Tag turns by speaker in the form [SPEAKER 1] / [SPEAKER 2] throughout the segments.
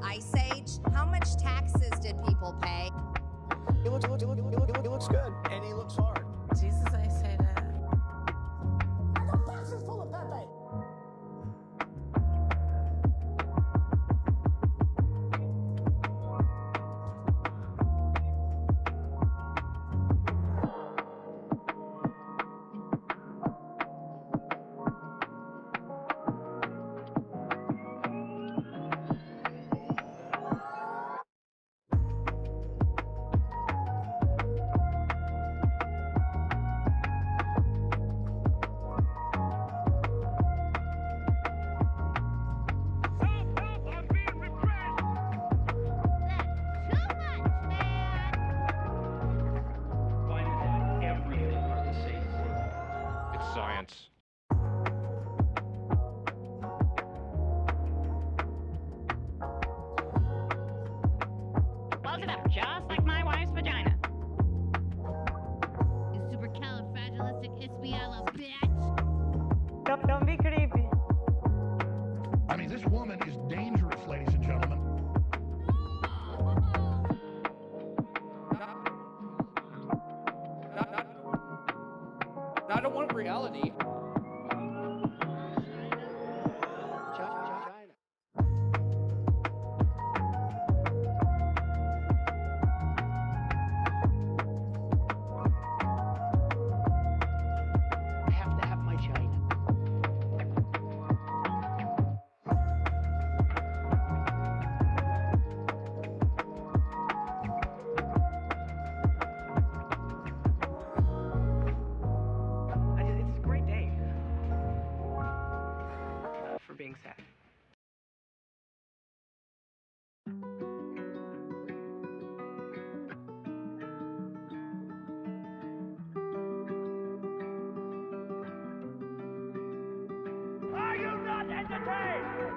[SPEAKER 1] Ice Age? How much taxes did people pay?
[SPEAKER 2] He looks good, and he looks hard.
[SPEAKER 3] Jesus, I say that.
[SPEAKER 2] The box is full of Pepe.
[SPEAKER 4] Science.
[SPEAKER 5] Close it up, just like my wife's vagina.
[SPEAKER 6] You supercalifragilisticexpialidocious bitch.
[SPEAKER 3] Don't be creepy.
[SPEAKER 7] I mean, this woman is dangerous, ladies and gentlemen.
[SPEAKER 2] I don't want reality.
[SPEAKER 8] I have to have my China.
[SPEAKER 3] It's a great day for being sad.
[SPEAKER 8] Are you not entertained?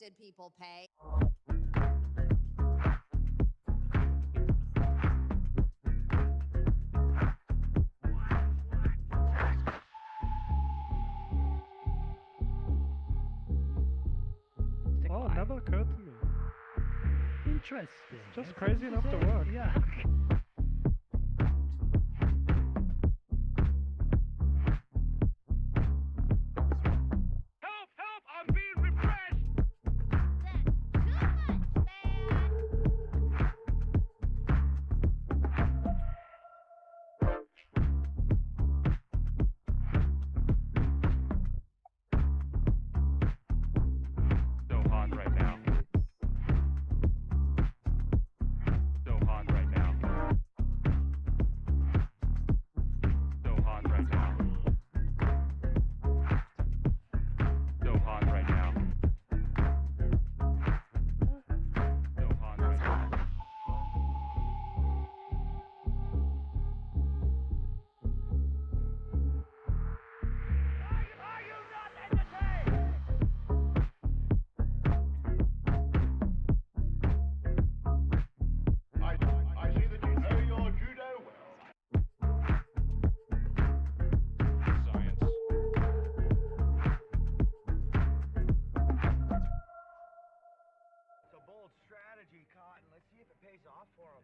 [SPEAKER 1] did people pay?
[SPEAKER 9] Oh, it never occurred to me.
[SPEAKER 10] Interesting.
[SPEAKER 9] Just crazy enough to work.
[SPEAKER 10] Yeah.
[SPEAKER 8] Help! Help! I'm being repressed!
[SPEAKER 4] So hot right now. So hot right now. So hot right now. So hot right now. So hot right now.
[SPEAKER 8] Are you not entertained?
[SPEAKER 7] I see that you know your judo well.
[SPEAKER 4] Science.
[SPEAKER 2] It's a bold strategy, Cotton. Let's see if it pays off for him.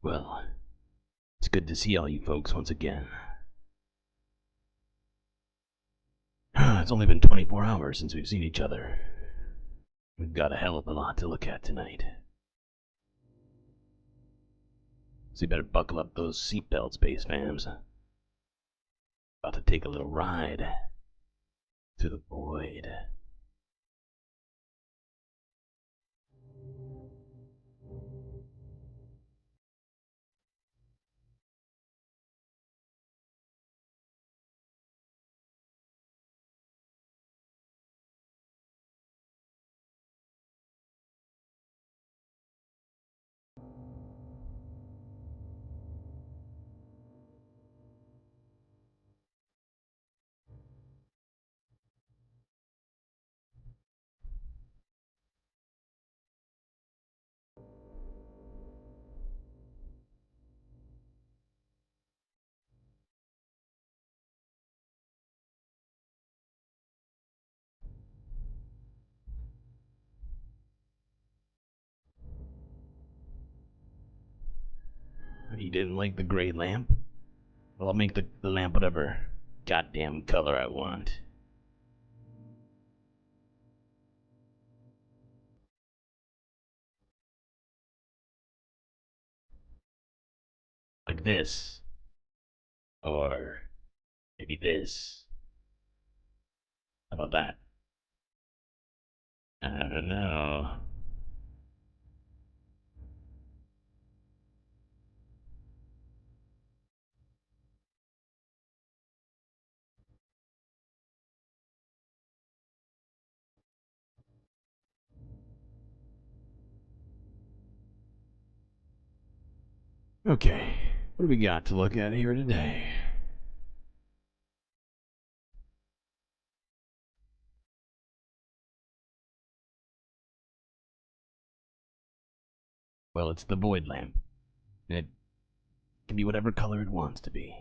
[SPEAKER 10] Well, it's good to see all you folks once again. It's only been 24 hours since we've seen each other. We've got a hell of a lot to look at tonight. So you better buckle up those seatbelts, Space Fams. About to take a little ride through the void. You didn't like the gray lamp? Well, I'll make the lamp whatever goddamn color I want. Like this. Or maybe this. How about that? I don't know. Okay, what do we got to look at here today? Well, it's the void lamp. And it can be whatever color it wants to be.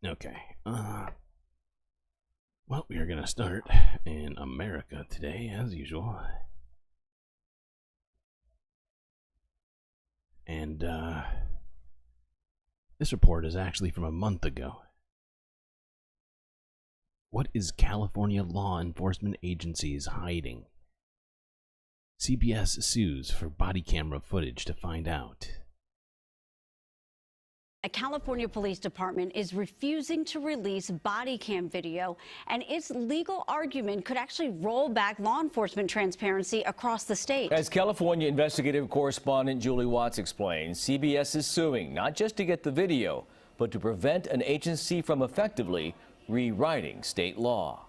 [SPEAKER 10] Okay. Well, we are gonna start in America today, as usual. And, this report is actually from a month ago. What is California law enforcement agencies hiding? CBS sues for body camera footage to find out.
[SPEAKER 11] A California police department is refusing to release body cam video, and its legal argument could actually roll back law enforcement transparency across the state.
[SPEAKER 2] As California investigative correspondent Julie Watts explains, CBS is suing not just to get the video, but to prevent an agency from effectively rewriting state law.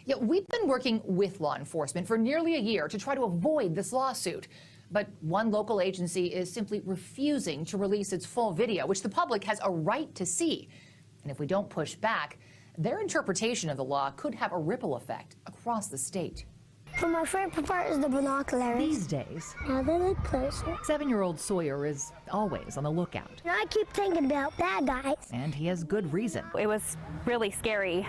[SPEAKER 12] Yeah, we've been working with law enforcement for nearly a year to try to avoid this lawsuit. But one local agency is simply refusing to release its full video, which the public has a right to see. And if we don't push back, their interpretation of the law could have a ripple effect across the state.
[SPEAKER 13] But my favorite part is the binoculars.
[SPEAKER 14] These days,
[SPEAKER 13] now they look closer.
[SPEAKER 14] 7-year-old Sawyer is always on the lookout.
[SPEAKER 13] And I keep thinking about bad guys.
[SPEAKER 14] And he has good reason.
[SPEAKER 5] It was really scary.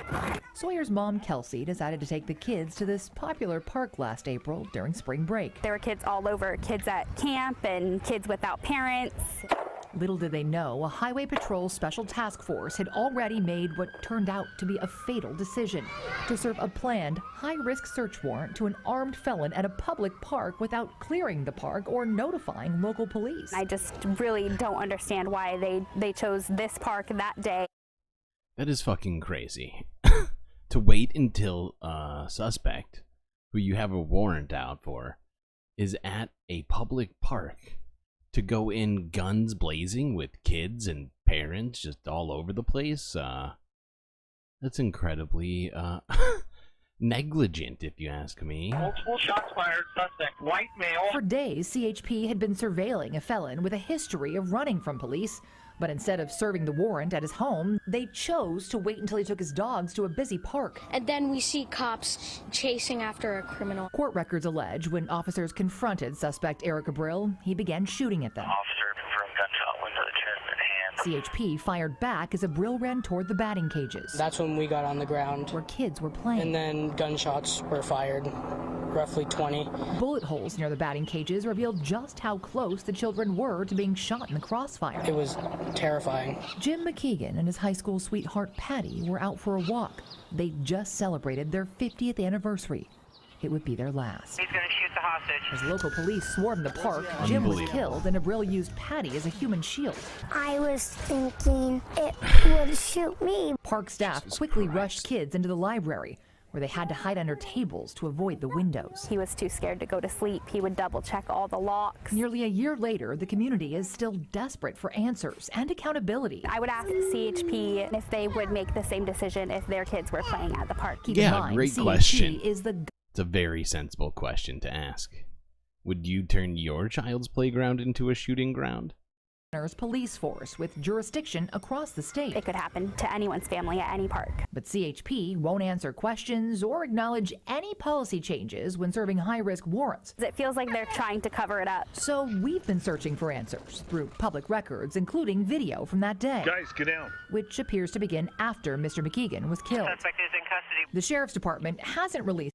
[SPEAKER 14] Sawyer's mom, Kelsey, decided to take the kids to this popular park last April during spring break.
[SPEAKER 5] There were kids all over, kids at camp and kids without parents.
[SPEAKER 14] Little did they know, a Highway Patrol Special Task Force had already made what turned out to be a fatal decision: to serve a planned, high-risk search warrant to an armed felon at a public park without clearing the park or notifying local police.
[SPEAKER 5] I just really don't understand why they chose this park that day.
[SPEAKER 10] That is fucking crazy. To wait until a suspect, who you have a warrant out for, is at a public park to go in guns blazing with kids and parents just all over the place. That's incredibly negligent, if you ask me.
[SPEAKER 8] Multiple shots fired, suspect, white male.
[SPEAKER 14] For days, CHP had been surveilling a felon with a history of running from police. But instead of serving the warrant at his home, they chose to wait until he took his dogs to a busy park.
[SPEAKER 13] And then we see cops chasing after a criminal.
[SPEAKER 14] Court records allege when officers confronted suspect Eric Abril, he began shooting at them.
[SPEAKER 15] Officer confirmed gunshot wound to the chest and hand.
[SPEAKER 14] CHP fired back as Abril ran toward the batting cages.
[SPEAKER 16] That's when we got on the ground,
[SPEAKER 14] where kids were playing.
[SPEAKER 16] And then gunshots were fired, roughly 20.
[SPEAKER 14] Bullet holes near the batting cages revealed just how close the children were to being shot in the crossfire.
[SPEAKER 16] It was terrifying.
[SPEAKER 14] Jim McKeegan and his high school sweetheart Patty were out for a walk. They just celebrated their 50th anniversary. It would be their last.
[SPEAKER 8] He's gonna shoot the hostage.
[SPEAKER 14] As local police swarmed the park, Jim was killed and Abril used Patty as a human shield.
[SPEAKER 13] I was thinking it would shoot me.
[SPEAKER 14] Park staff quickly rushed kids into the library, where they had to hide under tables to avoid the windows.
[SPEAKER 5] He was too scared to go to sleep. He would double check all the locks.
[SPEAKER 14] Nearly a year later, the community is still desperate for answers and accountability.
[SPEAKER 5] I would ask CHP if they would make the same decision if their kids were playing at the park.
[SPEAKER 14] Keep in mind,
[SPEAKER 10] great
[SPEAKER 14] CHP
[SPEAKER 10] question.
[SPEAKER 14] Is the
[SPEAKER 10] It's a very sensible question to ask. Would you turn your child's playground into a shooting ground?
[SPEAKER 14] governor's police force with jurisdiction across the state.
[SPEAKER 5] It could happen to anyone's family at any park.
[SPEAKER 14] But CHP won't answer questions or acknowledge any policy changes when serving high-risk warrants.
[SPEAKER 5] It feels like they're trying to cover it up.
[SPEAKER 14] So we've been searching for answers through public records, including video from that day.
[SPEAKER 7] Guys, get down.
[SPEAKER 14] Which appears to begin after Mr. McKeegan was killed.
[SPEAKER 8] Suspect is in custody.
[SPEAKER 14] The sheriff's department hasn't released.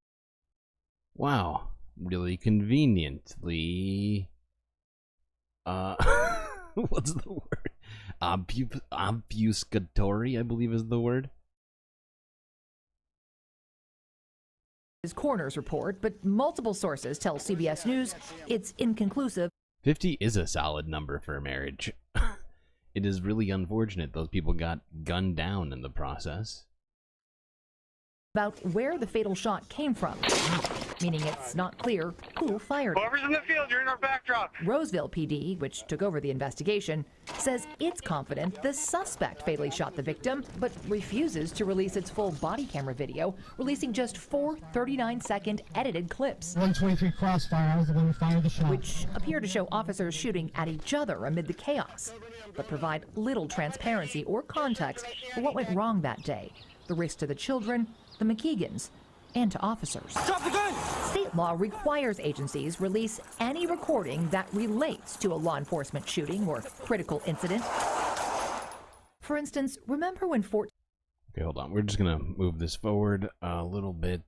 [SPEAKER 10] Wow, really conveniently. What's the word? Obfuscatory, I believe is the word.
[SPEAKER 14] His coroner's report, but multiple sources tell CBS News it's inconclusive.
[SPEAKER 10] 50 is a solid number for a marriage. It is really unfortunate those people got gunned down in the process.
[SPEAKER 14] About where the fatal shot came from, meaning it's not clear who fired it.
[SPEAKER 8] Whoever's in the field, you're in our backdrop.
[SPEAKER 14] Roseville PD, which took over the investigation, says it's confident the suspect fatally shot the victim, but refuses to release its full body camera video, releasing just 4 39-second edited clips.
[SPEAKER 17] 123 Crossfire, I was the one who fired the shot.
[SPEAKER 14] Which appear to show officers shooting at each other amid the chaos, but provide little transparency or context for what went wrong that day, the risk to the children, the McKeegans, and to officers.
[SPEAKER 8] Drop the gun!
[SPEAKER 14] State law requires agencies release any recording that relates to a law enforcement shooting or critical incident. For instance, remember when
[SPEAKER 10] Okay, hold on. We're just gonna move this forward a little bit.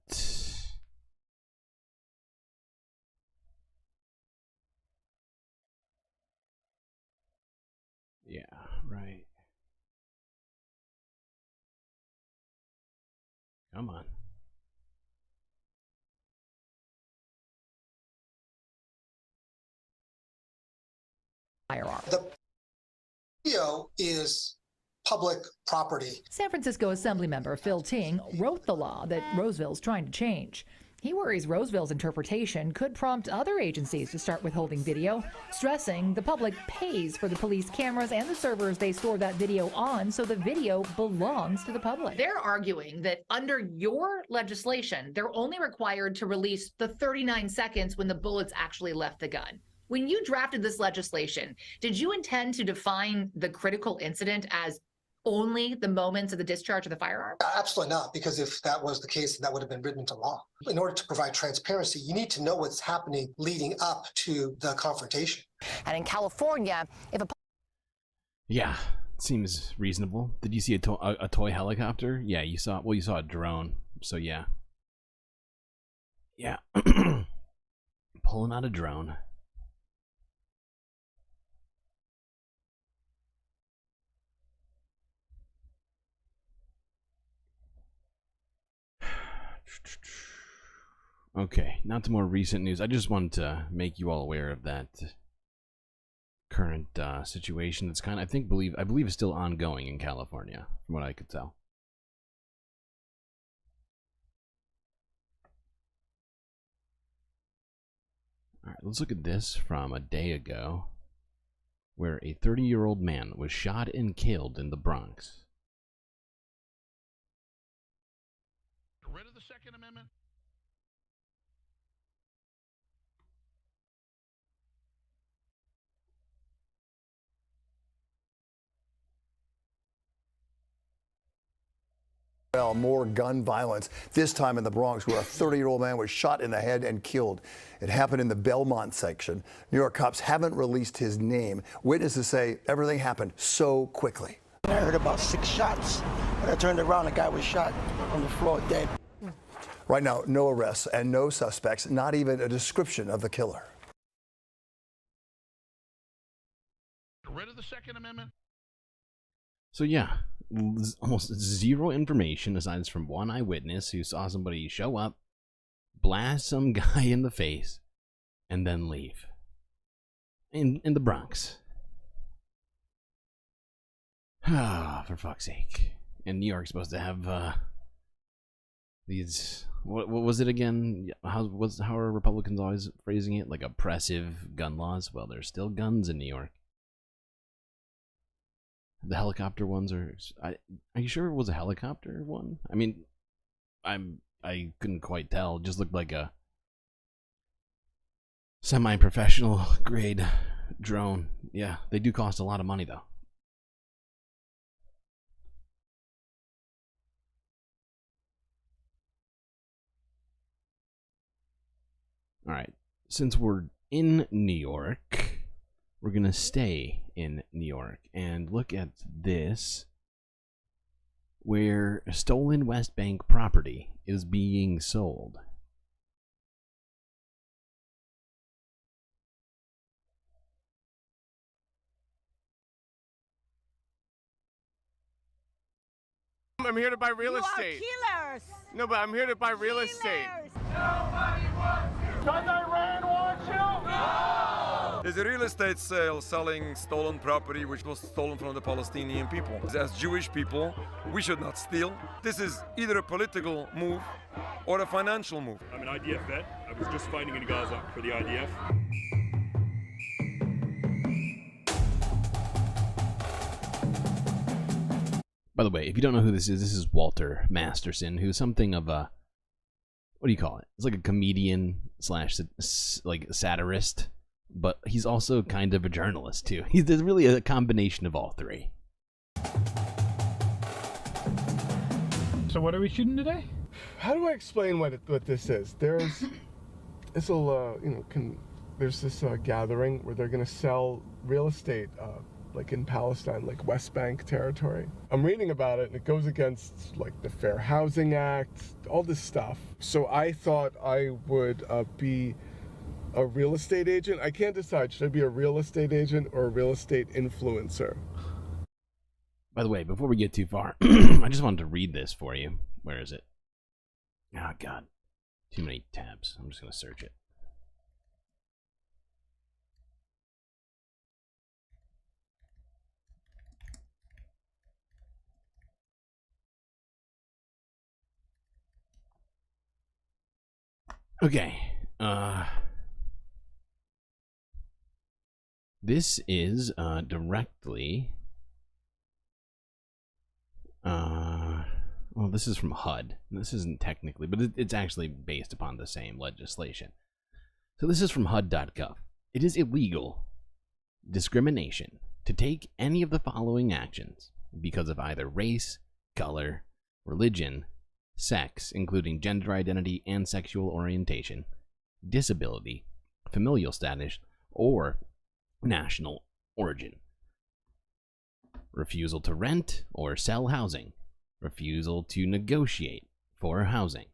[SPEAKER 10] Yeah, right. Come on.
[SPEAKER 14] firearm.
[SPEAKER 18] The video is public property.
[SPEAKER 14] San Francisco Assembly member Phil Ting wrote the law that Roseville's trying to change. He worries Roseville's interpretation could prompt other agencies to start withholding video, stressing the public pays for the police cameras and the servers they store that video on, so the video belongs to the public. They're arguing that under your legislation, they're only required to release the 39 seconds when the bullets actually left the gun. When you drafted this legislation, did you intend to define the critical incident as only the moments of the discharge of the firearm?
[SPEAKER 18] Absolutely not, because if that was the case, that would have been written into law. In order to provide transparency, you need to know what's happening leading up to the confrontation.
[SPEAKER 1] And in California, if a
[SPEAKER 10] Yeah, seems reasonable. Did you see a toy helicopter? Yeah, you saw. Well, you saw a drone. So yeah, yeah, pulling out a drone. Okay, now to more recent news. I just wanted to make you all aware of that current situation that's kind of, I believe is still ongoing in California, from what I could tell. Alright, let's look at this from a day ago, where a 30-year-old man was shot and killed in the Bronx.
[SPEAKER 7] Rid of the Second Amendment.
[SPEAKER 19] Well, more gun violence, this time in the Bronx, where a 30-year-old man was shot in the head and killed. It happened in the Belmont section. New York cops haven't released his name. Witnesses say everything happened so quickly.
[SPEAKER 17] I heard about 6 shots. When I turned around, the guy was shot on the floor, dead.
[SPEAKER 19] Right now, no arrests and no suspects, not even a description of the killer.
[SPEAKER 7] Rid of the Second Amendment.
[SPEAKER 10] So yeah, almost zero information aside from one eyewitness who saw somebody show up, blast some guy in the face, and then leave. In the Bronx. Ah, for fuck's sake. And New York's supposed to have these, what was it again? How are Republicans always phrasing it? Like oppressive gun laws? Well, there's still guns in New York. The helicopter ones are you sure it was a helicopter one? I mean, I couldn't quite tell. It just looked like a semi-professional grade drone. Yeah, they do cost a lot of money though. Alright, since we're in New York, we're gonna stay in New York and look at this, where stolen West Bank property is being sold.
[SPEAKER 20] I'm here to buy real estate.
[SPEAKER 1] killers.
[SPEAKER 20] No, but I'm here to buy real estate.
[SPEAKER 8] Nobody wants you. Does Iran want you? No!
[SPEAKER 21] There's a real estate sale selling stolen property which was stolen from the Palestinian people. As Jewish people, we should not steal. This is either a political move or a financial move.
[SPEAKER 4] I'm an IDF vet. I was just fighting in Gaza for the IDF.
[SPEAKER 10] By the way, if you don't know who this is Walter Masterson, who's something of a, what do you call it? It's like a comedian slash like satirist, but he's also kind of a journalist too. There's really a combination of all three.
[SPEAKER 9] So what are we shooting today?
[SPEAKER 20] How do I explain what this is? There's this will there's this gathering where they're gonna sell real estate like in Palestine, like West Bank territory. I'm reading about it, and it goes against like the Fair Housing Act, all this stuff. So I thought I would be a real estate agent. I can't decide, should I be a real estate agent or a real estate influencer?
[SPEAKER 10] By the way, before we get too far, I just wanted to read this for you. Where is it? Oh, God. Too many tabs. I'm just going to search it. Okay. This is directly... well, this is from HUD. This isn't technically, but it's actually based upon the same legislation. So this is from HUD.gov. It is illegal discrimination to take any of the following actions because of either race, color, religion, sex, including gender identity and sexual orientation, disability, familial status, or national origin. Refusal to rent or sell housing. Refusal to negotiate for housing.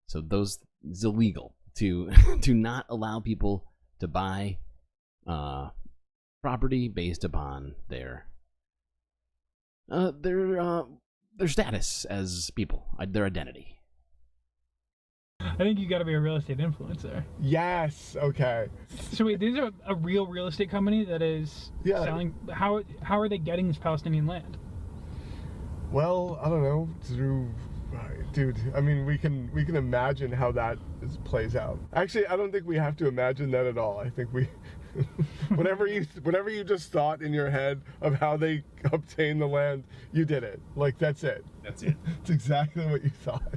[SPEAKER 10] So those is illegal to to not allow people to buy property based upon their status as people, their identity.
[SPEAKER 9] I think you got to be a real estate influencer.
[SPEAKER 20] Yes. Okay.
[SPEAKER 9] So wait, these are a real real estate company that is selling. How are they getting this Palestinian land?
[SPEAKER 20] Well, I don't know. Through, dude. I mean, we can imagine how that plays out. Actually, I don't think we have to imagine that at all. I think we, whatever you just thought in your head of how they obtain the land, you did it. Like that's it.
[SPEAKER 10] That's it.
[SPEAKER 20] It's exactly what you thought.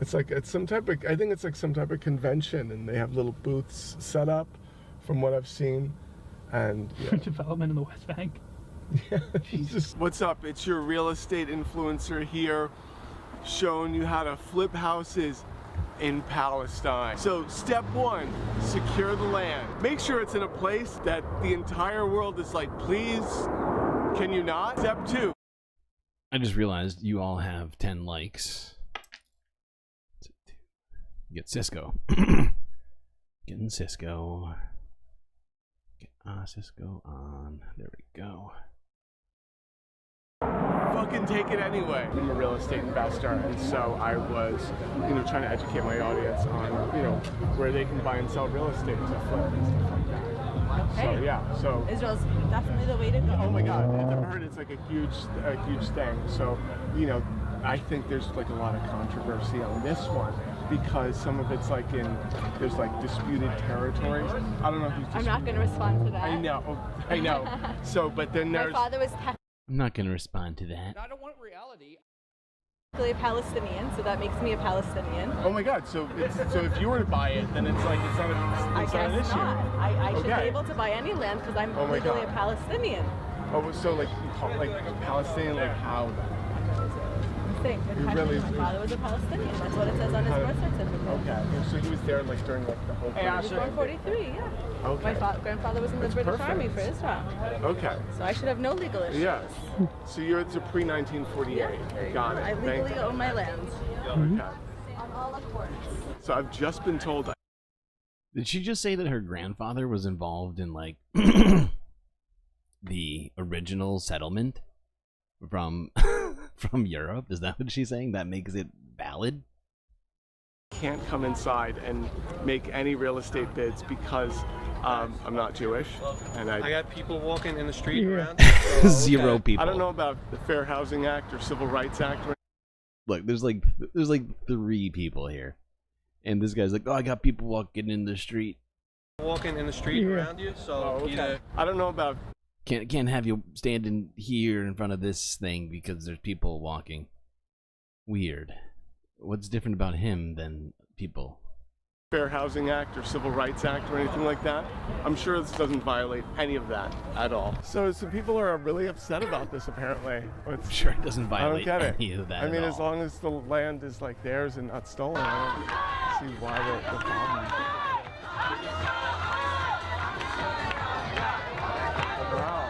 [SPEAKER 20] It's like it's some type of. I think it's like some type of convention, and they have little booths set up, from what I've seen, and
[SPEAKER 9] development in the West Bank.
[SPEAKER 20] Yeah, Jesus. What's up? It's your real estate influencer here, showing you how to flip houses in Palestine. So step one, secure the land. Make sure it's in a place that the entire world is like, please, can you not? Step two.
[SPEAKER 10] I just realized you all have 10 likes. Get Cisco. Getting Cisco. Get Cisco on. There we go.
[SPEAKER 20] Fucking take it anyway. I'm a real estate investor, and so I was, trying to educate my audience on, where they can buy and sell real estate to flip and stuff like that.
[SPEAKER 3] Okay.
[SPEAKER 20] So yeah, so
[SPEAKER 3] Israel's definitely the way to go.
[SPEAKER 20] Oh my God, I've heard it's like a huge thing. So, I think there's like a lot of controversy on this one because some of it's like there's like disputed territories. I don't know who's.
[SPEAKER 3] I'm not going to respond to that.
[SPEAKER 20] I know. So, but then there's.
[SPEAKER 3] My father was
[SPEAKER 10] I'm not going to respond to that.
[SPEAKER 20] I don't want reality.
[SPEAKER 3] technically a Palestinian, so that makes me a Palestinian.
[SPEAKER 20] Oh my God! So if you were to buy it, then it's not an issue.
[SPEAKER 3] I should be able to buy any land because I'm legally a Palestinian.
[SPEAKER 20] Oh, so like Palestinian, like how?
[SPEAKER 3] My father was a Palestinian. That's what it says on his birth certificate.
[SPEAKER 20] Okay. So he was there like during like the whole.
[SPEAKER 3] He was born 43. Yeah.
[SPEAKER 20] Okay.
[SPEAKER 3] My grandfather was in the British Army for Israel.
[SPEAKER 20] Okay.
[SPEAKER 3] So I should have no legal issues.
[SPEAKER 20] Yes. So you're pre-1948.
[SPEAKER 3] Yeah.
[SPEAKER 20] Got it.
[SPEAKER 3] I legally own my lands.
[SPEAKER 20] Okay.
[SPEAKER 3] On all accords.
[SPEAKER 20] So I've just been told.
[SPEAKER 10] Did she just say that her grandfather was involved in like the original settlement from Europe? Is that what she's saying? That makes it valid?
[SPEAKER 20] Can't come inside and make any real estate bids because I'm not Jewish, and I
[SPEAKER 6] got people walking in the street around.
[SPEAKER 10] So, Zero people.
[SPEAKER 20] I don't know about the Fair Housing Act or Civil Rights Act.
[SPEAKER 10] Look, there's like 3 people here, and this guy's like, "Oh, I got people walking in the street."
[SPEAKER 6] Walking in the street around you, so
[SPEAKER 20] I don't know about.
[SPEAKER 10] Can't have you standing here in front of this thing because there's people walking. Weird. What's different about him than people?
[SPEAKER 20] Fair Housing Act or Civil Rights Act or anything like that. I'm sure this doesn't violate any of that at all. So some people are really upset about this apparently.
[SPEAKER 10] I'm sure it doesn't violate
[SPEAKER 20] I don't get
[SPEAKER 10] any of that.
[SPEAKER 20] I mean,
[SPEAKER 10] at
[SPEAKER 20] as
[SPEAKER 10] all.
[SPEAKER 20] long as the land is like theirs and not stolen, I don't see why the problem. Wow.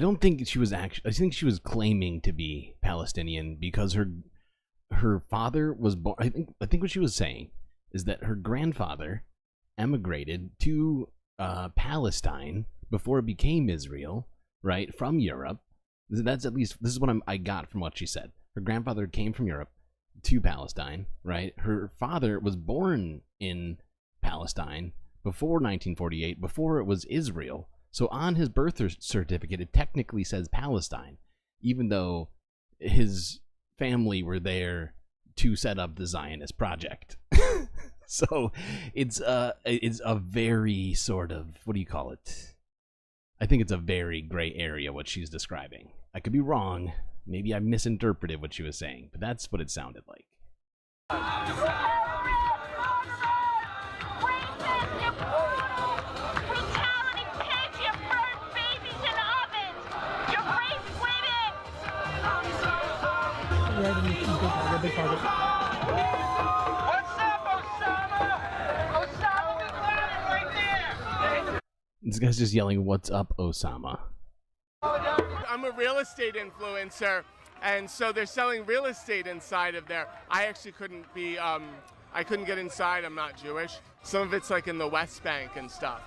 [SPEAKER 10] don't think she was actually. I think she was claiming to be Palestinian because her father was born. I think what she was saying is that her grandfather emigrated to Palestine before it became Israel, right, from Europe. That's at least, this is what I got from what she said. Her grandfather came from Europe to Palestine, right? Her father was born in Palestine before 1948, before it was Israel. So on his birth certificate, it technically says Palestine, even though his family were there to set up the Zionist project. So it's a very sort of, what do you call it? I think it's a very gray area what she's describing. I could be wrong. Maybe I misinterpreted what she was saying, but that's what it sounded like.
[SPEAKER 9] Big target.
[SPEAKER 8] What's up, Osama? Osama Bin Laden right there.
[SPEAKER 10] This guy's just yelling, "What's up, Osama?"
[SPEAKER 20] I'm a real estate influencer, and so they're selling real estate inside of there. I actually couldn't be, I couldn't get inside. I'm not Jewish. Some of it's like in the West Bank and stuff.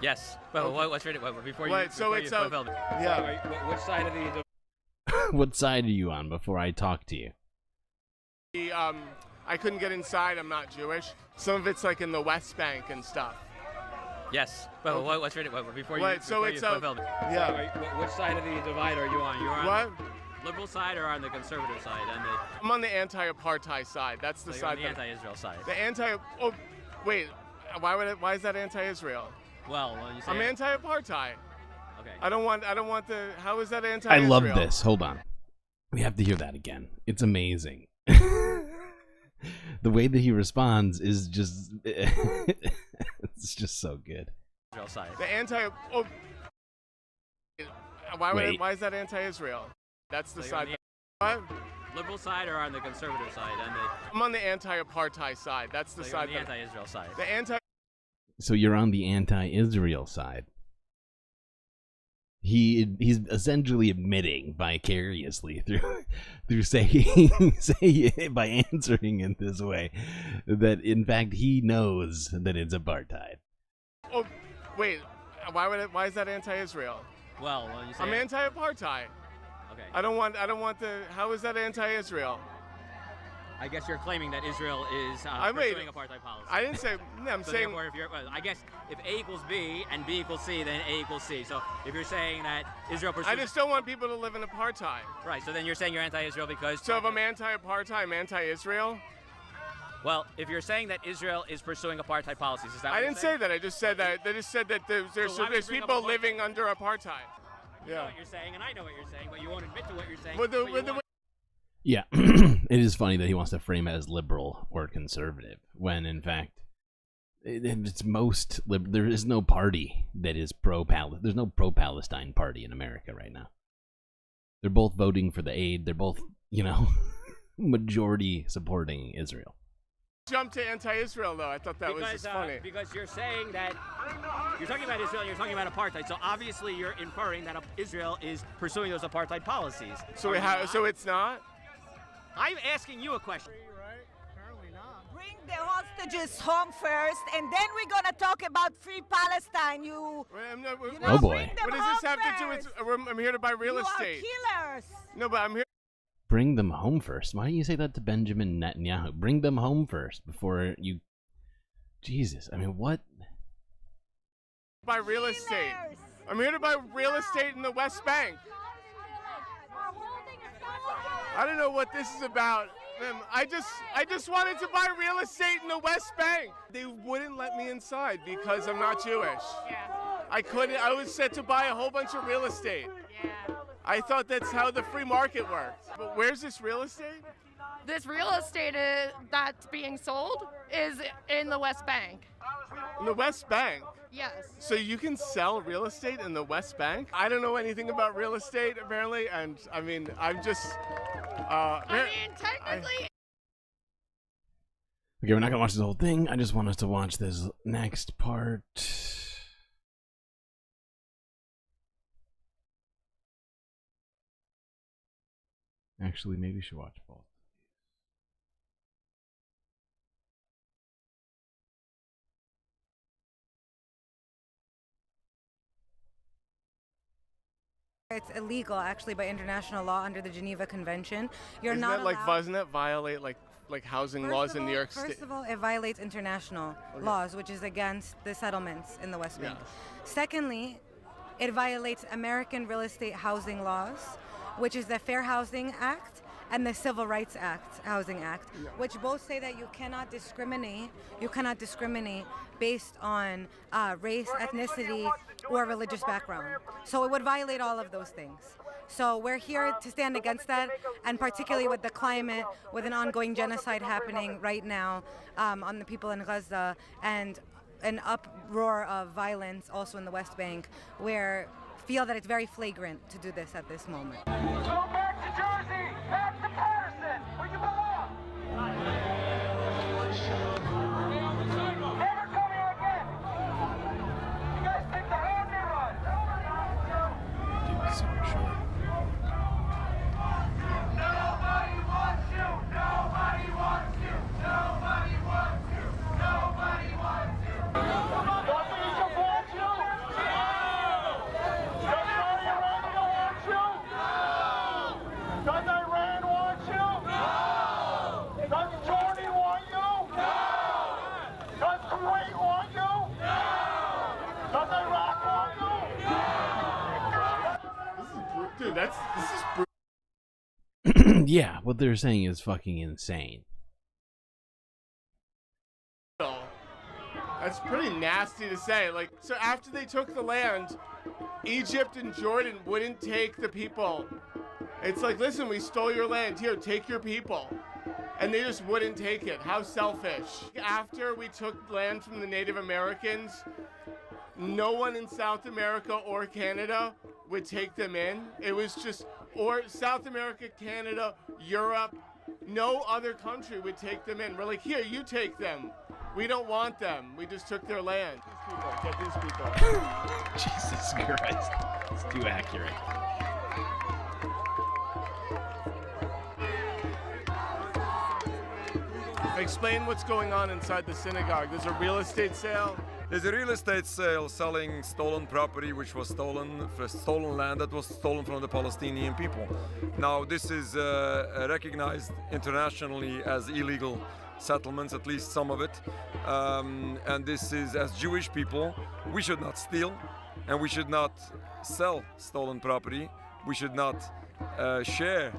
[SPEAKER 11] Yes. Well, what's your before you?
[SPEAKER 20] What? So
[SPEAKER 11] before
[SPEAKER 20] it's
[SPEAKER 11] you
[SPEAKER 20] yeah.
[SPEAKER 11] Which side of the?
[SPEAKER 10] What side are you on before I talk to you?
[SPEAKER 20] I couldn't get inside. I'm not Jewish. Some of it's like in the West Bank and stuff.
[SPEAKER 11] Yes. Well, what's your before you?
[SPEAKER 20] What? So
[SPEAKER 11] before
[SPEAKER 20] it's
[SPEAKER 11] yeah. Which side of the divide are you on? You're on
[SPEAKER 20] what?
[SPEAKER 11] The liberal side or on the conservative side?
[SPEAKER 20] I'm on the anti-apartheid side. That's the
[SPEAKER 11] so
[SPEAKER 20] side.
[SPEAKER 11] You're on the anti-Israel side.
[SPEAKER 20] The anti. Oh, wait. Why is that anti-Israel?
[SPEAKER 11] Well, you say
[SPEAKER 20] I'm anti-apartheid.
[SPEAKER 11] Okay.
[SPEAKER 20] I don't want the. How is that anti-Israel?
[SPEAKER 10] I love this. Hold on. We have to hear that again. It's amazing. The way that he responds is just it's just so good.
[SPEAKER 20] Israel side. The anti. Oh. Why is that anti-Israel? That's the
[SPEAKER 11] so
[SPEAKER 20] side.
[SPEAKER 11] What? Liberal side or on the conservative side?
[SPEAKER 20] I'm on the anti-apartheid side. That's the
[SPEAKER 11] so
[SPEAKER 20] side.
[SPEAKER 11] You're on the anti-Israel side.
[SPEAKER 20] The anti.
[SPEAKER 10] So you're on the anti-Israel side. He's essentially admitting vicariously through saying by answering in this way that in fact he knows that it's apartheid.
[SPEAKER 20] Oh, wait. Why is that anti-Israel?
[SPEAKER 11] Well, you say
[SPEAKER 20] I'm anti-apartheid.
[SPEAKER 11] Okay.
[SPEAKER 20] I don't want the. How is that anti-Israel?
[SPEAKER 11] I guess you're claiming that Israel is pursuing apartheid policy.
[SPEAKER 20] I didn't say. No, I'm
[SPEAKER 11] so
[SPEAKER 20] saying.
[SPEAKER 11] Therefore, I guess if A equals B and B equals C, then A equals C. So if you're saying that Israel pursues,
[SPEAKER 20] I just don't want people to live in apartheid.
[SPEAKER 11] Right. So then you're saying you're anti-Israel because.
[SPEAKER 20] So if I'm anti-apartheid, I'm anti-Israel.
[SPEAKER 11] Well, if you're saying that Israel is pursuing apartheid policies, is that?
[SPEAKER 20] I didn't say that. I just said that. They just said that there's people living under apartheid.
[SPEAKER 11] You know what you're saying, and I know what you're saying, but you won't admit to what you're saying.
[SPEAKER 10] Yeah, it is funny that he wants to frame it as liberal or conservative, when in fact, it's most there is no party that is pro-Palestine. There's no pro-Palestine party in America right now. They're both voting for the aid. They're both, majority supporting Israel.
[SPEAKER 20] Jump to anti-Israel though. I thought that was just funny.
[SPEAKER 11] Because you're saying that you're talking about Israel and you're talking about apartheid. So obviously you're inferring that Israel is pursuing those apartheid policies.
[SPEAKER 20] So it's not?
[SPEAKER 11] I'm asking you a question.
[SPEAKER 22] Bring the hostages home first, and then we're gonna talk about free Palestine.
[SPEAKER 10] Oh boy.
[SPEAKER 20] What does this have to do with? I'm here to buy real estate.
[SPEAKER 22] You are killers.
[SPEAKER 20] No, but I'm here.
[SPEAKER 10] Bring them home first. Why don't you say that to Benjamin Netanyahu? Bring them home first before you. Jesus, I mean, what?
[SPEAKER 20] Buy real estate. I'm here to buy real estate in the West Bank. I don't know what this is about. I just wanted to buy real estate in the West Bank. They wouldn't let me inside because I'm not Jewish.
[SPEAKER 3] Yeah.
[SPEAKER 20] I couldn't. I was set to buy a whole bunch of real estate.
[SPEAKER 3] Yeah.
[SPEAKER 20] I thought that's how the free market worked. But where's this real estate?
[SPEAKER 3] This real estate that's being sold is in the West Bank.
[SPEAKER 20] In the West Bank?
[SPEAKER 3] Yes.
[SPEAKER 20] So you can sell real estate in the West Bank? I don't know anything about real estate, apparently, and I mean, I'm just...
[SPEAKER 3] technically...
[SPEAKER 10] Okay, we're not gonna watch this whole thing. I just want us to watch this next part. Actually, maybe you should watch both.
[SPEAKER 2] It's illegal, actually, by international law under the Geneva Convention. You're
[SPEAKER 20] Isn't
[SPEAKER 2] not
[SPEAKER 20] that like,
[SPEAKER 2] allowed.
[SPEAKER 20] doesn't that violate like housing laws in New York State?
[SPEAKER 2] First of all, it violates international laws, which is against the settlements in the West Bank. Secondly, it violates American real estate housing laws, which is the Fair Housing Act and the Civil Rights Act, Housing Act, which both say that you cannot discriminate. You cannot discriminate based on race, ethnicity, or religious background. So it would violate all of those things. So we're here to stand against that, and particularly with the climate, with an ongoing genocide happening right now on the people in Gaza, and an uproar of violence also in the West Bank, where feel that it's very flagrant to do this at this moment.
[SPEAKER 8] Go back to Jersey! Back to Patterson! Where you belong! Never come here again! You guys picked the road they run!
[SPEAKER 10] Dude, super short.
[SPEAKER 8] Nobody wants you! Nobody wants you! Nobody wants you! Nobody wants you! Does Egypt want you? No! Does Saudi Arabia want you? No! Does Iran want you? No! Does Jordan want you? No! Does Kuwait want you? No! Does Iraq want you? No!
[SPEAKER 20] Dude, this is brutal.
[SPEAKER 10] Yeah, what they're saying is fucking insane.
[SPEAKER 20] That's pretty nasty to say. Like, so after they took the land, Egypt and Jordan wouldn't take the people. It's like, listen, we stole your land. Here, take your people. And they just wouldn't take it. How selfish. After we took land from the Native Americans, no one in South America or Canada would take them in. It was just, or South America, Canada, Europe, no other country would take them in. We're like, here, you take them. We don't want them. We just took their land. These people, get these people.
[SPEAKER 10] Jesus Christ. It's too accurate.
[SPEAKER 20] Explain what's going on inside the synagogue. There's a real estate sale.
[SPEAKER 21] There's a real estate sale selling stolen property, which was stolen land that was stolen from the Palestinian people. Now, this is recognized internationally as illegal settlements, at least some of it. And this is, as Jewish people, we should not steal, and we should not sell stolen property. We should not share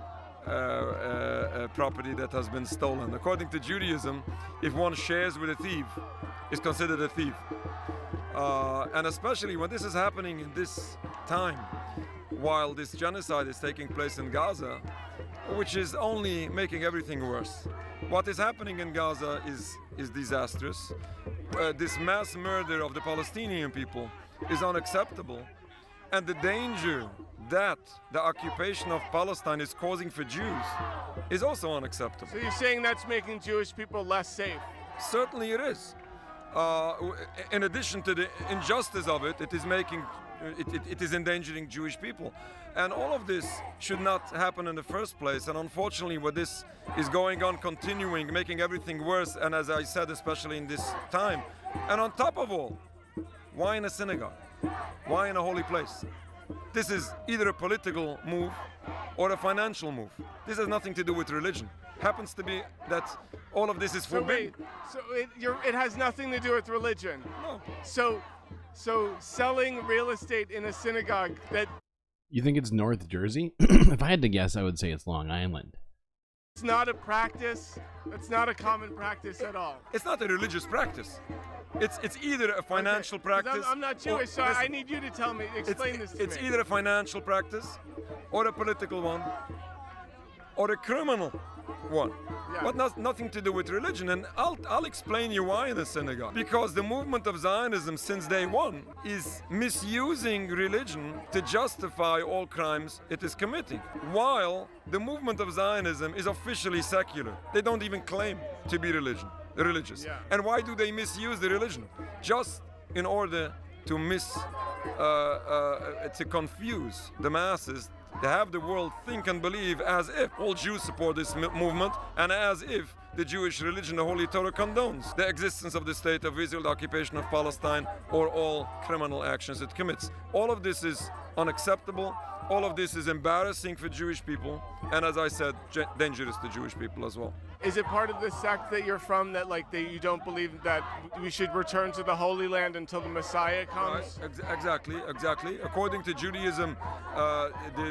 [SPEAKER 21] property that has been stolen. According to Judaism, if one shares with a thief, is considered a thief. And especially when this is happening in this time, while this genocide is taking place in Gaza, which is only making everything worse. What is happening in Gaza is disastrous. This mass murder of the Palestinian people is unacceptable. And the danger that the occupation of Palestine is causing for Jews is also unacceptable.
[SPEAKER 20] So you're saying that's making Jewish people less safe?
[SPEAKER 21] Certainly it is. In addition to the injustice of it, it is endangering Jewish people. And all of this should not happen in the first place. And unfortunately, what this is going on, continuing, making everything worse, and as I said, especially in this time. And on top of all, why in a synagogue? Why in a holy place? This is either a political move or a financial move. This has nothing to do with religion. Happens to be that all of this is forbidden.
[SPEAKER 20] So it has nothing to do with religion?
[SPEAKER 21] No.
[SPEAKER 20] So selling real estate in a synagogue that...
[SPEAKER 10] You think it's North Jersey? If I had to guess, I would say it's Long Island.
[SPEAKER 20] It's not a practice. It's not a common practice at all.
[SPEAKER 21] It's not a religious practice. It's either a financial practice.
[SPEAKER 20] I'm not Jewish, so I need you to tell me, explain this to me.
[SPEAKER 21] It's either a financial practice, or a political one, or a criminal one. Yeah. But nothing to do with religion. And I'll explain you why in the synagogue. Because the movement of Zionism since day one is misusing religion to justify all crimes it is committing. While the movement of Zionism is officially secular. They don't even claim to be religious. Yeah. And why do they misuse the religion? Just in order to confuse the masses They have the world think and believe as if all Jews support this movement and as if the Jewish religion, the Holy Torah, condones the existence of the State of Israel, the occupation of Palestine, or all criminal actions it commits. All of this is unacceptable. All of this is embarrassing for Jewish people, and as I said, dangerous to Jewish people as well.
[SPEAKER 20] Is it part of the sect that you're from that you don't believe that we should return to the Holy Land until the Messiah comes?
[SPEAKER 21] Right. Exactly. According to Judaism,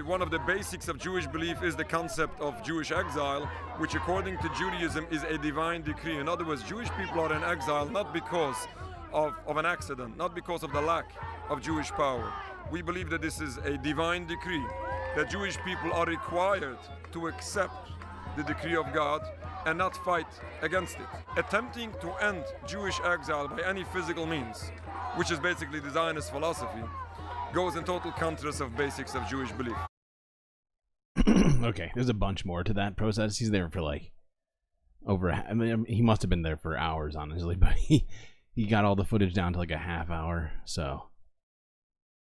[SPEAKER 21] one of the basics of Jewish belief is the concept of Jewish exile, which according to Judaism is a divine decree. In other words, Jewish people are in exile not because of an accident, not because of the lack of Jewish power. We believe that this is a divine decree, that Jewish people are required to accept the decree of God and not fight against it. Attempting to end Jewish exile by any physical means, which is basically the Zionist philosophy, goes in total contrast of basics of Jewish belief.
[SPEAKER 10] Okay, there's a bunch more to that process. He's there for like he must have been there for hours, honestly, but he got all the footage down to like a half hour, so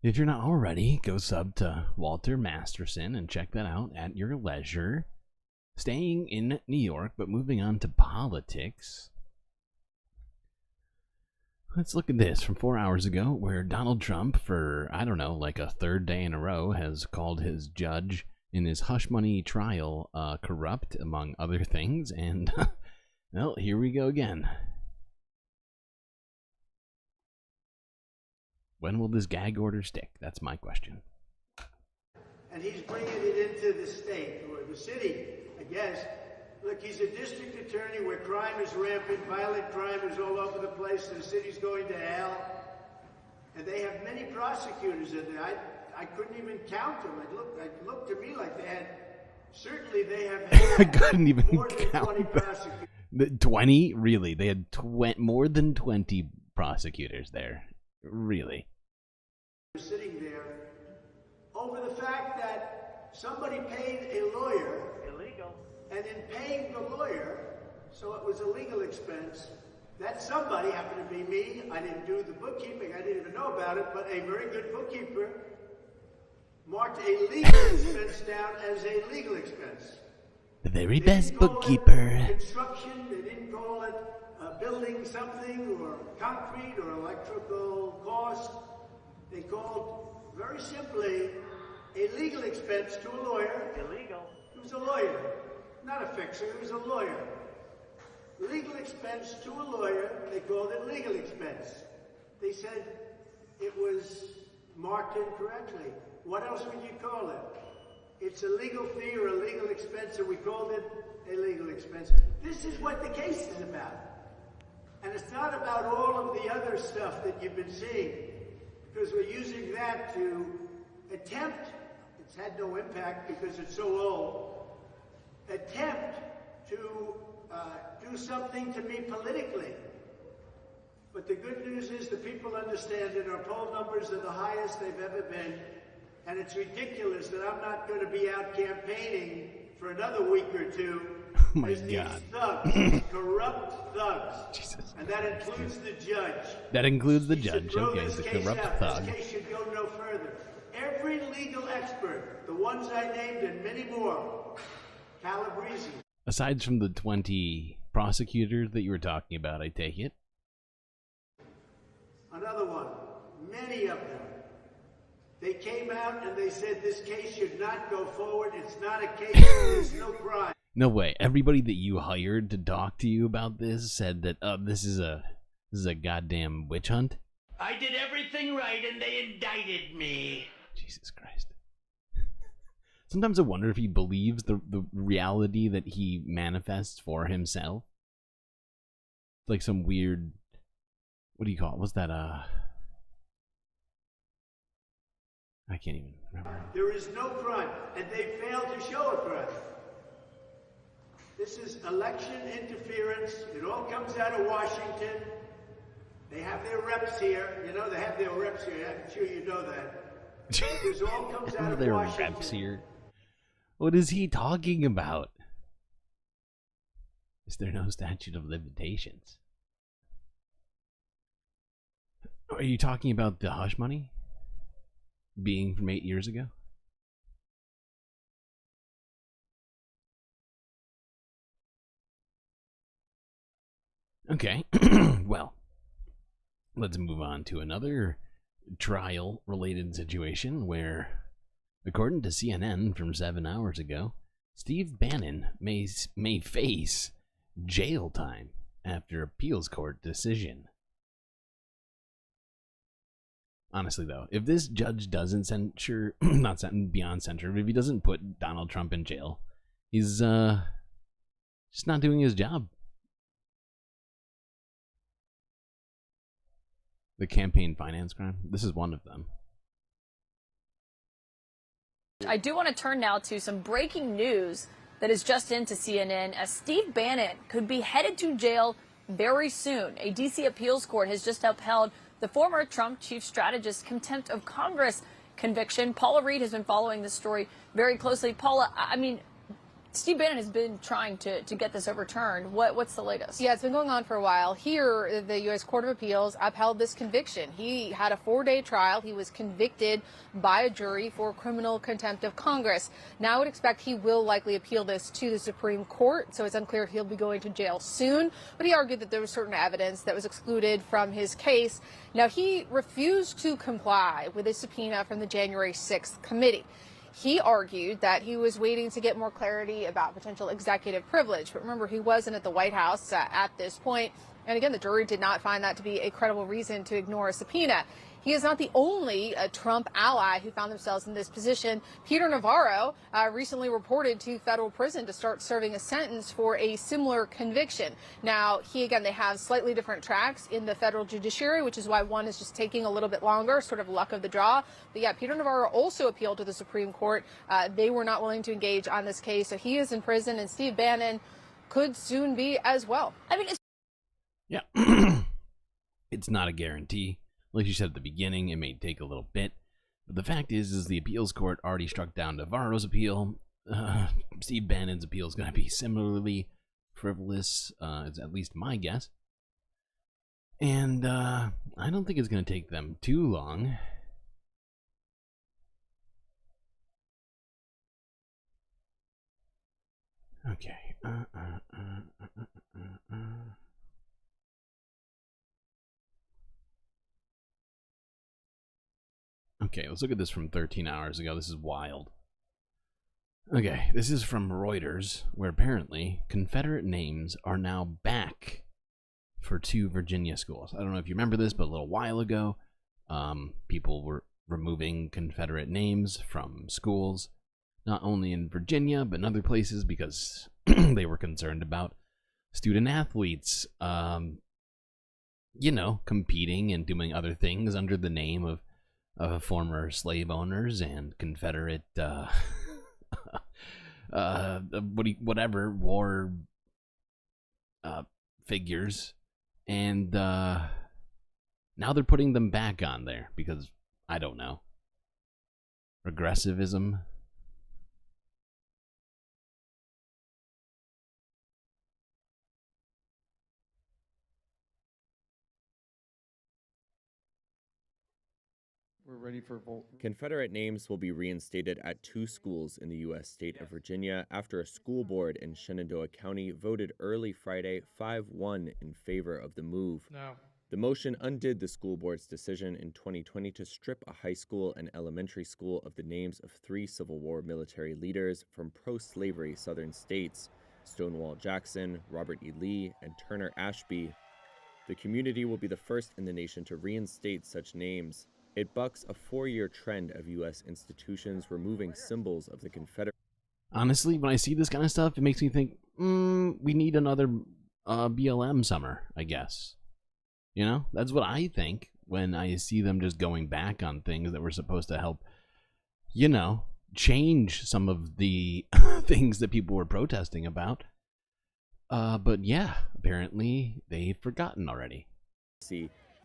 [SPEAKER 10] if you're not already, go sub to Walter Masterson and check that out at your leisure. Staying in New York, but moving on to politics. Let's look at this from 4 hours ago, where Donald Trump, for, I don't know, like a third day in a row, has called his judge in his hush money trial corrupt, among other things, and, well, here we go again. When will this gag order stick? That's my question.
[SPEAKER 12] And he's bringing it into the state, or the city, I guess. Look, he's a district attorney where crime is rampant, violent crime is all over the place, the city's going to hell. And they have many prosecutors in there. I couldn't even count them. It looked to me like they had, certainly they have had
[SPEAKER 10] I couldn't even
[SPEAKER 12] more than
[SPEAKER 10] count
[SPEAKER 12] 20 prosecutors.
[SPEAKER 10] 20? Really? They had more than 20 prosecutors there. Really?
[SPEAKER 12] Sitting there over the fact that somebody paid a lawyer, illegal, and in paying the lawyer, so it was a legal expense, that somebody happened to be me. I didn't do the bookkeeping, I didn't even know about it, but a very good bookkeeper marked a legal expense down as a legal expense.
[SPEAKER 10] The very best bookkeeper.
[SPEAKER 12] Construction, they didn't call it building something or concrete or electrical cost. They called, very simply, a legal expense to a lawyer. Illegal. He was a lawyer, not a fixer, he was a lawyer. Legal expense to a lawyer, they called it legal expense. They said it was marked incorrectly. What else would you call it? It's a legal fee or a legal expense, and we called it a legal expense. This is what the case is about. And it's not about all of the other stuff that you've been seeing, because we're using that to attempt, it's had no impact because it's so old, attempt to do something to me politically. But the good news is the people understand it. Our poll numbers are the highest they've ever been. And it's ridiculous that I'm not going to be out campaigning for another week or two.
[SPEAKER 10] Oh my
[SPEAKER 12] as
[SPEAKER 10] God.
[SPEAKER 12] These thugs, these corrupt thugs.
[SPEAKER 10] Jesus.
[SPEAKER 12] And that includes the judge.
[SPEAKER 10] That includes the
[SPEAKER 12] He should
[SPEAKER 10] judge.
[SPEAKER 12] throw
[SPEAKER 10] Okay,
[SPEAKER 12] this
[SPEAKER 10] the
[SPEAKER 12] case
[SPEAKER 10] corrupt
[SPEAKER 12] out.
[SPEAKER 10] thug.
[SPEAKER 12] This case should go no further. Every legal expert, the ones I named and many more, Calabrese.
[SPEAKER 10] Aside from the 20 prosecutors that you were talking about, I take it.
[SPEAKER 12] Another one, many of them. They came out and they said this case should not go forward. It's not a case. There's no crime.
[SPEAKER 10] No way. Everybody that you hired to talk to you about this said that this is a goddamn witch hunt.
[SPEAKER 15] I did everything right and they indicted me.
[SPEAKER 10] Jesus Christ. Sometimes I wonder if he believes the reality that he manifests for himself. It's like some weird, what do you call it? What's that, I can't even remember.
[SPEAKER 12] There is no crime, and they failed to show a crime. This is election interference. It all comes out of Washington. They have their reps here. You know, they have their reps here. I'm sure you know that. This all comes out of
[SPEAKER 10] Their
[SPEAKER 12] Washington.
[SPEAKER 10] reps here. What is he talking about? Is there no statute of limitations? Are you talking about the hush money? Being from 8 years ago? Okay, well, let's move on to another trial-related situation where, according to CNN from 7 hours ago, Steve Bannon may face jail time after appeals court decision. Honestly, though, if this judge doesn't censure, not beyond censure, if he doesn't put Donald Trump in jail, he's just not doing his job. The campaign finance crime, this is one of them.
[SPEAKER 13] I do want to turn now to some breaking news that is just into CNN as Steve Bannon could be headed to jail very soon. A D.C. appeals court has just upheld the former Trump chief strategist's contempt of Congress conviction. Paula Reed has been following this story very closely. Paula, I mean, Steve Bannon has been trying to get this overturned. What's the latest?
[SPEAKER 16] Yeah, it's been going on for a while. Here, the U.S. Court of Appeals upheld this conviction. He had a 4-day trial. He was convicted by a jury for criminal contempt of Congress. Now I would expect he will likely appeal this to the Supreme Court, so it's unclear if he'll be going to jail soon. But he argued that there was certain evidence that was excluded from his case. Now, he refused to comply with a subpoena from the January 6th committee. He argued that he was waiting to get more clarity about potential executive privilege. But remember, he wasn't at the White House at this point. And again, the jury did not find that to be a credible reason to ignore a subpoena. He is not the only Trump ally who found themselves in this position. Peter Navarro recently reported to federal prison to start serving a sentence for a similar conviction. Now, they have slightly different tracks in the federal judiciary, which is why one is just taking a little bit longer, sort of luck of the draw. But yeah, Peter Navarro also appealed to the Supreme Court. They were not willing to engage on this case, so he is in prison, and Steve Bannon could soon be as well.
[SPEAKER 13] I mean,
[SPEAKER 10] yeah, it's not a guarantee. Like you said at the beginning, it may take a little bit. But the fact is the appeals court already struck down Navarro's appeal. Steve Bannon's appeal is going to be similarly frivolous, is at least my guess. And I don't think it's going to take them too long. Okay. Okay, let's look at this from 13 hours ago. This is wild. Okay, this is from Reuters, where apparently Confederate names are now back for 2 Virginia schools. I don't know if you remember this, but a little while ago, people were removing Confederate names from schools, not only in Virginia, but in other places, because they were concerned about student athletes, competing and doing other things under the name of former slave owners and Confederate, whatever, war figures. And now they're putting them back on there because, I don't know, regressivism.
[SPEAKER 23] We're ready for vote.
[SPEAKER 24] Confederate names will be reinstated at 2 schools in the U.S. state of Virginia after a school board in Shenandoah County voted early Friday 5-1 in favor of the move.
[SPEAKER 23] No.
[SPEAKER 24] The motion undid the school board's decision in 2020 to strip a high school and elementary school of the names of 3 Civil War military leaders from pro-slavery southern states, Stonewall Jackson, Robert E. Lee, and Turner Ashby. The community will be the first in the nation to reinstate such names. It bucks a 4-year trend of U.S. institutions removing symbols of the Confederate.
[SPEAKER 10] Honestly, when I see this kind of stuff, it makes me think, we need another BLM summer, I guess. You know, that's what I think when I see them just going back on things that were supposed to help, change some of the things that people were protesting about. But yeah, apparently they've forgotten already.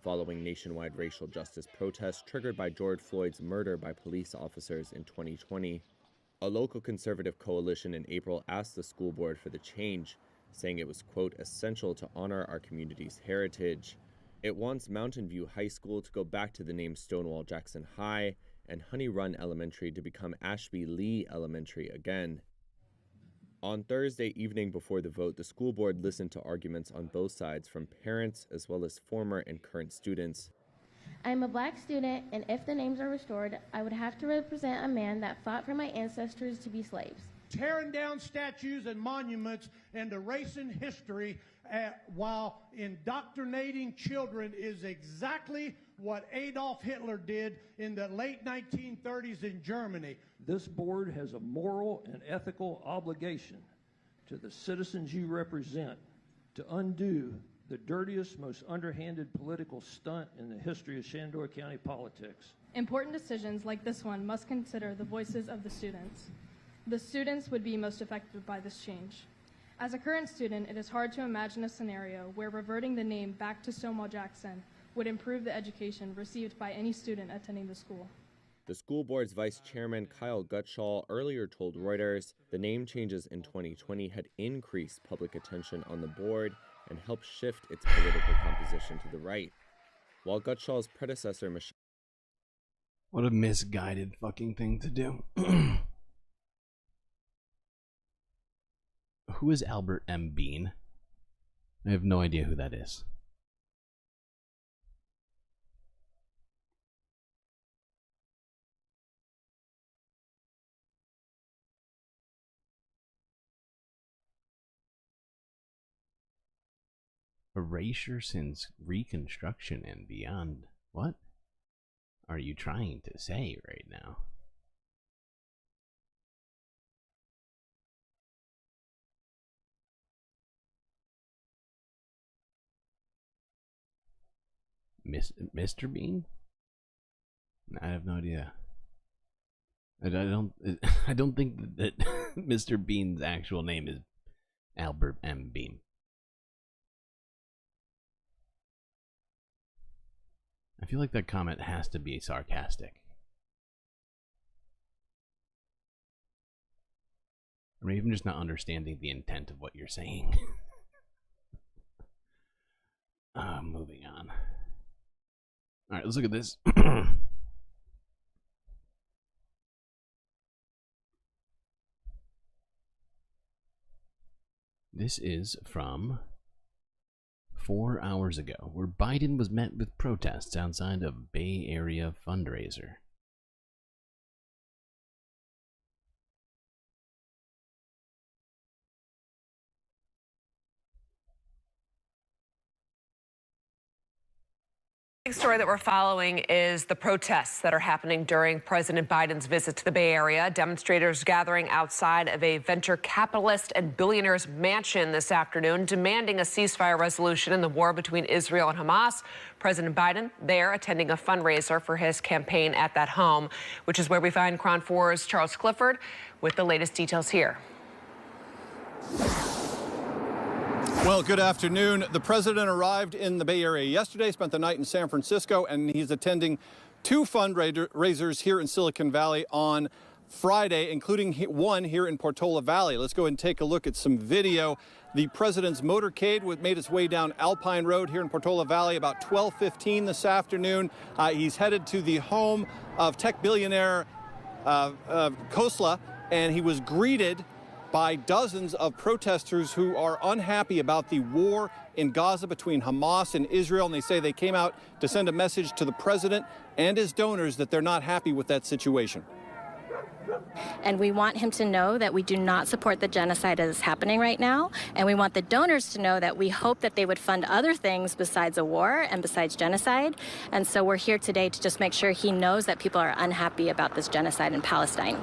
[SPEAKER 24] Following nationwide racial justice protests triggered by George Floyd's murder by police officers in 2020. A local conservative coalition in April asked the school board for the change, saying it was, quote, essential to honor our community's heritage. It wants Mountain View High School to go back to the name Stonewall Jackson High and Honey Run Elementary to become Ashby Lee Elementary again. On Thursday evening before the vote, the school board listened to arguments on both sides from parents as well as former and current students.
[SPEAKER 5] I'm a black student, and if the names are restored, I would have to represent a man that fought for my ancestors to be slaves.
[SPEAKER 14] Tearing down statues and monuments and erasing history while indoctrinating children is exactly what Adolf Hitler did in the late 1930s in Germany.
[SPEAKER 18] This board has a moral and ethical obligation to the citizens you represent to undo the dirtiest, most underhanded political stunt in the history of Shenandoah County politics.
[SPEAKER 23] Important decisions like this one must consider the voices of the students. The students would be most affected by this change. As a current student, it is hard to imagine a scenario where reverting the name back to Stonewall Jackson would improve the education received by any student attending the school.
[SPEAKER 24] The school board's vice chairman, Kyle Gutschall, earlier told Reuters the name changes in 2020 had increased public attention on the board and helped shift its political composition to the right. While Gutschall's predecessor, Michelle...
[SPEAKER 10] What a misguided fucking thing to do. Who is Albert M. Bean? I have no idea who that is. Erasure since Reconstruction and beyond. What are you trying to say right now? Mr. Bean? I have no idea. I don't think that Mr. Bean's actual name is Albert M. Bean. I feel like that comment has to be sarcastic. Or maybe I'm just not understanding the intent of what you're saying. Moving on. Alright, let's look at this. This is from 4 hours ago, where Biden was met with protests outside of Bay Area fundraiser.
[SPEAKER 25] Big story that we're following is the protests that are happening during President Biden's visit to the Bay Area. Demonstrators gathering outside of a venture capitalist and billionaire's mansion this afternoon, demanding a ceasefire resolution in the war between Israel and Hamas. President Biden there attending a fundraiser for his campaign at that home, which is where we find KRON 4's Charles Clifford with the latest details here.
[SPEAKER 26] Well, good afternoon. The president arrived in the Bay Area yesterday, spent the night in San Francisco, and he's attending 2 fundraisers here in Silicon Valley on Friday, including one here in Portola Valley. Let's go and take a look at some video. The president's motorcade made its way down Alpine Road here in Portola Valley about 12:15 this afternoon. He's headed to the home of tech billionaire Khosla, and he was greeted by dozens of protesters who are unhappy about the war in Gaza between Hamas and Israel, and they say they came out to send a message to the president and his donors that they're not happy with that situation.
[SPEAKER 5] And we want him to know that we do not support the genocide that is happening right now, and we want the donors to know that we hope that they would fund other things besides a war and besides genocide. And so we're here today to just make sure he knows that people are unhappy about this genocide in Palestine.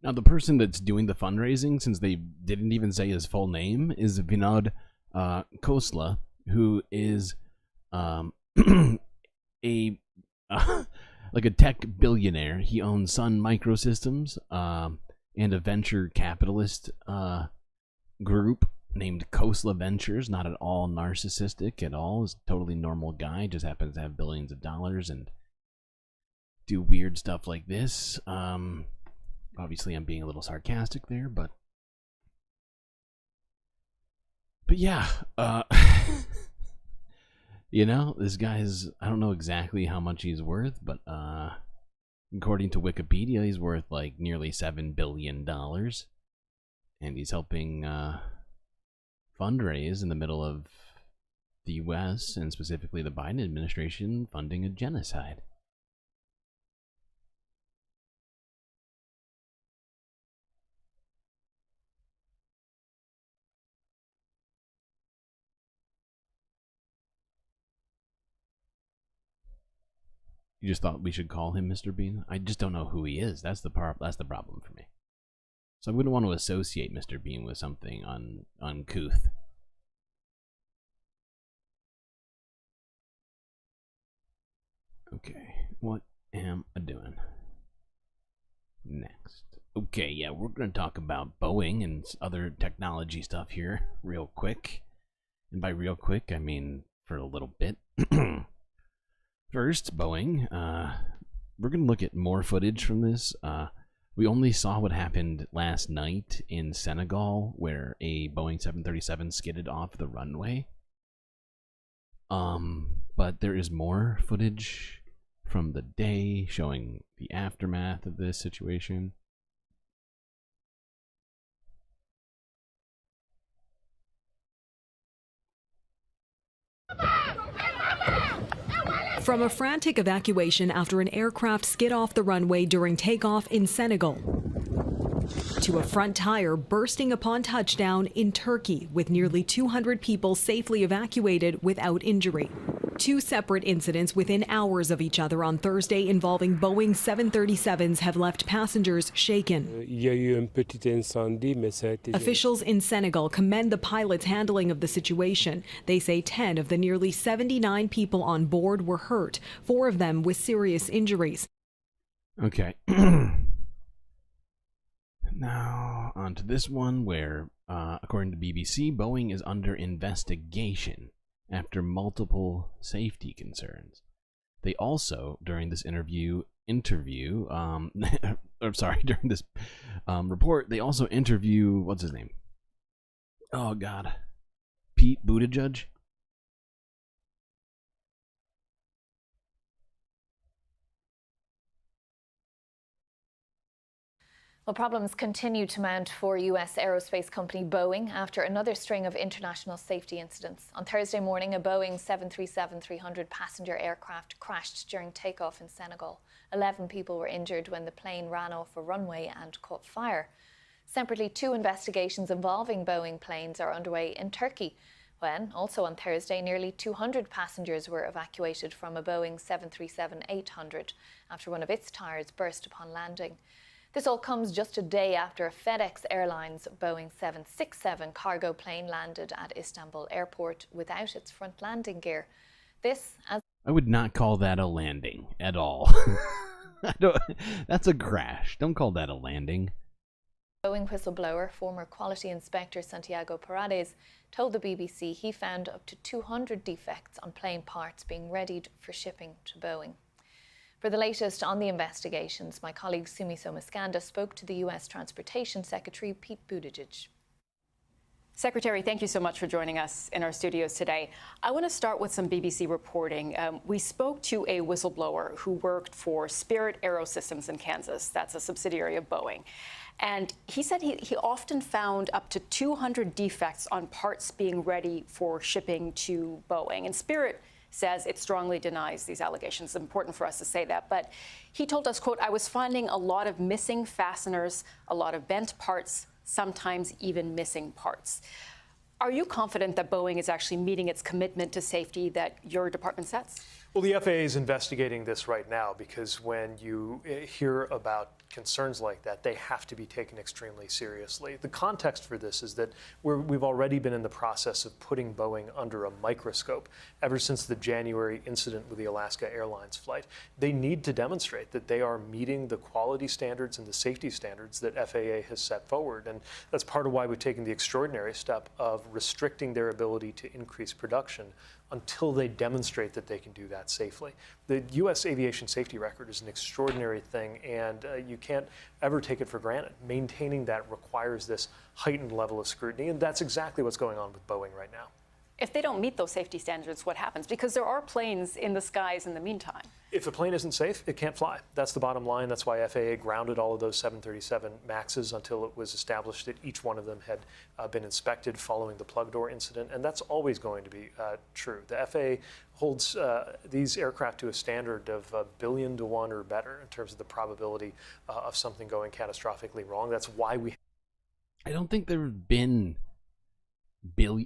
[SPEAKER 10] Now, the person that's doing the fundraising, since they didn't even say his full name, is Vinod Khosla, who is a like a tech billionaire. He owns Sun Microsystems and a venture capitalist group named Khosla Ventures. Not at all narcissistic at all. He's a totally normal guy. Just happens to have billions of dollars and do weird stuff like this. Obviously, I'm being a little sarcastic there, but yeah, you know, this guy's, I don't know exactly how much he's worth, but according to Wikipedia, he's worth like nearly $7 billion. and he's helping fundraise in the middle of the U.S. and specifically the Biden administration funding a genocide. You just thought we should call him Mr. Bean? I just don't know who he is. That's the problem for me. So I wouldn't want to associate Mr. Bean with something uncouth. Okay, what am I doing next? Okay, yeah, we're going to talk about Boeing and other technology stuff here real quick. And by real quick, I mean for a little bit. First, Boeing, we're going to look at more footage from this. We only saw what happened last night in Senegal, where a Boeing 737 skidded off the runway. But there is more footage from the day showing the aftermath of this situation.
[SPEAKER 1] From a frantic evacuation after an aircraft skid off the runway during takeoff in Senegal, to a front tire bursting upon touchdown in Turkey, with nearly 200 people safely evacuated without injury. Two separate incidents within hours of each other on Thursday involving Boeing 737s have left passengers shaken. Officials in Senegal commend the pilots' handling of the situation. They say 10 of the nearly 79 people on board were hurt, 4 of them with serious injuries.
[SPEAKER 10] Okay. Now, on to this one where, according to BBC, Boeing is under investigation after multiple safety concerns. They also, during this report, they also interview, what's his name? Oh, God. Pete Buttigieg?
[SPEAKER 4] Well, problems continue to mount for U.S. aerospace company Boeing after another string of international safety incidents. On Thursday morning, a Boeing 737-300 passenger aircraft crashed during takeoff in Senegal. 11 people were injured when the plane ran off a runway and caught fire. Separately, 2 investigations involving Boeing planes are underway in Turkey, when, also on Thursday, nearly 200 passengers were evacuated from a Boeing 737-800 after one of its tires burst upon landing. This all comes just a day after a FedEx Airlines Boeing 767 cargo plane landed at Istanbul airport without its front landing gear.
[SPEAKER 10] I would not call that a landing at all. That's a crash. Don't call that a landing.
[SPEAKER 4] Boeing whistleblower, former quality inspector Santiago Paredes, told the BBC he found up to 200 defects on plane parts being readied for shipping to Boeing. For the latest on the investigations, my colleague Sumi Somaskanda spoke to the U.S. Transportation Secretary Pete Buttigieg.
[SPEAKER 6] Secretary, thank you so much for joining us in our studios today. I want to start with some BBC reporting. We spoke to a whistleblower who worked for Spirit Aerosystems in Kansas. That's a subsidiary of Boeing. And he said he often found up to 200 defects on parts being ready for shipping to Boeing. And Spirit says it strongly denies these allegations. It's important for us to say that. But he told us, quote, "I was finding a lot of missing fasteners, a lot of bent parts, sometimes even missing parts." Are you confident that Boeing is actually meeting its commitment to safety that your department sets?
[SPEAKER 7] Well, the FAA is investigating this right now because when you hear about concerns like that, they have to be taken extremely seriously. The context for this is that we've already been in the process of putting Boeing under a microscope ever since the January incident with the Alaska Airlines flight. They need to demonstrate that they are meeting the quality standards and the safety standards that FAA has set forward. And that's part of why we've taken the extraordinary step of restricting their ability to increase production until they demonstrate that they can do that safely. The U.S. aviation safety record is an extraordinary thing, and you can't ever take it for granted. Maintaining that requires this heightened level of scrutiny, and that's exactly what's going on with Boeing right now.
[SPEAKER 6] If they don't meet those safety standards, what happens? Because there are planes in the skies in the meantime.
[SPEAKER 7] If a plane isn't safe, it can't fly. That's the bottom line. That's why FAA grounded all of those 737 MAXs until it was established that each one of them had been inspected following the plug door incident. And that's always going to be true. The FAA holds these aircraft to a standard of 1 billion to 1 or better in terms of the probability of something going catastrophically wrong. That's why we...
[SPEAKER 10] I don't think there have been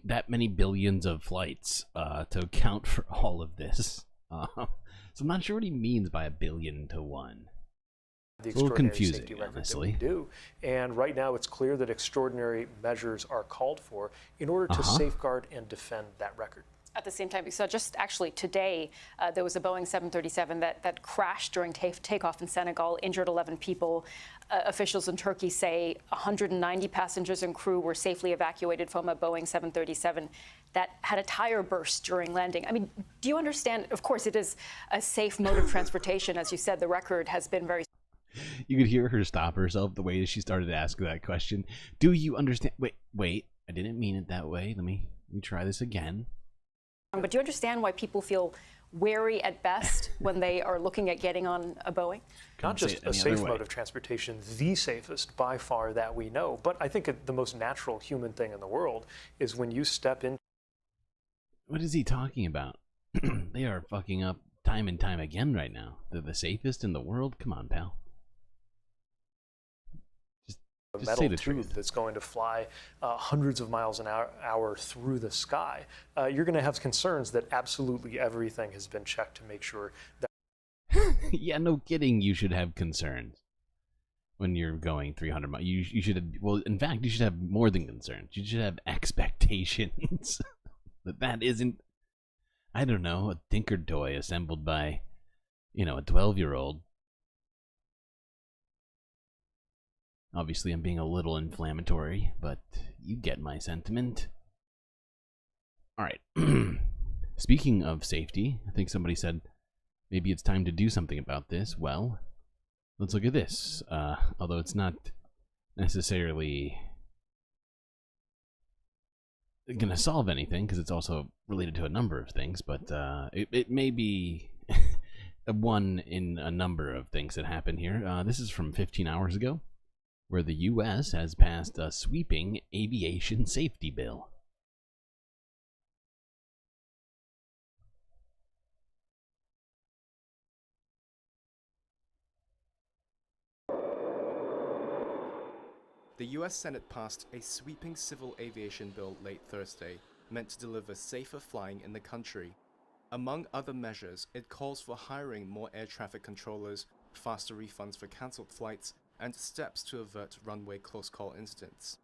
[SPEAKER 10] that many billions of flights to account for all of this. So I'm not sure what he means by 1 billion to 1.
[SPEAKER 7] The
[SPEAKER 10] it's a little
[SPEAKER 7] extraordinary
[SPEAKER 10] confusing,
[SPEAKER 7] safety record
[SPEAKER 10] honestly.
[SPEAKER 7] that we do. And right now it's clear that extraordinary measures are called for in order to safeguard and defend that record.
[SPEAKER 6] At the same time, so just actually today, there was a Boeing 737 that crashed during takeoff in Senegal, injured 11 people. Officials in Turkey say 190 passengers and crew were safely evacuated from a Boeing 737 that had a tire burst during landing. I mean, do you understand? Of course, it is a safe mode of transportation. As you said, the record has been very...
[SPEAKER 10] You could hear her stop herself the way she started to ask that question. Do you understand? Wait, I didn't mean it that way. Let me try this again.
[SPEAKER 6] But do you understand why people feel wary at best when they are looking at getting on a Boeing?
[SPEAKER 7] Not just a safe mode of transportation, the safest by far that we know. But I think the most natural human thing in the world is when you step in.
[SPEAKER 10] What is he talking about? They are fucking up time and time again right now. They're the safest in the world? Come on, pal.
[SPEAKER 7] A metal tube that's going to fly hundreds of miles an hour through the sky, you're going to have concerns that absolutely everything has been checked to make sure that...
[SPEAKER 10] Yeah, no kidding. You should have concerns when you're going 300 miles. You should have, well, in fact, you should have more than concerns. You should have expectations that isn't, I don't know, a tinker toy assembled by, a 12-year-old. Obviously, I'm being a little inflammatory, but you get my sentiment. All right. Speaking of safety, I think somebody said maybe it's time to do something about this. Well, let's look at this. Although it's not necessarily going to solve anything, because it's also related to a number of things, but it may be one in a number of things that happened here. This is from 15 hours ago, where the U.S. has passed a sweeping aviation safety bill.
[SPEAKER 3] The U.S. Senate passed a sweeping civil aviation bill late Thursday, meant to deliver safer flying in the country. Among other measures, it calls for hiring more air traffic controllers, faster refunds for cancelled flights, and steps to avert runway close call incidents.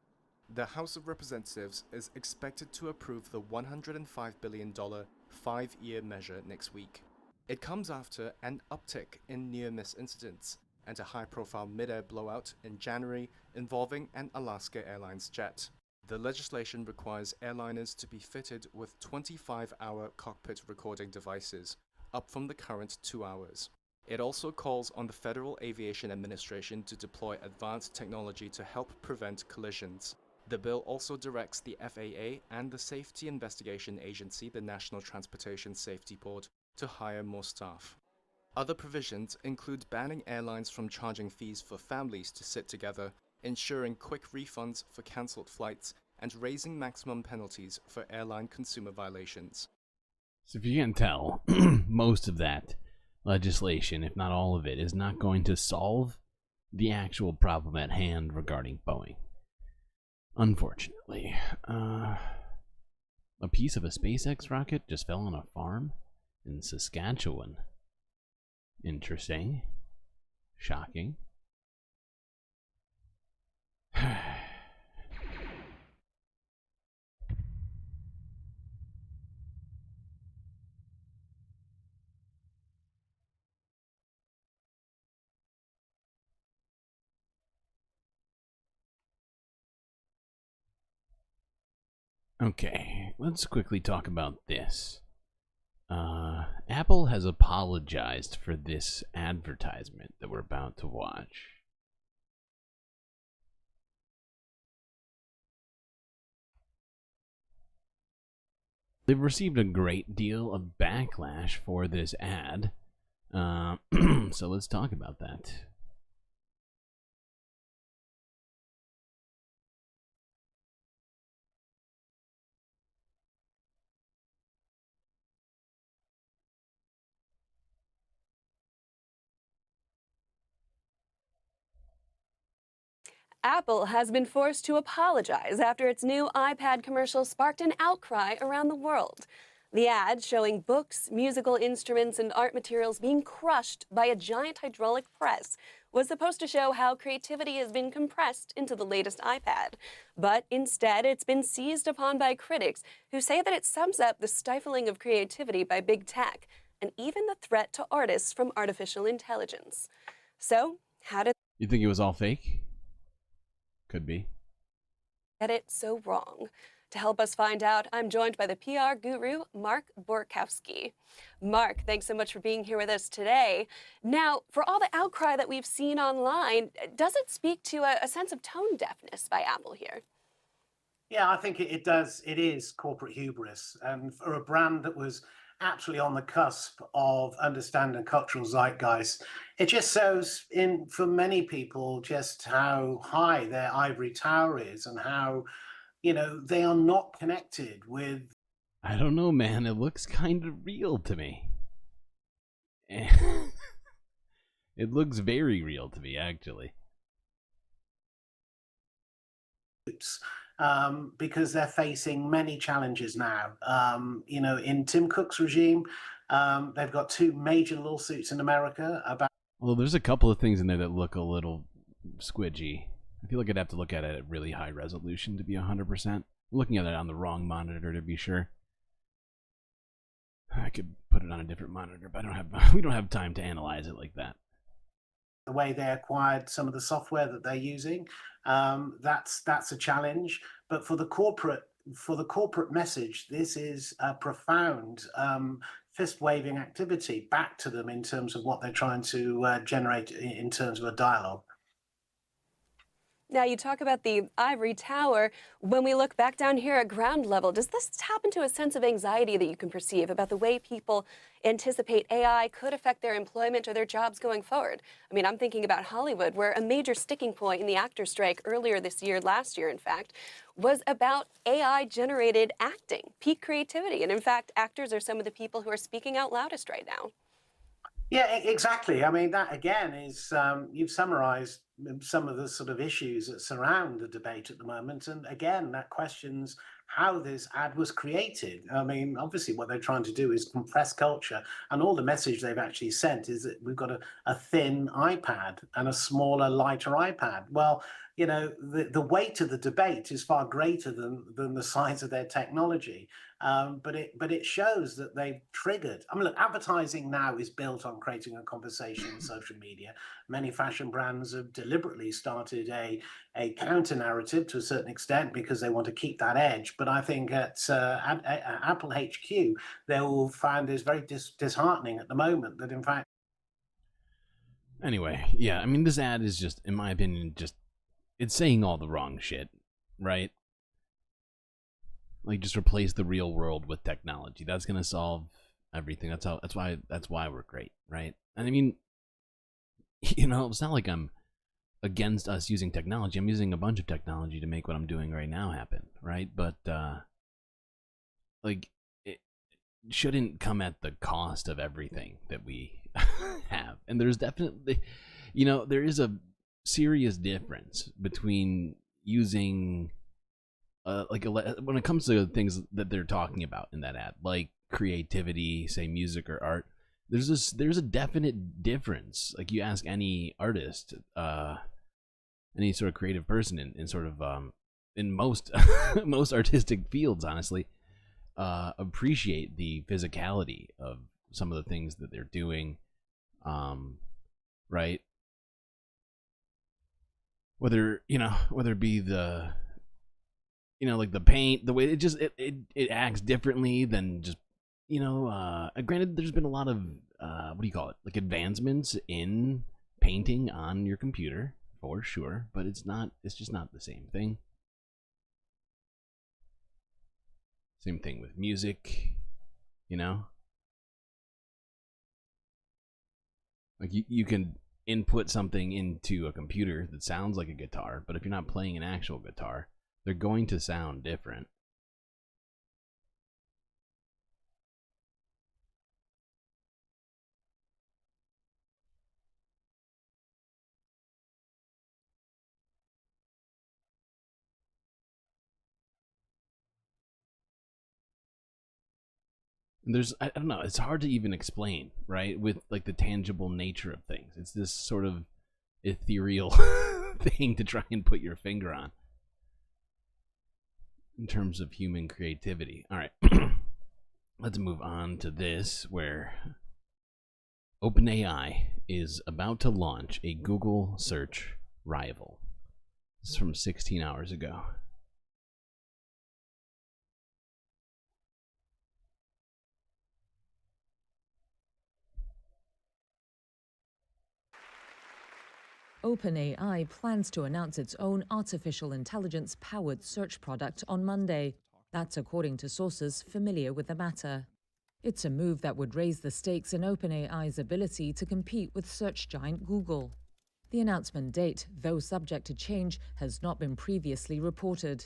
[SPEAKER 3] The House of Representatives is expected to approve the $105 billion 5-year measure next week. It comes after an uptick in near-miss incidents and a high-profile mid-air blowout in January involving an Alaska Airlines jet. The legislation requires airliners to be fitted with 25-hour cockpit recording devices, up from the current 2 hours. It also calls on the Federal Aviation Administration to deploy advanced technology to help prevent collisions. The bill also directs the FAA and the Safety Investigation Agency, the National Transportation Safety Board, to hire more staff. Other provisions include banning airlines from charging fees for families to sit together, ensuring quick refunds for cancelled flights, and raising maximum penalties for airline consumer violations.
[SPEAKER 10] So if you can tell, most of that legislation, if not all of it, is not going to solve the actual problem at hand regarding Boeing. Unfortunately. A piece of a SpaceX rocket just fell on a farm in Saskatchewan. Interesting. Shocking. Okay, let's quickly talk about this. Apple has apologized for this advertisement that we're about to watch. They've received a great deal of backlash for this ad. So let's talk about that.
[SPEAKER 2] Apple has been forced to apologize after its new iPad commercial sparked an outcry around the world. The ad, showing books, musical instruments, and art materials being crushed by a giant hydraulic press, was supposed to show how creativity has been compressed into the latest iPad. But instead, it's been seized upon by critics who say that it sums up the stifling of creativity by big tech and even the threat to artists from artificial intelligence. So, how did
[SPEAKER 10] You think it was all fake? Could be.
[SPEAKER 2] get it so wrong? To help us find out, I'm joined by the PR guru, Mark Borkowski. Mark, thanks so much for being here with us today. Now, for all the outcry that we've seen online, does it speak to a sense of tone deafness by Apple here?
[SPEAKER 9] Yeah, I think it does. It is corporate hubris. And for a brand that was absolutely on the cusp of understanding cultural zeitgeist, it just shows for many people just how high their ivory tower is and how, they are not connected with.
[SPEAKER 10] I don't know, man. It looks kind of real to me. It looks very real to me, actually.
[SPEAKER 9] Because they're facing many challenges now. In Tim Cook's regime, they've got 2 major lawsuits in America about.
[SPEAKER 10] Well, there's a couple of things in there that look a little squidgy. I feel like I'd have to look at it at really high resolution to be 100%. I'm looking at it on the wrong monitor to be sure. I could put it on a different monitor, but we don't have time to analyze it like that.
[SPEAKER 9] The way they acquired some of the software that they're using, that's a challenge. But for the corporate message, this is a profound fist-waving activity back to them in terms of what they're trying to generate in terms of a dialogue.
[SPEAKER 2] Now, you talk about the ivory tower. When we look back down here at ground level, does this tap into a sense of anxiety that you can perceive about the way people anticipate AI could affect their employment or their jobs going forward? I mean, I'm thinking about Hollywood, where a major sticking point in the actor strike earlier this year, last year, in fact, was about AI-generated acting, peak creativity. And in fact, actors are some of the people who are speaking out loudest right now.
[SPEAKER 9] Yeah, exactly. I mean, that again is, you've summarized some of the sort of issues that surround the debate at the moment. And again, that questions how this ad was created. I mean, obviously what they're trying to do is compress culture, and all the message they've actually sent is that we've got a thin iPad and a smaller, lighter iPad. Well, the weight of the debate is far greater than the size of their technology. But it shows that they've triggered. I mean, look, advertising now is built on creating a conversation in social media. Many fashion brands have deliberately started a counter narrative to a certain extent because they want to keep that edge. But I think at Apple HQ, they will find this very disheartening at the moment that in fact.
[SPEAKER 10] Anyway, yeah, I mean, this ad is just, in my opinion, it's saying all the wrong shit, right? Like, just replace the real world with technology. That's gonna solve everything. That's why we're great, right? And I mean, it's not like I'm against us using technology. I'm using a bunch of technology to make what I'm doing right now happen, right? But like, it shouldn't come at the cost of everything that we have. And there's definitely, there is a serious difference between using when it comes to things that they're talking about in that ad, like creativity, say music or art. There's a definite difference. Like, you ask any artist, any sort of creative person in sort of in most most artistic fields, honestly, appreciate the physicality of some of the things that they're doing, right? Whether it be the, like the paint, the way it acts differently than just, granted, there's been a lot of, what do you call it? Like, advancements in painting on your computer, for sure, but it's just not the same thing. Same thing with music, you know? Like you can input something into a computer that sounds like a guitar, but if you're not playing an actual guitar, they're going to sound different. There's, I don't know, it's hard to even explain, right? With like the tangible nature of things. It's this sort of ethereal thing to try and put your finger on in terms of human creativity. All right. Let's move on to this, where OpenAI is about to launch a Google search rival. This is from 16 hours ago.
[SPEAKER 8] OpenAI plans to announce its own artificial intelligence-powered search product on Monday. That's according to sources familiar with the matter. It's a move that would raise the stakes in OpenAI's ability to compete with search giant Google. The announcement date, though subject to change, has not been previously reported.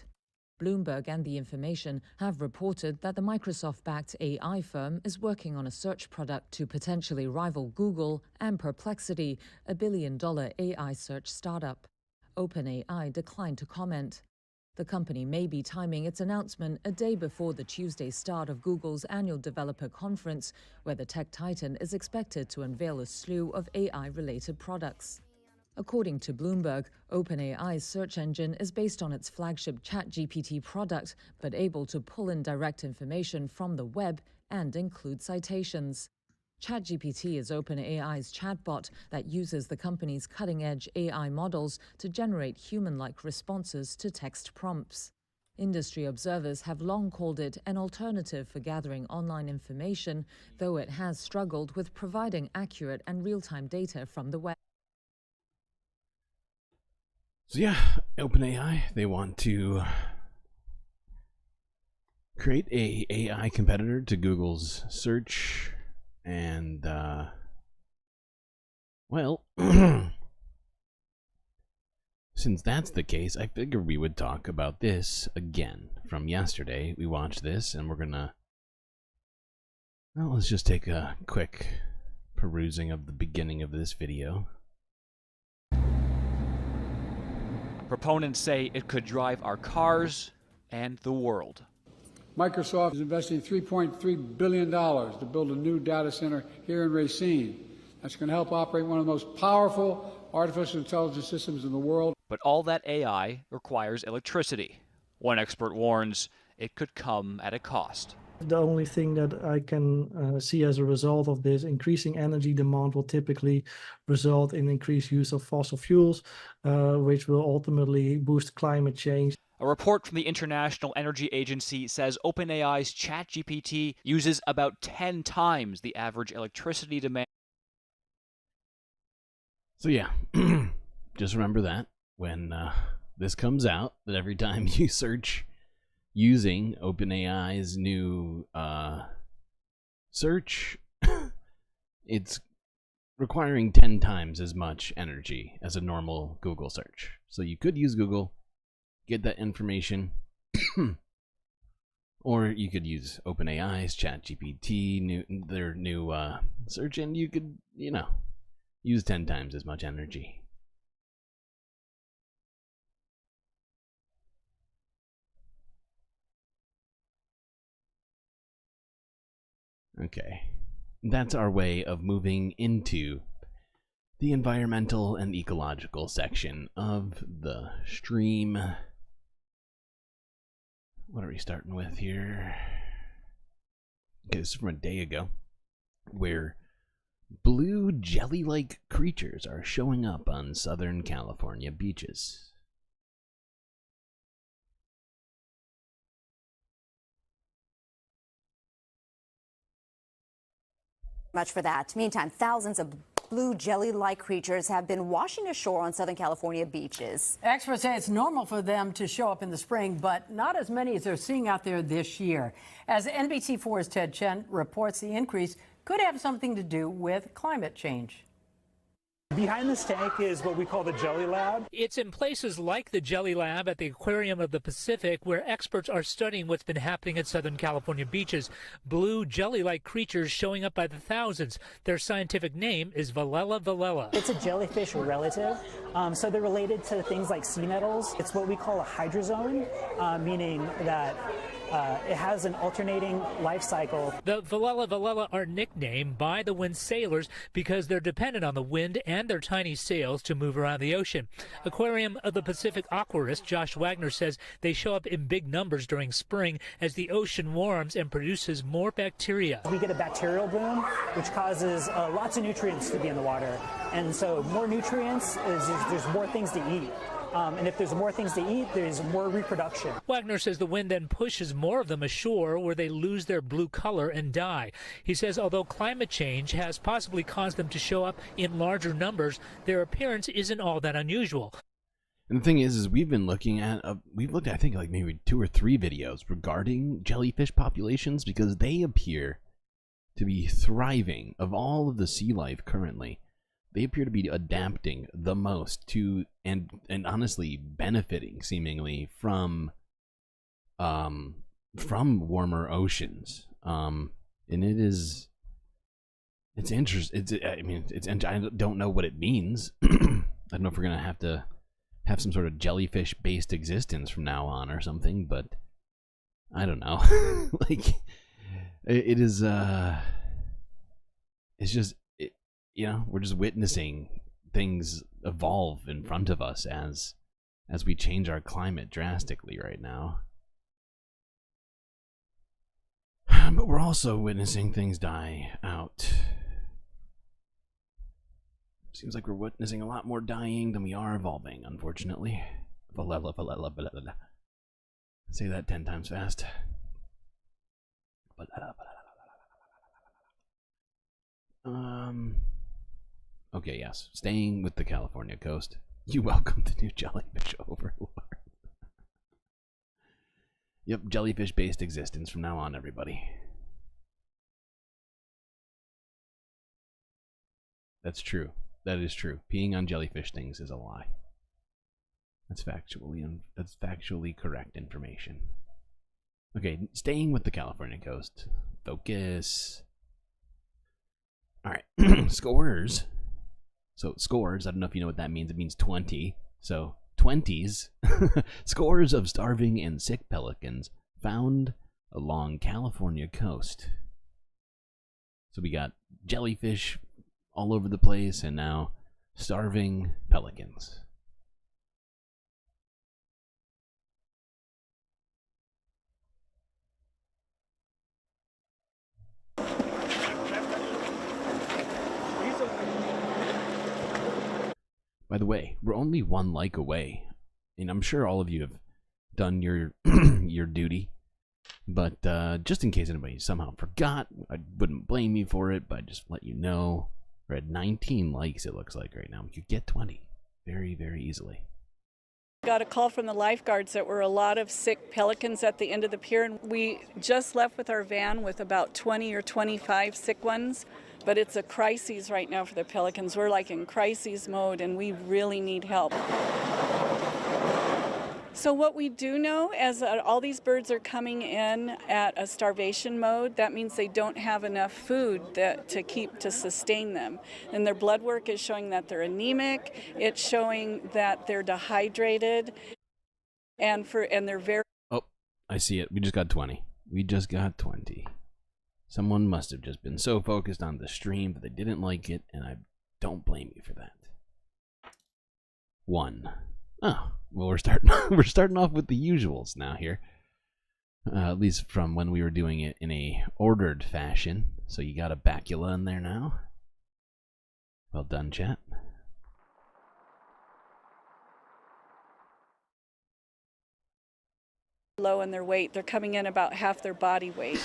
[SPEAKER 8] Bloomberg and The Information have reported that the Microsoft-backed AI firm is working on a search product to potentially rival Google and Perplexity, a billion-dollar AI search startup. OpenAI declined to comment. The company may be timing its announcement a day before the Tuesday start of Google's annual developer conference, where the tech titan is expected to unveil a slew of AI-related products. According to Bloomberg, OpenAI's search engine is based on its flagship ChatGPT product, but able to pull in direct information from the web and include citations. ChatGPT is OpenAI's chatbot that uses the company's cutting-edge AI models to generate human-like responses to text prompts. Industry observers have long called it an alternative for gathering online information, though it has struggled with providing accurate and real-time data from the web.
[SPEAKER 10] So yeah, OpenAI, they want to create a AI competitor to Google's search, and well, since that's the case, I figured we would talk about this again from yesterday. We watched this, and we're gonna, well, let's just take a quick perusing of the beginning of this video.
[SPEAKER 11] Proponents say it could drive our cars and the world.
[SPEAKER 17] Microsoft is investing $3.3 billion to build a new data center here in Racine. That's going to help operate one of the most powerful artificial intelligence systems in the world.
[SPEAKER 11] But all that AI requires electricity. One expert warns it could come at a cost.
[SPEAKER 19] The only thing that I can see as a result of this increasing energy demand will typically result in increased use of fossil fuels, which will ultimately boost climate change.
[SPEAKER 11] A report from the International Energy Agency says OpenAI's ChatGPT uses about 10 times the average electricity demand.
[SPEAKER 10] So yeah, just remember that when this comes out, that every time you search using OpenAI's new search, it's requiring 10 times as much energy as a normal Google search. So you could use Google, get that information, or you could use OpenAI's ChatGPT, their new search, and you could, you know, use 10 times as much energy. Okay, that's our way of moving into the environmental and ecological section of the stream. What are we starting with here? Okay, this is from a day ago, where blue jelly-like creatures are showing up on Southern California beaches.
[SPEAKER 20] Much for that. Meantime, thousands of
[SPEAKER 12] blue jelly-like creatures have been washing ashore on Southern California beaches.
[SPEAKER 15] Experts say it's normal for them to show up in the spring, but not as many as they're seeing out there this year. As NBC4's Ted Chen reports, the increase could have something to do with climate change.
[SPEAKER 16] Behind this tank is what we call the Jelly Lab.
[SPEAKER 20] It's in places like the Jelly Lab at the Aquarium of the Pacific where experts are studying what's been happening at Southern California beaches. Blue jelly-like creatures showing up by the thousands. Their scientific name is Velella velella.
[SPEAKER 16] It's a jellyfish relative, so they're related to things like sea nettles. It's what we call a hydrozone, meaning that it has an alternating life cycle.
[SPEAKER 20] The Velella velella are nicknamed by the wind sailors because they're dependent on the wind and their tiny sails to move around the ocean. Aquarium of the Pacific aquarist Josh Wagner says they show up in big numbers during spring as the ocean warms and produces more bacteria.
[SPEAKER 16] We get a bacterial boom, which causes lots of nutrients to be in the water. And so more nutrients is there's more things to eat. And if there's more things to eat, there's more reproduction.
[SPEAKER 20] Wagner says the wind then pushes more of them ashore where they lose their blue color and die. He says although climate change has possibly caused them to show up in larger numbers, their appearance isn't all that unusual.
[SPEAKER 10] And the thing is we've been looking at, we've looked at I think like maybe 2 or 3 videos regarding jellyfish populations because they appear to be thriving. Of all of the sea life currently, they appear to be adapting the most to and honestly benefiting seemingly from warmer oceans. And it's interesting. I don't know what it means. I don't know if we're gonna have to have some sort of jellyfish-based existence from now on or something, but I don't know. Like it is. It's just. You know, we're just witnessing things evolve in front of us as we change our climate drastically right now. But we're also witnessing things die out. Seems like we're witnessing a lot more dying than we are evolving, unfortunately. Valella. Say that 10 times fast. Okay, yes. Staying with the California coast. You welcome the new jellyfish overlord. Yep, jellyfish-based existence from now on, everybody. That's true. That is true. Peeing on jellyfish things is a lie. That's factually correct information. Okay, staying with the California coast. Focus. Alright, scores. So scores, I don't know if you know what that means. It means 20. So 20s. Scores of starving and sick pelicans found along California coast. So we got jellyfish all over the place and now starving pelicans. By the way, we're only 1 like away, and I'm sure all of you have done your your duty, but just in case anybody somehow forgot, I wouldn't blame you for it, but I'd just let you know we're at 19 likes it looks like right now. We could get 20 very, very easily.
[SPEAKER 21] Got a call from the lifeguards that were a lot of sick pelicans at the end of the pier, and we just left with our van with about 20 or 25 sick ones. But it's a crisis right now for the pelicans. We're like in crisis mode and we really need help. So what we do know as all these birds are coming in at a starvation mode, that means they don't have enough food to sustain them. And their blood work is showing that they're anemic. It's showing that they're dehydrated and they're very...
[SPEAKER 10] Oh, I see it. We just got 20. We just got 20. Someone must have just been so focused on the stream that they didn't like it, and I don't blame you for that. 1. Oh, well, we're starting off with the usuals now here. At least from when we were doing it in a ordered fashion. So you got a bacula in there now. Well done, chat.
[SPEAKER 21] Low in their weight. They're coming in about half their body weight.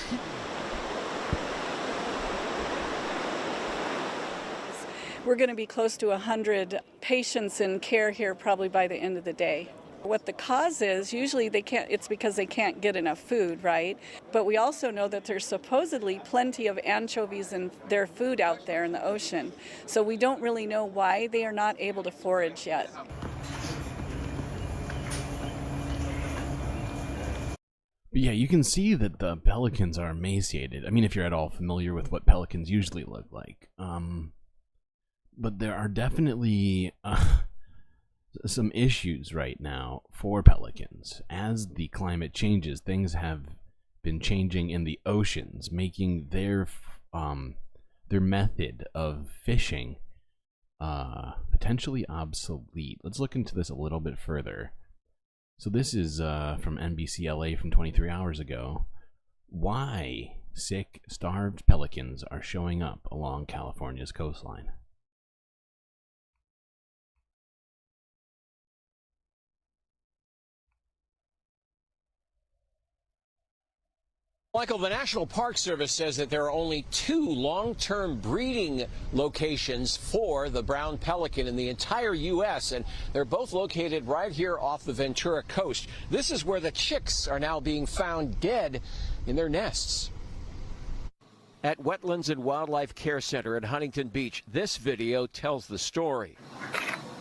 [SPEAKER 21] we're going to be close to 100 patients in care here probably by the end of the day. What the cause is, usually it's because they can't get enough food, right? But we also know that there's supposedly plenty of anchovies in their food out there in the ocean. So we don't really know why they are not able to forage yet.
[SPEAKER 10] But yeah, you can see that the pelicans are emaciated. I mean, if you're at all familiar with what pelicans usually look like. But there are definitely some issues right now for pelicans. As the climate changes, things have been changing in the oceans, making their method of fishing potentially obsolete. Let's look into this a little bit further. So this is from NBC LA from 23 hours ago. Why sick, starved pelicans are showing up along California's coastline.
[SPEAKER 13] Michael, the National Park Service says that there are only 2 long-term breeding locations for the brown pelican in the entire U.S., and they're both located right here off the Ventura coast. This is where the chicks are now being found dead in their nests. At Wetlands and Wildlife Care Center at Huntington Beach, this video tells the story.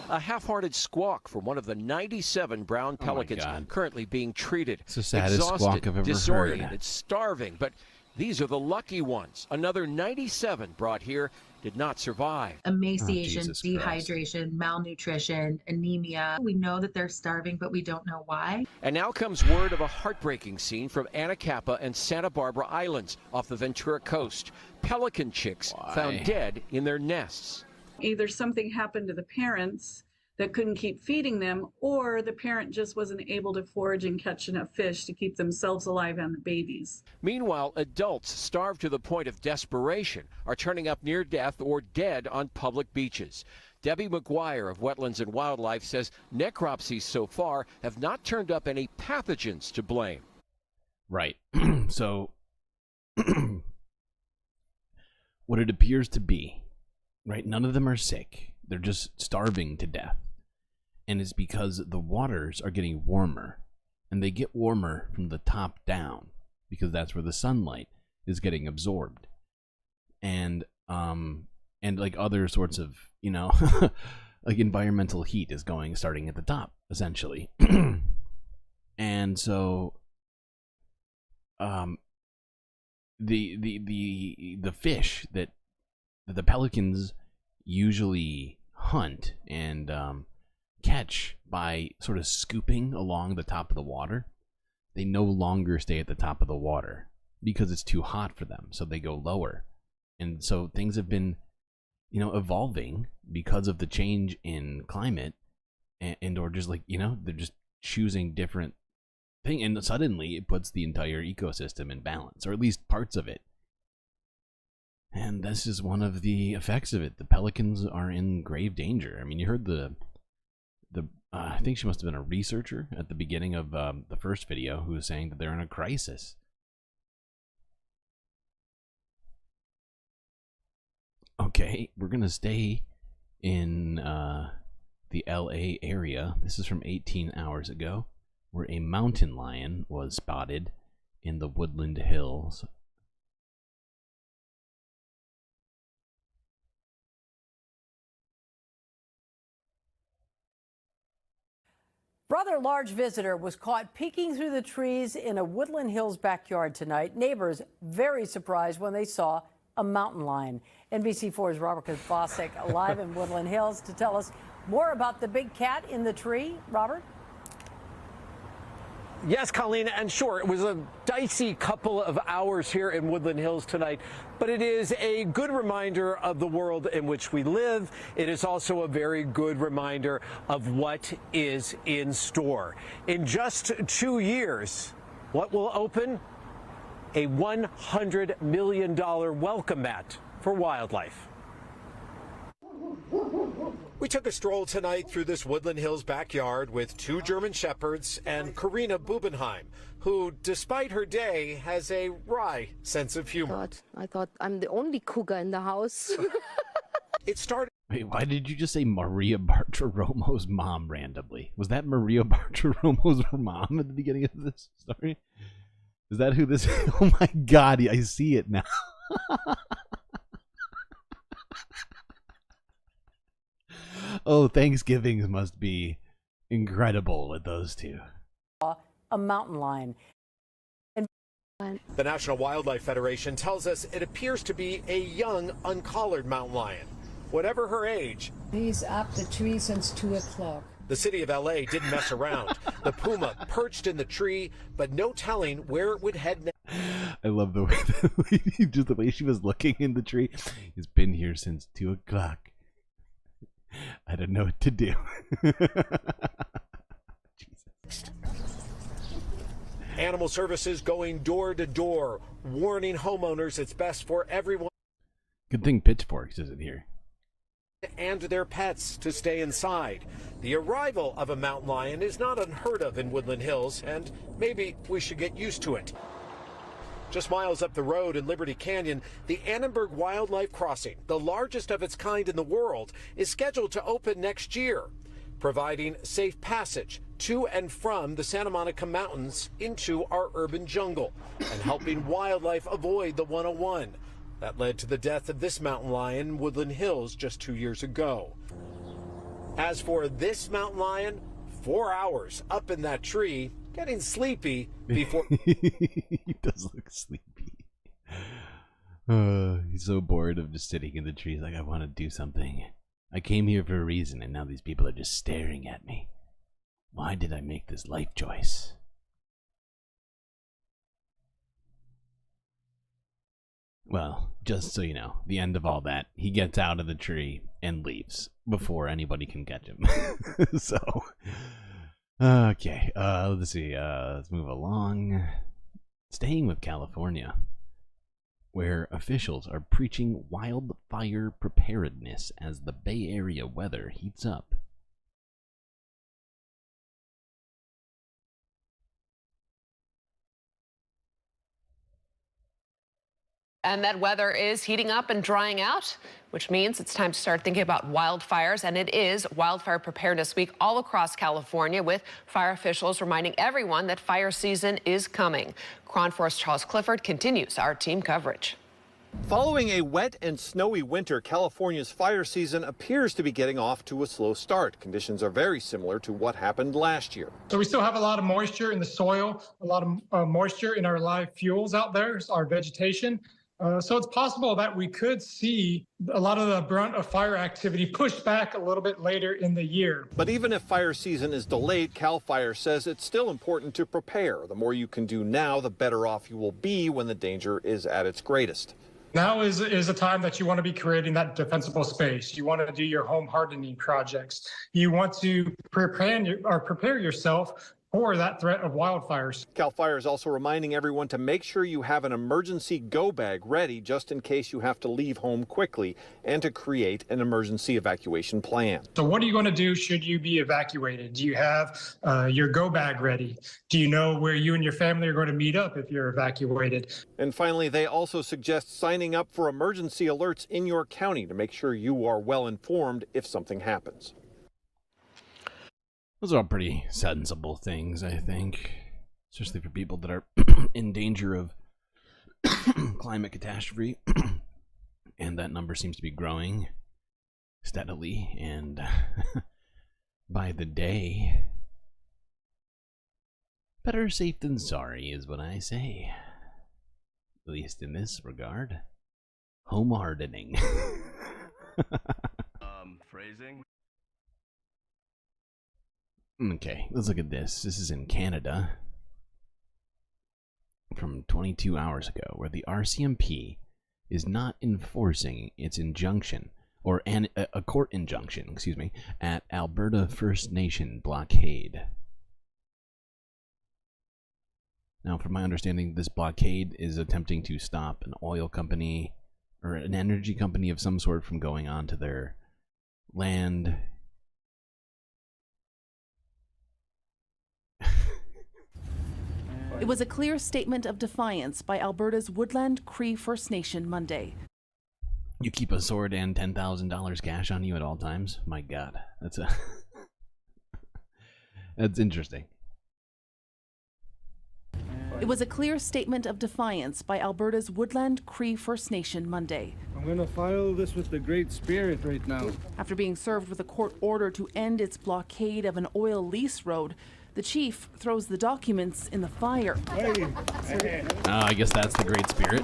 [SPEAKER 13] A half-hearted squawk from one of the 97 brown pelicans currently being treated.
[SPEAKER 10] It's the saddest
[SPEAKER 13] Exhausted,
[SPEAKER 10] squawk I've ever
[SPEAKER 13] disoriented,
[SPEAKER 10] heard.
[SPEAKER 13] starving, but these are the lucky ones. Another 97 brought here did not survive.
[SPEAKER 14] Emaciation, dehydration, malnutrition, anemia. We know that they're starving, but we don't know why.
[SPEAKER 13] And now comes word of a heartbreaking scene from Anacapa and Santa Barbara Islands off the Ventura coast. Pelican chicks found dead in their nests.
[SPEAKER 21] Either something happened to the parents that couldn't keep feeding them, or the parent just wasn't able to forage and catch enough fish to keep themselves alive and the babies.
[SPEAKER 13] Meanwhile, adults starved to the point of desperation are turning up near death or dead on public beaches. Debbie McGuire of Wetlands and Wildlife says necropsies so far have not turned up any pathogens to blame.
[SPEAKER 10] Right. So, what it appears to be, right, none of them are sick. They're just starving to death. And it's because the waters are getting warmer. And they get warmer from the top down, because that's where the sunlight is getting absorbed. And like other sorts of, you know, like environmental heat is starting at the top, essentially. And so the fish that the pelicans usually hunt and catch by sort of scooping along the top of the water, they no longer stay at the top of the water because it's too hot for them, so they go lower. And so things have been, you know, evolving because of the change in climate, and or just like, you know, they're just choosing different thing, and suddenly it puts the entire ecosystem in balance, or at least parts of it. And this is one of the effects of it. The pelicans are in grave danger. I mean, you heard the I think she must have been a researcher at the beginning of the first video who was saying that they're in a crisis. Okay, we're gonna stay in the LA area. This is from 18 hours ago, where a mountain lion was spotted in the Woodland Hills.
[SPEAKER 15] Rather large visitor was caught peeking through the trees in a Woodland Hills backyard tonight. Neighbors very surprised when they saw a mountain lion. NBC4's Robert Kosbosik live in Woodland Hills to tell us more about the big cat in the tree. Robert?
[SPEAKER 18] Yes, Colleen, and sure, it was a dicey couple of hours here in Woodland Hills tonight, but it is a good reminder of the world in which we live. It is also a very good reminder of what is in store. In just 2 years, what will open? A $100 million welcome mat for wildlife. We took a stroll tonight through this Woodland Hills backyard with 2 German Shepherds and Karina Bubenheim, who, despite her day, has a wry sense of humor.
[SPEAKER 22] I thought I'm the only cougar in the house.
[SPEAKER 18] It started.
[SPEAKER 10] Wait, why did you just say Maria Bartiromo's mom randomly? Was that Maria Bartiromo's mom at the beginning of this story? Is that who this is? Oh my god, I see it now. Oh, Thanksgivings must be incredible with those two.
[SPEAKER 15] A mountain lion.
[SPEAKER 18] The National Wildlife Federation tells us it appears to be a young, uncollared mountain lion. Whatever her age,
[SPEAKER 5] he's up the tree since 2 o'clock.
[SPEAKER 18] The city of LA didn't mess around. The puma perched in the tree, but no telling where it would head next.
[SPEAKER 10] I love the way just the way she was looking in the tree. He's been here since 2 o'clock. I don't know what to do. Jesus.
[SPEAKER 18] Animal Services going door to door, warning homeowners it's best for everyone.
[SPEAKER 10] Good thing Pitchforks isn't here.
[SPEAKER 18] And their pets to stay inside. The arrival of a mountain lion is not unheard of in Woodland Hills, and maybe we should get used to it. Just miles up the road in Liberty Canyon, the Annenberg Wildlife Crossing, the largest of its kind in the world, is scheduled to open next year, providing safe passage to and from the Santa Monica Mountains into our urban jungle and helping wildlife avoid the 101. That led to the death of this mountain lion in Woodland Hills just 2 years ago. As for this mountain lion, 4 hours up in that tree, getting sleepy before...
[SPEAKER 10] He does look sleepy. He's so bored of just sitting in the trees like, I want to do something. I came here for a reason, and now these people are just staring at me. Why did I make this life choice? Well, just so you know, the end of all that, he gets out of the tree and leaves before anybody can catch him. So, okay, let's see, let's move along. Staying with California, where officials are preaching wildfire preparedness as the Bay Area weather heats up.
[SPEAKER 22] And that weather is heating up and drying out, which means it's time to start thinking about wildfires. And it is Wildfire Preparedness Week all across California, with fire officials reminding everyone that fire season is coming. KRON4's Charles Clifford continues our team coverage.
[SPEAKER 23] Following a wet and snowy winter, California's fire season appears to be getting off to a slow start. Conditions are very similar to what happened last year.
[SPEAKER 24] So we still have a lot of moisture in the soil, a lot of moisture in our live fuels out there, our vegetation. So it's possible that we could see a lot of the brunt of fire activity pushed back a little bit later in the year.
[SPEAKER 23] But even if fire season is delayed, CAL FIRE says it's still important to prepare. The more you can do now, the better off you will be when the danger is at its greatest.
[SPEAKER 24] Now is a time that you want to be creating that defensible space. You want to do your home hardening projects. You want to prepare yourself for that threat of wildfires.
[SPEAKER 23] CAL FIRE is also reminding everyone to make sure you have an emergency go bag ready just in case you have to leave home quickly, and to create an emergency evacuation plan.
[SPEAKER 24] So what are you going to do should you be evacuated? Do you have your go bag ready? Do you know where you and your family are going to meet up if you're evacuated?
[SPEAKER 23] And finally, they also suggest signing up for emergency alerts in your county to make sure you are well informed if something happens.
[SPEAKER 10] Those are all pretty sensible things, I think, especially for people that are in danger of climate catastrophe. And that number seems to be growing steadily and by the day. Better safe than sorry is what I say. At least in this regard. Home hardening.
[SPEAKER 25] Phrasing.
[SPEAKER 10] Okay, let's look at this. This is in Canada from 22 hours ago, where the RCMP is not enforcing its injunction, or a court injunction, excuse me, at Alberta First Nation blockade. Now, from my understanding, this blockade is attempting to stop an oil company or an energy company of some sort from going on to their land.
[SPEAKER 26] It was a clear statement of defiance by Alberta's Woodland Cree First Nation Monday.
[SPEAKER 10] You keep a sword and $10,000 cash on you at all times? My God, that's a that's interesting.
[SPEAKER 1] It was a clear statement of defiance by Alberta's Woodland Cree First Nation Monday.
[SPEAKER 4] I'm going to file this with the Great Spirit right now.
[SPEAKER 1] After being served with a court order to end its blockade of an oil lease road, the chief throws the documents in the fire.
[SPEAKER 10] I guess that's the Great Spirit.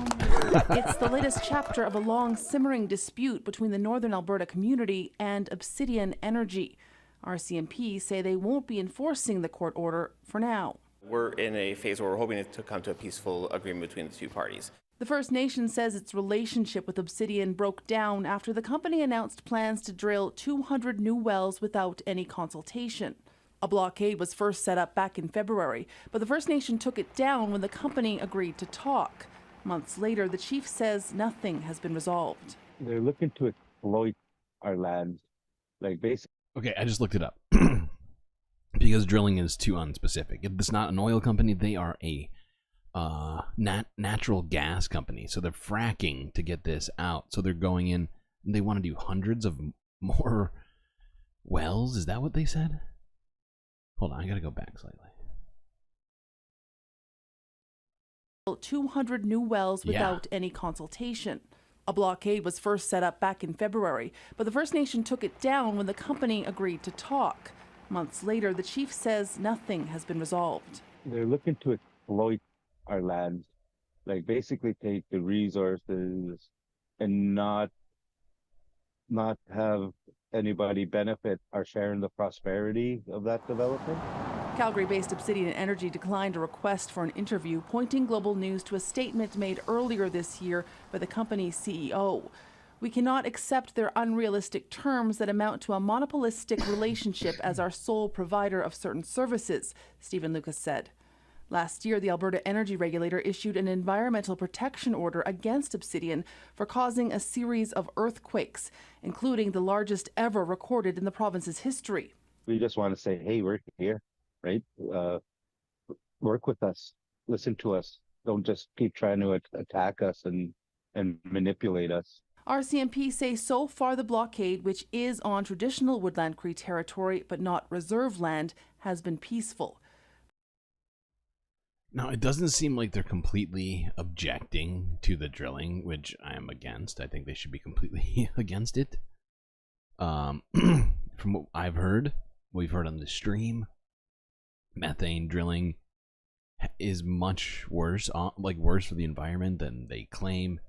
[SPEAKER 1] It's the latest chapter of a long simmering dispute between the Northern Alberta community and Obsidian Energy. RCMP say they won't be enforcing the court order for now.
[SPEAKER 6] We're in a phase where we're hoping to come to a peaceful agreement between the two parties.
[SPEAKER 1] The First Nation says its relationship with Obsidian broke down after the company announced plans to drill 200 new wells without any consultation. A blockade was first set up back in February, but the First Nation took it down when the company agreed to talk. Months later, the chief says nothing has been resolved.
[SPEAKER 4] They're looking to exploit our lands, like basically.
[SPEAKER 10] Okay, I just looked it up. Because drilling is too unspecific. It's not an oil company. They are a natural gas company. So they're fracking to get this out. So they're going in. They want to do hundreds of more wells. Is that what they said? Hold on, I gotta go back slightly.
[SPEAKER 1] 200 new wells without any consultation. A blockade was first set up back in February, but the First Nation took it down when the company agreed to talk. Months later, the chief says nothing has been resolved.
[SPEAKER 4] They're looking to exploit our lands, like basically take the resources and not have anybody benefit or share in the prosperity of that development.
[SPEAKER 1] Calgary-based Obsidian Energy declined a request for an interview, pointing Global News to a statement made earlier this year by the company's CEO. We cannot accept their unrealistic terms that amount to a monopolistic relationship as our sole provider of certain services, Stephen Lucas said. Last year, the Alberta Energy Regulator issued an environmental protection order against Obsidian for causing a series of earthquakes, including the largest ever recorded in the province's history.
[SPEAKER 4] We just want to say, hey, we're here, right? Work with us, listen to us. Don't just keep trying to attack us and manipulate us.
[SPEAKER 1] RCMP say so far the blockade, which is on traditional Woodland Cree territory but not reserve land, has been peaceful.
[SPEAKER 10] Now, it doesn't seem like they're completely objecting to the drilling, which I am against. I think they should be completely against it. From what I've heard, we've heard on the stream, methane drilling is much worse, worse for the environment than they claim,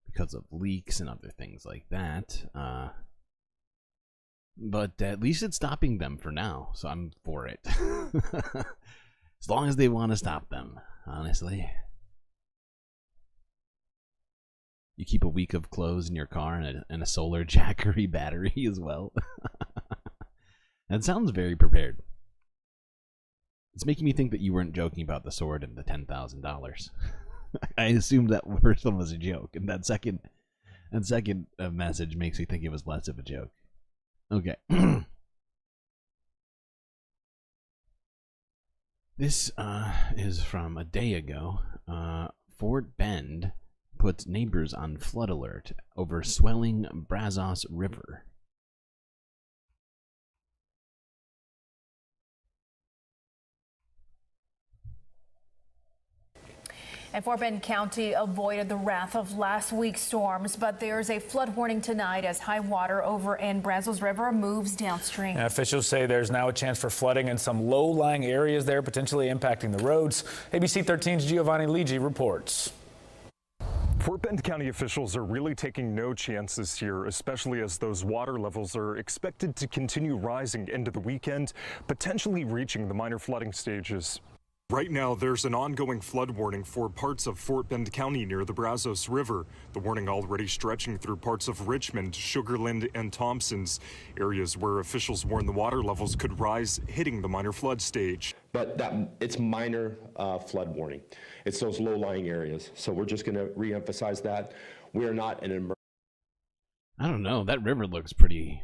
[SPEAKER 10] because of leaks and other things like that. But at least it's stopping them for now, so I'm for it. As long as they want to stop them, honestly. You keep a week of clothes in your car and a solar jackery battery as well. That sounds very prepared. It's making me think that you weren't joking about the sword and the $10,000. I assumed that first one was a joke, and that second message makes me think it was less of a joke. Okay. This is from a day ago. Fort Bend puts neighbors on flood alert over swelling Brazos River.
[SPEAKER 7] And Fort Bend County avoided the wrath of last week's storms, but there's a flood warning tonight as high water over in Brazos River moves downstream.
[SPEAKER 25] And officials say there's now a chance for flooding in some low-lying areas there, potentially impacting the roads. ABC 13's Giovanni Ligi reports.
[SPEAKER 26] Fort Bend County officials are really taking no chances here, especially as those water levels are expected to continue rising into the weekend, potentially reaching the minor flooding stages. Right now, there's an ongoing flood warning for parts of Fort Bend County near the Brazos River. The warning already stretching through parts of Richmond, Sugar Land, and Thompsons, areas where officials warn the water levels could rise, hitting the minor flood stage.
[SPEAKER 27] But it's minor flood warning. It's those low-lying areas. So we're just going to re-emphasize that. We are not an emergency.
[SPEAKER 10] I don't know. That river looks pretty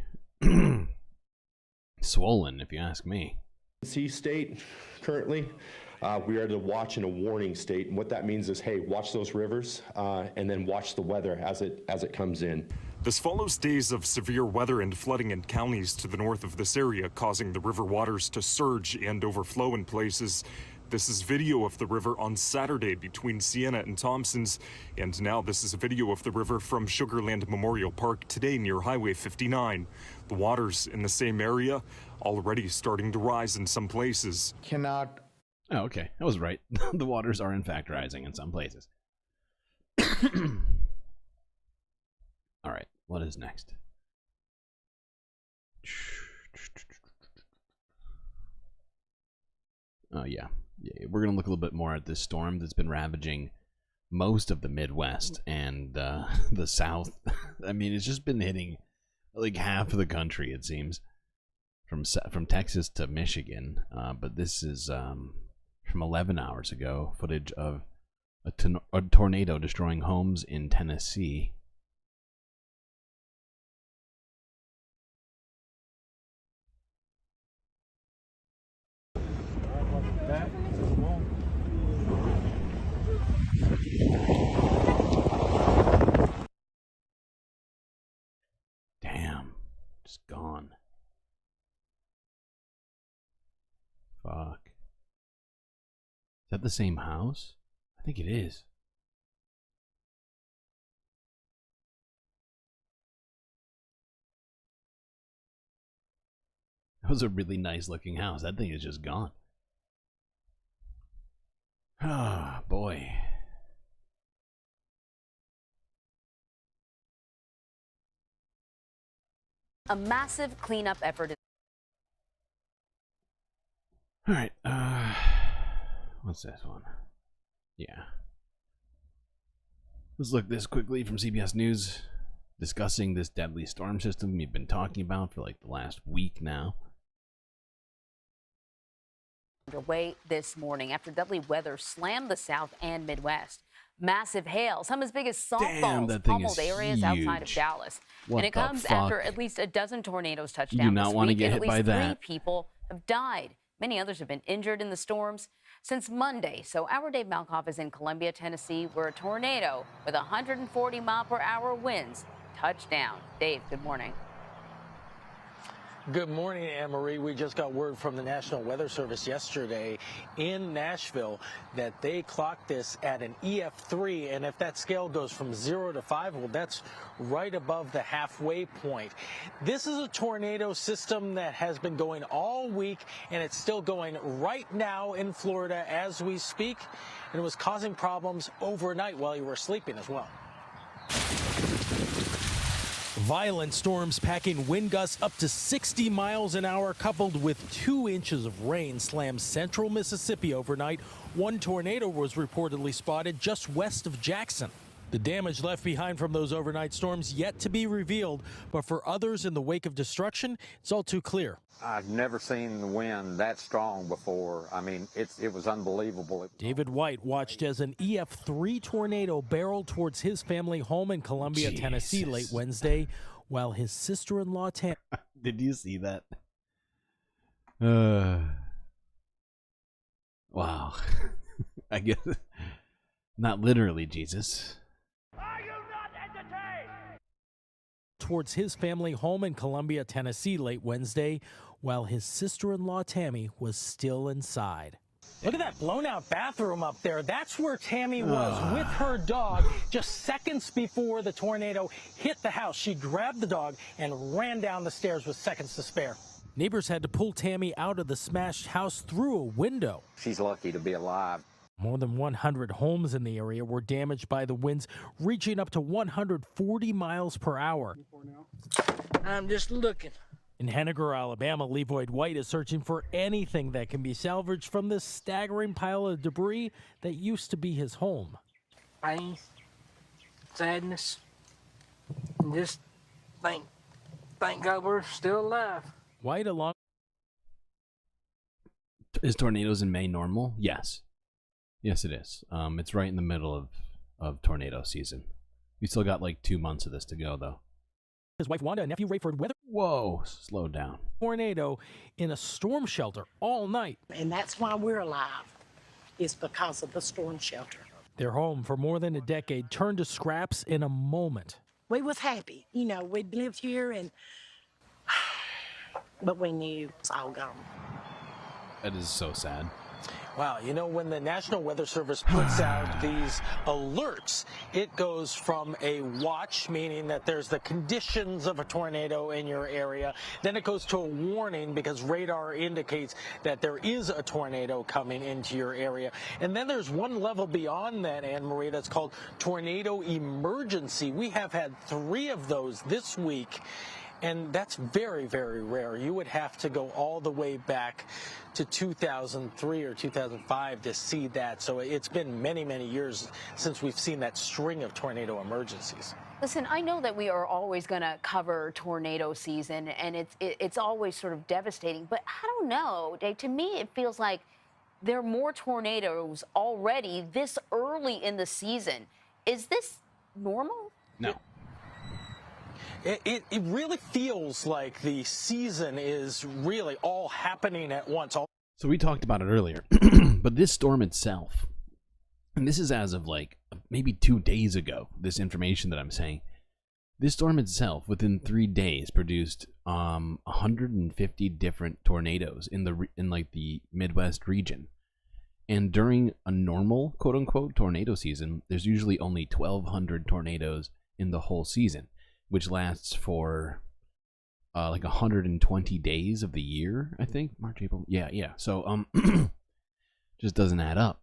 [SPEAKER 10] swollen, if you ask me.
[SPEAKER 27] State currently. we are to watch in a warning state. And what that means is, hey, watch those rivers and then watch the weather as it comes in.
[SPEAKER 26] This follows days of severe weather and flooding in counties to the north of this area, causing the river waters to surge and overflow in places. This is video of the river on Saturday between Siena and Thompsons, and now this is a video of the river from Sugarland Memorial Park today near Highway 59. The waters in the same area already starting to rise in some places.
[SPEAKER 10] Oh, okay. I was right. The waters are in fact rising in some places. All right. What is next? Oh, yeah. We're going to look a little bit more at this storm that's been ravaging most of the Midwest and the South. I mean, it's just been hitting like half of the country, it seems, from Texas to Michigan. But this is from 11 hours ago, footage of a tornado destroying homes in Tennessee. Damn, just gone. Fuck. Is that the same house? I think it is. That was a really nice looking house. That thing is just gone. Ah, boy.
[SPEAKER 12] A massive cleanup effort.
[SPEAKER 10] All right. What's this one? Yeah. Let's look this quickly from CBS News, discussing this deadly storm system we've been talking about for like the last week now.
[SPEAKER 2] Underway this morning after deadly weather slammed the South and Midwest. Massive hail, some as big as softballs, pummeled areas outside of Dallas.
[SPEAKER 10] What
[SPEAKER 2] and it comes after at least a dozen tornadoes touched
[SPEAKER 10] You do
[SPEAKER 2] down
[SPEAKER 10] not
[SPEAKER 2] this
[SPEAKER 10] want to
[SPEAKER 2] week,
[SPEAKER 10] get
[SPEAKER 2] and
[SPEAKER 10] hit
[SPEAKER 2] at
[SPEAKER 10] by
[SPEAKER 2] least 3
[SPEAKER 10] that.
[SPEAKER 2] people have died. Many others have been injured in the storms since Monday. So our Dave Malkoff is in Columbia, Tennessee, where a tornado with 140-mile-per-hour winds touched down. Dave, good morning.
[SPEAKER 3] Good morning, Anne-Marie. We just got word from the National Weather Service yesterday in Nashville that they clocked this at an EF3, and if that scale goes from 0 to 5, well, that's right above the halfway point. This is a tornado system that has been going all week, and it's still going right now in Florida as we speak, and it was causing problems overnight while you were sleeping as well.
[SPEAKER 8] Violent storms packing wind gusts up to 60 miles an hour, coupled with 2 inches of rain, slammed central Mississippi overnight. One tornado was reportedly spotted just west of Jackson. The damage left behind from those overnight storms yet to be revealed, but for others in the wake of destruction, it's all too clear.
[SPEAKER 9] I've never seen the wind that strong before. I mean, it was unbelievable.
[SPEAKER 8] David White watched as an EF3 tornado barreled towards his family home in Columbia, Tennessee late Wednesday, while his sister-in-law Tam.
[SPEAKER 10] Did you see that? Wow. I guess not literally, Jesus.
[SPEAKER 8] Towards his family home in Columbia, Tennessee late Wednesday, while his sister-in-law Tammy was still inside.
[SPEAKER 3] Look at that blown out bathroom up there. That's where Tammy was with her dog just seconds before the tornado hit the house. She grabbed the dog and ran down the stairs with seconds to spare.
[SPEAKER 8] Neighbors had to pull Tammy out of the smashed house through a window.
[SPEAKER 9] She's lucky to be alive.
[SPEAKER 8] More than 100 homes in the area were damaged by the winds, reaching up to 140 miles per hour.
[SPEAKER 11] I'm just looking.
[SPEAKER 8] In Henniger, Alabama, Levoyd White is searching for anything that can be salvaged from this staggering pile of debris that used to be his home.
[SPEAKER 11] Pain, sadness, and just thank God we're still alive.
[SPEAKER 8] White along.
[SPEAKER 10] Is tornadoes in May normal? Yes. Yes, it is. It's right in the middle of tornado season. We still got like 2 months of this to go, though.
[SPEAKER 8] His wife Wanda and nephew Rayford weather.
[SPEAKER 10] Whoa, slow down.
[SPEAKER 8] Tornado in a storm shelter all night.
[SPEAKER 11] And that's why we're alive.
[SPEAKER 13] is because of the storm shelter.
[SPEAKER 8] Their home for more than a decade turned to scraps in a moment.
[SPEAKER 13] We was happy, you know, we'd lived here but we knew it's all gone.
[SPEAKER 10] That is so sad.
[SPEAKER 3] Wow, you know, when the National Weather Service puts out these alerts, it goes from a watch, meaning that there's the conditions of a tornado in your area. Then it goes to a warning because radar indicates that there is a tornado coming into your area. And then there's one level beyond that, Anne-Marie, that's called tornado emergency. We have had 3 of those this week. And that's very, very rare. You would have to go all the way back to 2003 or 2005 to see that. So it's been many, many years since we've seen that string of tornado emergencies.
[SPEAKER 2] Listen, I know that we are always going to cover tornado season, and it's always sort of devastating. But I don't know, Dave, to me it feels like there are more tornadoes already this early in the season. Is this normal?
[SPEAKER 10] No.
[SPEAKER 3] It really feels like the season is really all happening at once.
[SPEAKER 10] So we talked about it earlier, but this storm itself, and this is as of like maybe 2 days ago, this information that I'm saying, this storm itself within 3 days produced 150 different tornadoes in like the Midwest region. And during a normal quote unquote tornado season, there's usually only 1,200 tornadoes in the whole season, which lasts for like 120 days of the year, I think. March, April. Yeah. So just doesn't add up.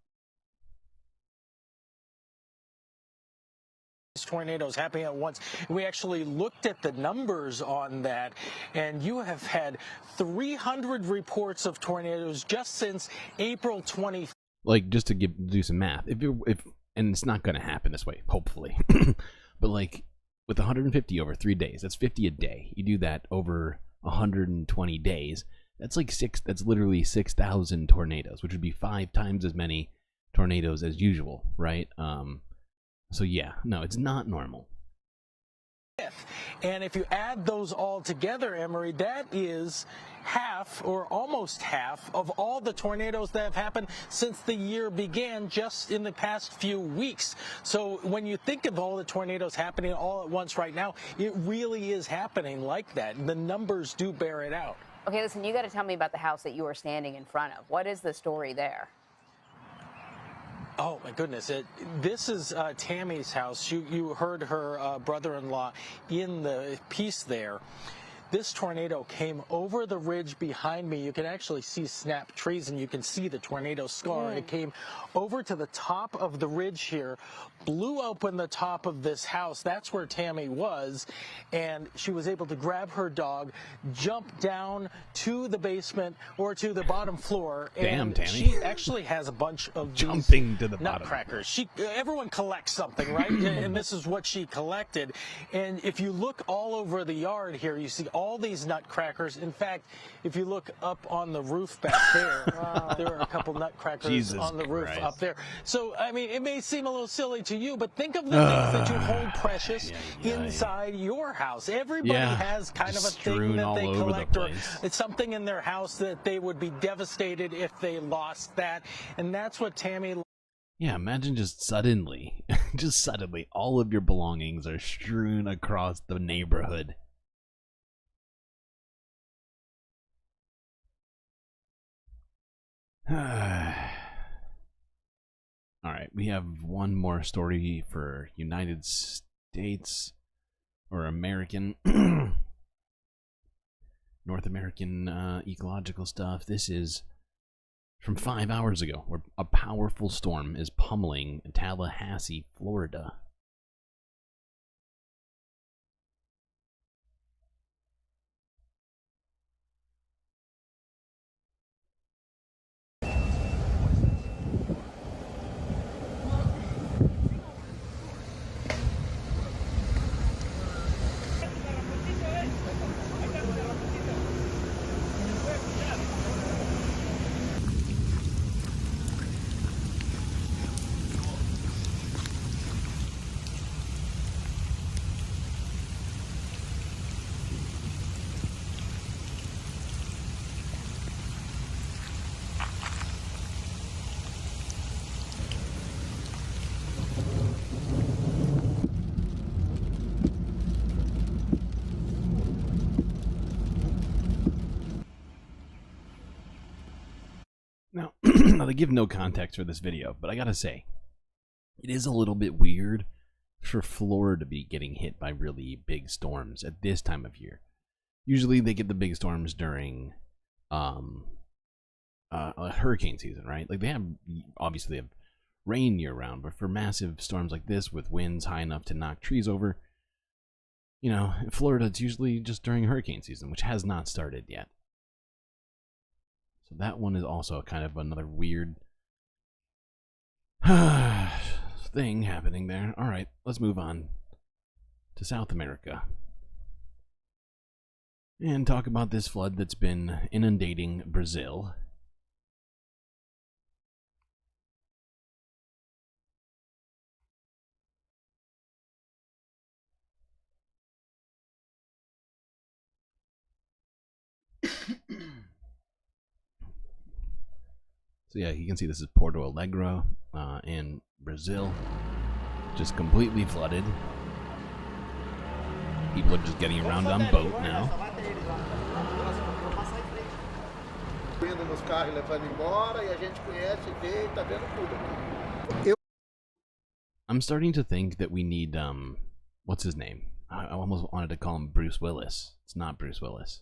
[SPEAKER 3] Tornadoes happening at once. We actually looked at the numbers on that, and you have had 300 reports of tornadoes just since April 20th.
[SPEAKER 10] Like, just to do some math, if and it's not going to happen this way, hopefully, but like with 150 over 3 days, that's 50 a day. You do that over 120 days, that's like that's literally 6,000 tornadoes, which would be 5 times as many tornadoes as usual, right? So yeah, no, it's not normal.
[SPEAKER 3] And if you add those all together, Emery, that is half or almost half of all the tornadoes that have happened since the year began, just in the past few weeks. So when you think of all the tornadoes happening all at once right now, it really is happening like that. The numbers do bear it out.
[SPEAKER 2] Okay, listen, you got to tell me about the house that you are standing in front of. What is the story there?
[SPEAKER 3] Oh, my goodness. This is Tammy's house. You heard her brother-in-law in the piece there. This tornado came over the ridge behind me. You can actually see snapped trees, and you can see the tornado scar. It came over to the top of the ridge here, blew open the top of this house. That's where Tammy was, and she was able to grab her dog, jump down to the basement or to the bottom floor.
[SPEAKER 10] Damn, Tammy.
[SPEAKER 3] She actually has a bunch of
[SPEAKER 10] jumping to the
[SPEAKER 3] nutcrackers. Everyone collects something, right? And this is what she collected. And if you look all over the yard here, you see all these nutcrackers. In fact, if you look up on the roof back there, there are a couple nutcrackers on the roof up there. So, I mean, it may seem a little silly to you, but think of the things that you hold precious inside your house. Everybody has kind of a thing that they collect, or it's something in their house that they would be devastated if they lost that. And that's what Tammy...
[SPEAKER 10] Yeah, imagine just suddenly, all of your belongings are strewn across the neighborhood. All right, we have one more story for United States or American, North American ecological stuff. This is from 5 hours ago, where a powerful storm is pummeling Tallahassee, Florida. know, they give no context for this video, but I gotta say, it is a little bit weird for Florida to be getting hit by really big storms at this time of year. Usually they get the big storms during hurricane season, right? Like, they have, obviously, they have rain year round, but for massive storms like this with winds high enough to knock trees over, you know, in Florida, it's usually just during hurricane season, which has not started yet. So that one is also kind of another weird thing happening there. All right, let's move on to South America and talk about this flood that's been inundating Brazil. So yeah, you can see this is Porto Alegre in Brazil, just completely flooded. People are just getting around on boat now. I'm starting to think that we need what's his name? I almost wanted to call him Bruce Willis. It's not Bruce Willis.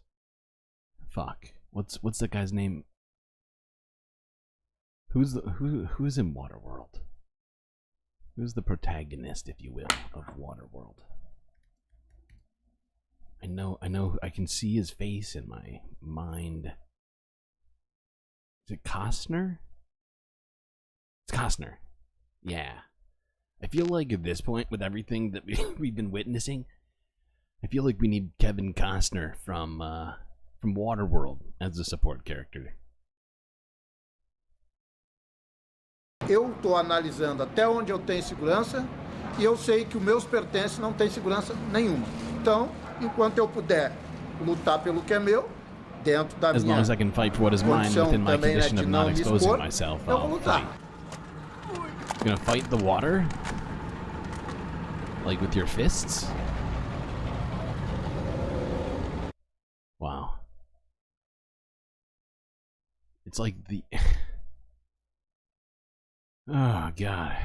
[SPEAKER 10] Fuck. What's that guy's name? Who's in Waterworld? Who's the protagonist, if you will, of Waterworld? I know, I can see his face in my mind. Is it Costner? It's Costner. Yeah. I feel like at this point, with everything that we've been witnessing, I feel like we need Kevin Costner from Waterworld as a support character.
[SPEAKER 14] Eu estou analisando até onde eu tenho segurança e eu sei que os meus pertences não têm segurança nenhuma. Então, enquanto eu puder lutar pelo que é meu, dentro da
[SPEAKER 10] as
[SPEAKER 14] minha
[SPEAKER 10] long as I can fight for what is mine within my condition of not exposing myself, I'll fight. You're gonna fight the water? Like with your fists? Wow. It's like the... Oh, God.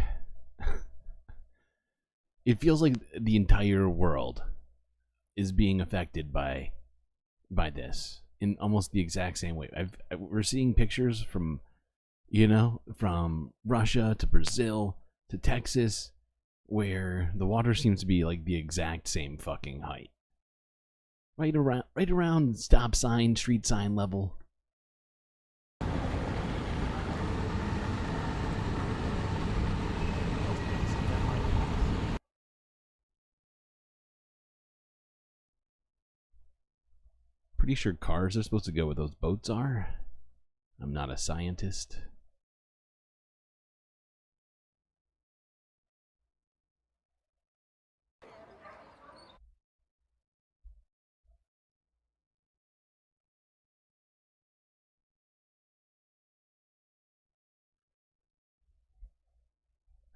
[SPEAKER 10] It feels like the entire world is being affected by this in almost the exact same way. We're seeing pictures from, you know, from Russia to Brazil to Texas, where the water seems to be like the exact same fucking height. Right around stop sign, street sign level. Pretty sure cars are supposed to go where those boats are. I'm not a scientist.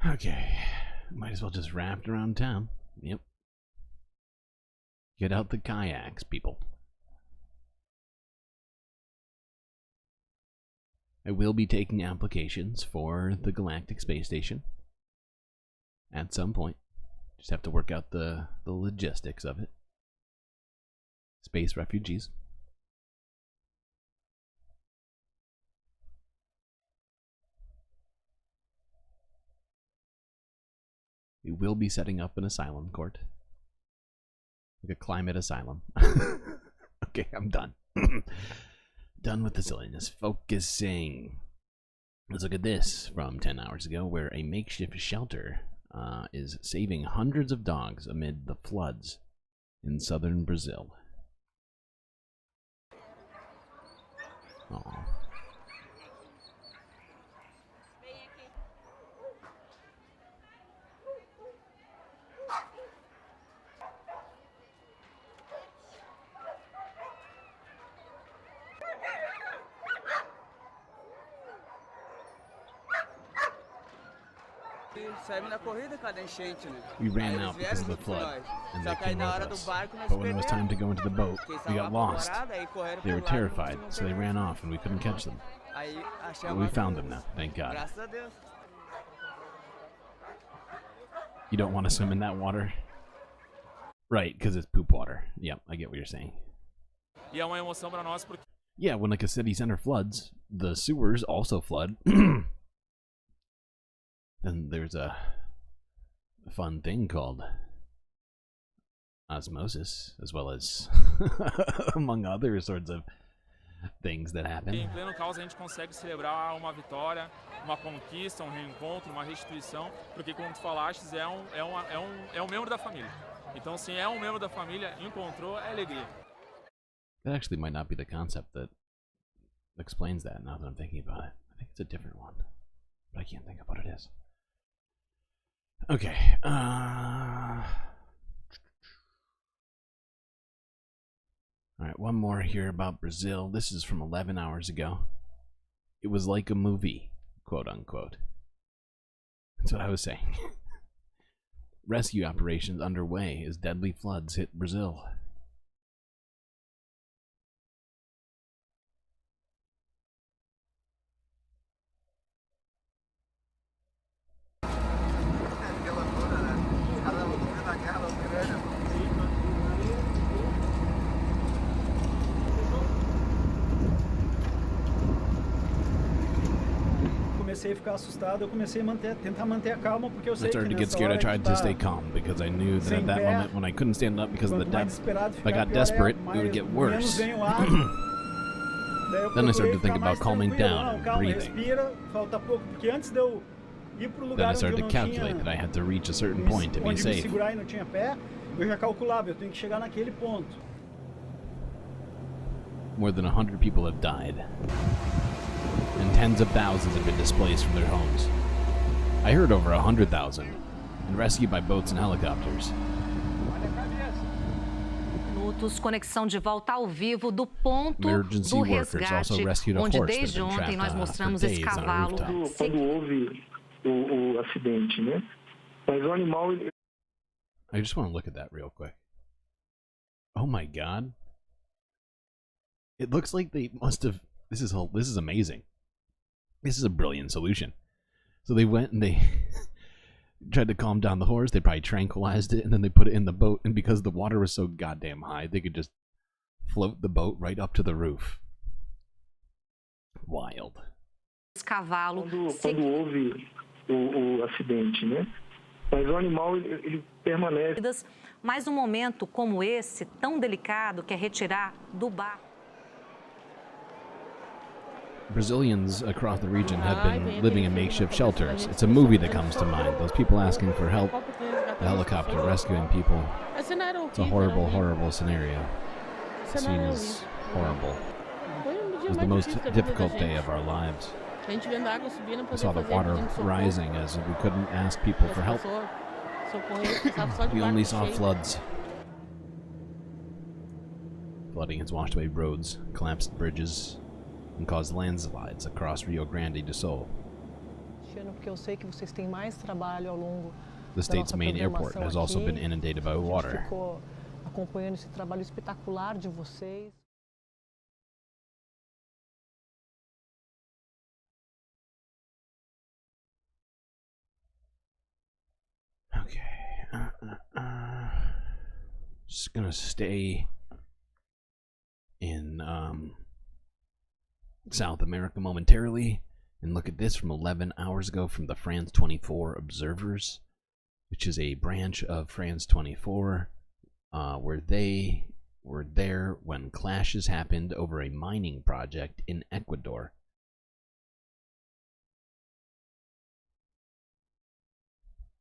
[SPEAKER 10] Okay, might as well just raft around town. Yep. Get out the kayaks, people. I will be taking applications for the Galactic Space Station at some point. Just have to work out the logistics of it. Space refugees. We will be setting up an asylum court. Like a climate asylum. Okay, I'm done. Done with the silliness. Focusing. Let's look at this from 10 hours ago, where a makeshift shelter is saving hundreds of dogs amid the floods in southern Brazil. Aww. We ran out because of the flood, and they came with us. But when it was time to go into the boat, we got lost. They were terrified, so they ran off, and we couldn't catch them. Well, we found him now, thank God. You don't want to swim in that water? Right, because it's poop water. Yep, I get what you're saying. Yeah, when like a city center floods, the sewers also flood. Then there's a fun thing called osmosis, as well as among other sorts of things that happen.
[SPEAKER 5] Em pleno caos a gente consegue celebrar uma vitória, uma conquista, reencontro, uma restituição, porque como tu falaste, é um membro da família. Então, se é membro da família, encontrou, é alegria.
[SPEAKER 10] That actually might not be the concept that explains that now that I'm thinking about it. I think it's a different one, but I can't think of what it is. Okay. Alright, one more here about Brazil. This is from 11 hours ago. It was like a movie, quote unquote. That's what I was saying. Rescue operations underway as deadly floods hit Brazil.
[SPEAKER 15] Comecei a ficar assustado, eu comecei a tentar manter a calma porque eu sei
[SPEAKER 10] I
[SPEAKER 15] que
[SPEAKER 10] started to get
[SPEAKER 15] nessa
[SPEAKER 10] scared. I
[SPEAKER 15] hora a
[SPEAKER 10] tried
[SPEAKER 15] gente
[SPEAKER 10] to stay
[SPEAKER 15] tá
[SPEAKER 10] calm because I knew that
[SPEAKER 15] sem
[SPEAKER 10] at that
[SPEAKER 15] pé.
[SPEAKER 10] moment when I couldn't stand up because of the
[SPEAKER 15] Quanto mais
[SPEAKER 10] depth,
[SPEAKER 15] desesperado
[SPEAKER 10] if I
[SPEAKER 15] ficar,
[SPEAKER 10] got
[SPEAKER 15] pior
[SPEAKER 10] desperate,
[SPEAKER 15] é,
[SPEAKER 10] it would get
[SPEAKER 15] menos
[SPEAKER 10] worse.
[SPEAKER 15] vem o ar. Daí eu
[SPEAKER 10] Then I started to
[SPEAKER 15] procurei
[SPEAKER 10] think
[SPEAKER 15] ficar
[SPEAKER 10] about
[SPEAKER 15] mais
[SPEAKER 10] calming
[SPEAKER 15] tranquilo.
[SPEAKER 10] down
[SPEAKER 15] Não,
[SPEAKER 10] and
[SPEAKER 15] calma,
[SPEAKER 10] breathing.
[SPEAKER 15] respira, falta pouco, porque antes de eu ir pro
[SPEAKER 10] Then
[SPEAKER 15] lugar
[SPEAKER 10] I
[SPEAKER 15] onde eu
[SPEAKER 10] started to
[SPEAKER 15] não
[SPEAKER 10] calculate
[SPEAKER 15] tinha
[SPEAKER 10] that I had to reach a certain point to be
[SPEAKER 15] onde me
[SPEAKER 10] safe.
[SPEAKER 15] segurar e não tinha pé, eu já calculava, eu tenho que chegar naquele ponto.
[SPEAKER 10] More than 100 people have died, and tens of thousands have been displaced from their homes. I heard over 100,000, and rescued by boats and helicopters.
[SPEAKER 16] Minutos, conexão de volta ao vivo do ponto
[SPEAKER 10] Emergency
[SPEAKER 16] do
[SPEAKER 10] workers
[SPEAKER 16] resgate,
[SPEAKER 10] also rescued a
[SPEAKER 16] onde
[SPEAKER 10] horse that
[SPEAKER 16] desde
[SPEAKER 10] had been
[SPEAKER 16] ontem
[SPEAKER 10] trapped
[SPEAKER 16] nós
[SPEAKER 10] for
[SPEAKER 16] mostramos esse
[SPEAKER 10] days on a
[SPEAKER 16] cavalo.
[SPEAKER 10] rooftop.
[SPEAKER 17] Quando houve o acidente, né? Mas o animal...
[SPEAKER 10] I just want to look at that real quick. Oh my God. It looks like they must have... This is amazing. This is a brilliant solution. So they went and they tried to calm down the horse. They probably tranquilized it, and then they put it in the boat. And because the water was so goddamn high, they could just float the boat right up to the roof. Wild.
[SPEAKER 16] Cavalo.
[SPEAKER 17] Quando houve o acidente, né? Mas o animal ele permanece.
[SPEAKER 16] Mas um momento como esse, tão delicado, que é retirar do barco.
[SPEAKER 10] Brazilians across the region have been living in makeshift shelters. It's a movie that comes to mind. Those people asking for help, the helicopter rescuing people. It's a horrible, horrible scenario. The scene is horrible. It was the most difficult day of our lives. We saw the water rising as we couldn't ask people for help. We only saw floods. Flooding has washed away roads, collapsed bridges, and caused landslides across Rio Grande do Sul. The state's main airport has also been inundated by water.
[SPEAKER 15] Acompanhando esse trabalho espetacular de vocês.
[SPEAKER 10] Okay. Just gonna stay in South America momentarily and look at this from 11 hours ago from the France 24 Observers, which is a branch of France 24 where they were there when clashes happened over a mining project in Ecuador.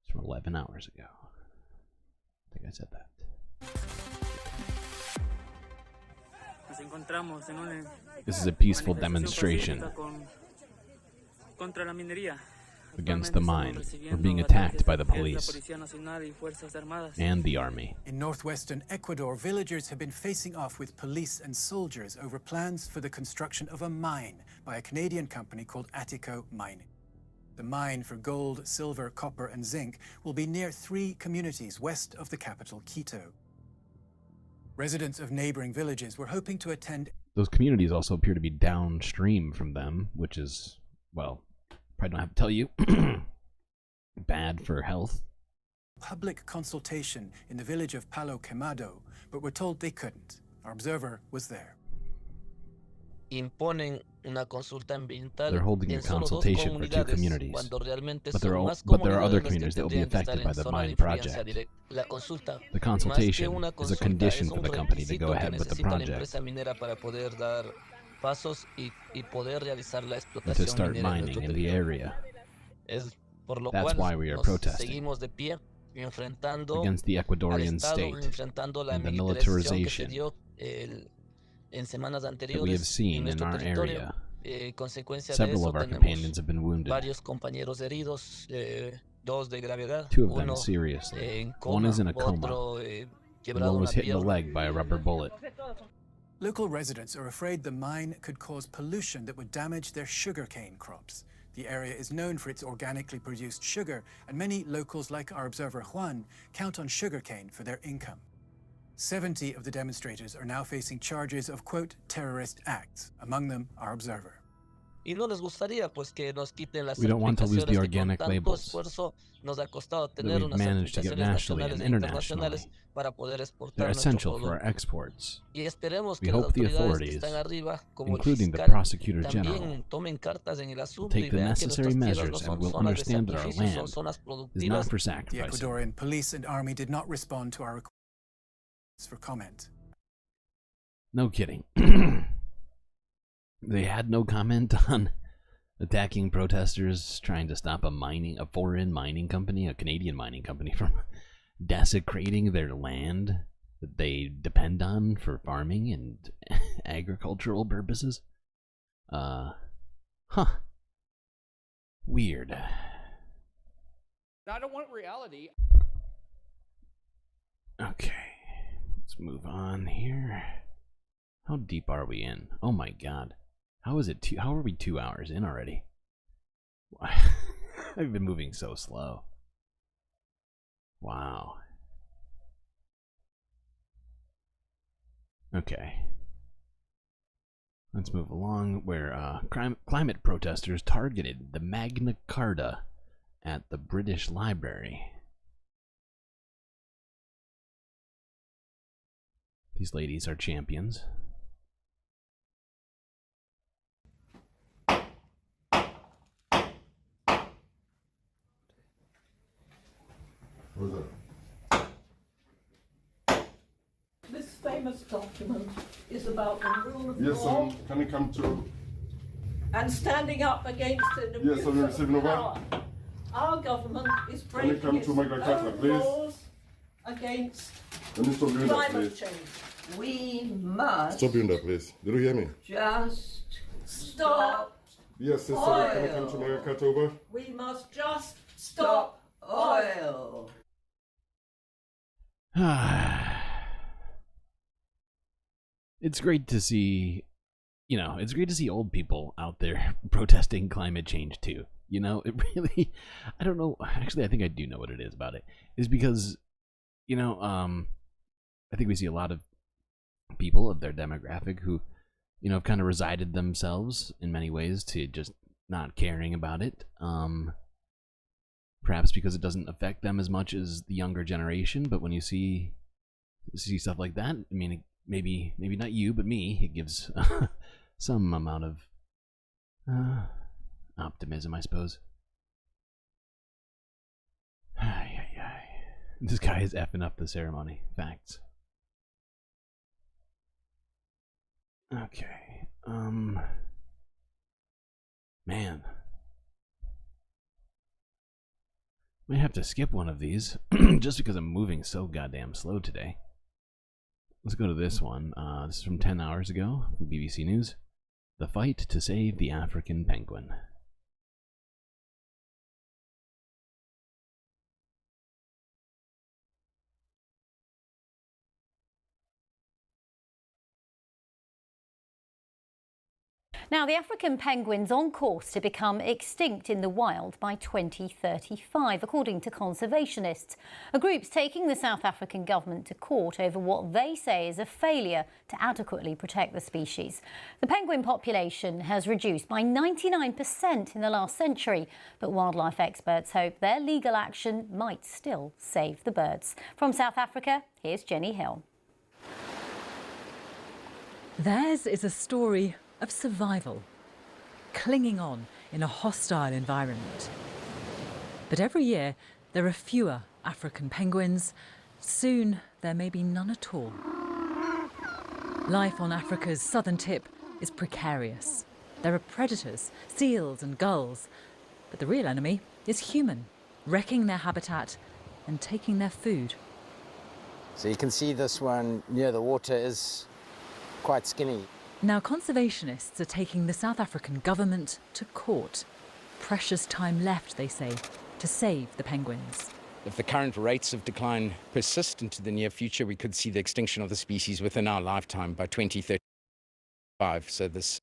[SPEAKER 10] It's from 11 hours ago. I think I said that. This is a peaceful demonstration against the mine. We're being attacked by the police and the army.
[SPEAKER 19] In northwestern Ecuador, villagers have been facing off with police and soldiers over plans for the construction of a mine by a Canadian company called Attico Mining. The mine for gold, silver, copper, and zinc will be near 3 communities west of the capital, Quito. Residents of neighboring villages were hoping to attend.
[SPEAKER 10] those communities also appear to be downstream from them, which is, well, probably don't have to tell you, bad for health.
[SPEAKER 19] Public consultation in the village of Palo Quemado, but were told they couldn't. Our observer was there.
[SPEAKER 6] Imponen una consulta ambiental
[SPEAKER 10] They're holding a
[SPEAKER 6] en solo dos
[SPEAKER 10] consultation for two
[SPEAKER 6] comunidades,
[SPEAKER 10] communities,
[SPEAKER 6] cuando realmente
[SPEAKER 10] but
[SPEAKER 6] son
[SPEAKER 10] there
[SPEAKER 6] más
[SPEAKER 10] are other
[SPEAKER 6] comunidades las que
[SPEAKER 10] communities that will be
[SPEAKER 6] tendrían que estar
[SPEAKER 10] affected
[SPEAKER 6] en
[SPEAKER 10] by the
[SPEAKER 6] zona de
[SPEAKER 10] mine
[SPEAKER 6] influencia
[SPEAKER 10] project.
[SPEAKER 6] directa. La consulta,
[SPEAKER 10] The
[SPEAKER 6] más que
[SPEAKER 10] consultation
[SPEAKER 6] una
[SPEAKER 10] is a
[SPEAKER 6] consulta,
[SPEAKER 10] condition
[SPEAKER 6] es
[SPEAKER 10] for
[SPEAKER 6] un
[SPEAKER 10] the company to go
[SPEAKER 6] requisito que
[SPEAKER 10] ahead with the
[SPEAKER 6] necesita la
[SPEAKER 10] project
[SPEAKER 6] empresa minera para poder dar pasos y poder realizar la
[SPEAKER 10] and to
[SPEAKER 6] explotación
[SPEAKER 10] start
[SPEAKER 6] minera en
[SPEAKER 10] mining
[SPEAKER 6] nuestro
[SPEAKER 10] in the
[SPEAKER 6] territorio.
[SPEAKER 10] area.
[SPEAKER 6] Es por lo
[SPEAKER 10] That's
[SPEAKER 6] cual
[SPEAKER 10] why we are
[SPEAKER 6] nos
[SPEAKER 10] protesting
[SPEAKER 6] seguimos de pie enfrentando
[SPEAKER 10] against the
[SPEAKER 6] al
[SPEAKER 10] Ecuadorian
[SPEAKER 6] Estado,
[SPEAKER 10] state
[SPEAKER 6] enfrentando la
[SPEAKER 10] and the
[SPEAKER 6] militarización que se
[SPEAKER 10] militarization
[SPEAKER 6] dio en semanas
[SPEAKER 10] that we have
[SPEAKER 6] anteriores en
[SPEAKER 10] seen in
[SPEAKER 6] nuestro
[SPEAKER 10] our
[SPEAKER 6] territorio.
[SPEAKER 10] area.
[SPEAKER 6] Consecuencia de
[SPEAKER 10] Several
[SPEAKER 6] eso
[SPEAKER 10] of our
[SPEAKER 6] tenemos
[SPEAKER 10] companions have been wounded,
[SPEAKER 6] varios compañeros heridos, dos de gravedad,
[SPEAKER 10] 2 of them
[SPEAKER 6] uno
[SPEAKER 10] seriously.
[SPEAKER 6] en
[SPEAKER 10] One
[SPEAKER 6] coma,
[SPEAKER 10] is in a coma,
[SPEAKER 6] otro
[SPEAKER 10] and
[SPEAKER 6] quebrado
[SPEAKER 10] one was
[SPEAKER 6] una
[SPEAKER 10] hit in the
[SPEAKER 6] pierna.
[SPEAKER 10] leg by a rubber bullet.
[SPEAKER 19] Local residents are afraid the mine could cause pollution that would damage their sugarcane crops. The area is known for its organically produced sugar, and many locals like our observer Juan count on sugarcane for their income. 70 of the demonstrators are now facing charges of, quote, terrorist acts, among them our observer.
[SPEAKER 6] Y no les gustaría pues que nos quiten las
[SPEAKER 10] We don't want to lose the
[SPEAKER 6] certificaciones que con
[SPEAKER 10] organic
[SPEAKER 6] tanto
[SPEAKER 10] labels
[SPEAKER 6] esfuerzo nos ha costado
[SPEAKER 10] that
[SPEAKER 6] tener
[SPEAKER 10] we've
[SPEAKER 6] unas
[SPEAKER 10] managed to get
[SPEAKER 6] certificaciones
[SPEAKER 10] nationally
[SPEAKER 6] nacionales
[SPEAKER 10] and
[SPEAKER 6] e
[SPEAKER 10] internationally.
[SPEAKER 6] internacionales para poder exportar
[SPEAKER 10] They're
[SPEAKER 6] nuestro
[SPEAKER 10] essential for our
[SPEAKER 6] producto.
[SPEAKER 10] exports.
[SPEAKER 6] Y esperemos
[SPEAKER 10] We
[SPEAKER 6] que las
[SPEAKER 10] hope the
[SPEAKER 6] autoridades que
[SPEAKER 10] authorities,
[SPEAKER 6] están arriba, como el
[SPEAKER 10] including the
[SPEAKER 6] fiscal,
[SPEAKER 10] prosecutors general,
[SPEAKER 6] también tomen cartas en el
[SPEAKER 10] will
[SPEAKER 6] asunto y
[SPEAKER 10] take the
[SPEAKER 6] vean que
[SPEAKER 10] necessary
[SPEAKER 6] nuestras tierras no
[SPEAKER 10] measures and
[SPEAKER 6] son
[SPEAKER 10] will
[SPEAKER 6] zonas de
[SPEAKER 10] understand that our
[SPEAKER 6] sacrificio, son
[SPEAKER 10] land
[SPEAKER 6] zonas
[SPEAKER 10] is not
[SPEAKER 6] productivas.
[SPEAKER 10] for
[SPEAKER 19] The
[SPEAKER 10] sacrificing.
[SPEAKER 19] Ecuadorian police and army did not respond to our requests for comment.
[SPEAKER 10] No kidding. They had no comment on attacking protesters trying to stop a foreign mining company, a Canadian mining company, from desecrating their land that they depend on for farming and agricultural purposes. Weird.
[SPEAKER 18] I don't want reality.
[SPEAKER 10] Okay, let's move on here. How deep are we in? Oh my god. How are we 2 hours in already? I've been moving so slow. Wow. Okay. Let's move along where climate protesters targeted the Magna Carta at the British Library. These ladies are champions.
[SPEAKER 20] What is that?
[SPEAKER 21] This famous document is about the rule of
[SPEAKER 20] Yes,
[SPEAKER 21] law
[SPEAKER 20] can you come to?
[SPEAKER 21] and standing up against an
[SPEAKER 20] Yes,
[SPEAKER 21] abuse
[SPEAKER 20] receive
[SPEAKER 21] of
[SPEAKER 20] Nova.
[SPEAKER 21] power. Our government is
[SPEAKER 20] Can you
[SPEAKER 21] breaking
[SPEAKER 20] come
[SPEAKER 21] its
[SPEAKER 20] to Magna Carta,
[SPEAKER 21] own
[SPEAKER 20] please?
[SPEAKER 21] laws against
[SPEAKER 20] Can you stop doing that,
[SPEAKER 21] climate
[SPEAKER 20] please?
[SPEAKER 21] change. We must
[SPEAKER 20] Stop doing that, please. Did you hear me?
[SPEAKER 21] just stop
[SPEAKER 20] Yes, sister, can you come to Magna Carta over?
[SPEAKER 21] We must just stop oil.
[SPEAKER 10] It's great to see, it's great to see old people out there protesting climate change too. It really, I don't know, actually I think I do know what it is about it. Is because, I think we see a lot of people of their demographic who, have kind of resided themselves in many ways to just not caring about it. Perhaps because it doesn't affect them as much as the younger generation, but when you see stuff like that, I mean, maybe not you, but me, it gives some amount of optimism, I suppose. This guy is effing up the ceremony. Facts. Okay. Man. Might have to skip one of these just because I'm moving so goddamn slow today. Let's go to this one. This is from 10 hours ago from BBC News. The fight to save the African penguin.
[SPEAKER 1] Now, the African penguin's on course to become extinct in the wild by 2035, according to conservationists. A group's taking the South African government to court over what they say is a failure to adequately protect the species. The penguin population has reduced by 99% in the last century, but wildlife experts hope their legal action might still save the birds. From South Africa, here's Jenny Hill.
[SPEAKER 4] Theirs is a story of survival, clinging on in a hostile environment. But every year there are fewer African penguins. Soon there may be none at all. Life on Africa's southern tip is precarious. There are predators, seals and gulls, but the real enemy is human, wrecking their habitat and taking their food.
[SPEAKER 7] So you can see this one near the water is quite skinny.
[SPEAKER 4] Now conservationists are taking the South African government to court. Precious time left, they say, to save the penguins.
[SPEAKER 18] If the current rates of decline persist into the near future, we could see the extinction of the species within our lifetime by 2035. So this...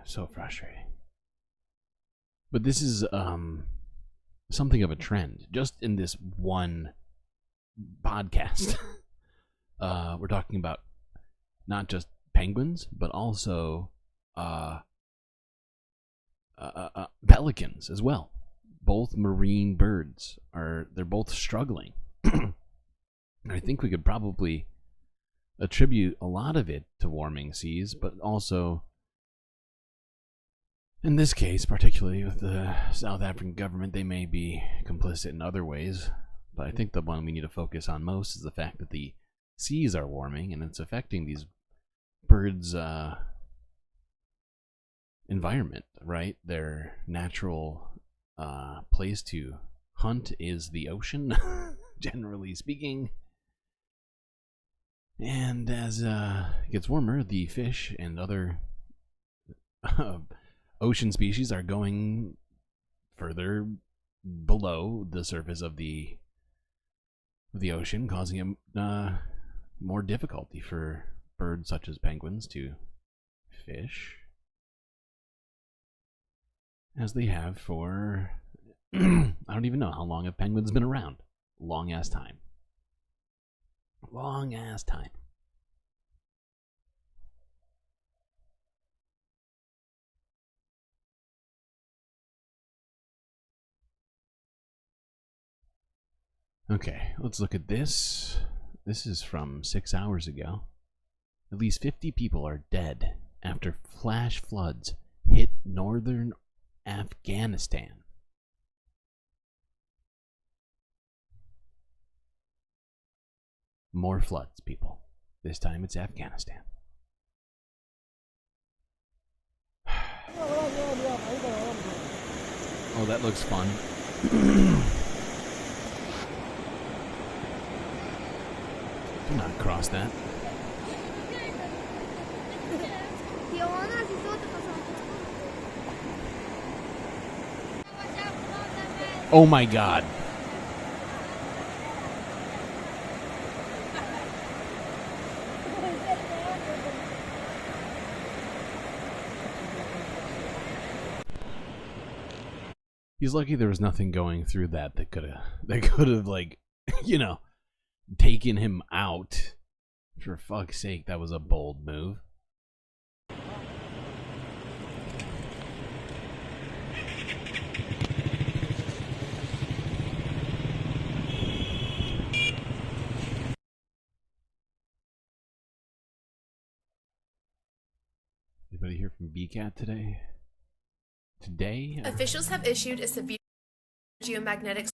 [SPEAKER 10] So frustrating. But this is something of a trend. Just in this one podcast, we're talking about not just penguins, but also pelicans as well. Both marine birds they're both struggling. I think we could probably attribute a lot of it to warming seas, but also in this case, particularly with the South African government, they may be complicit in other ways. But I think the one we need to focus on most is the fact that the seas are warming and it's affecting these birds' environment, right? Their natural place to hunt is the ocean, generally speaking. And as it gets warmer, the fish and other ocean species are going further below the surface of the ocean, causing more difficulty for birds such as penguins to fish, as they have for I don't even know how long have penguins been around. Long ass time. Long ass time. Okay, let's look at this. This is from 6 hours ago. At least 50 people are dead after flash floods hit northern Afghanistan. More floods, people. This time it's Afghanistan. Oh, that looks fun. Do not cross that. Oh my god. He's lucky there was nothing going through that could have like, you know, taken him out. For fuck's sake, that was a bold move. Anybody hear from BCAT today?
[SPEAKER 22] Officials have issued a severe geomagnetic.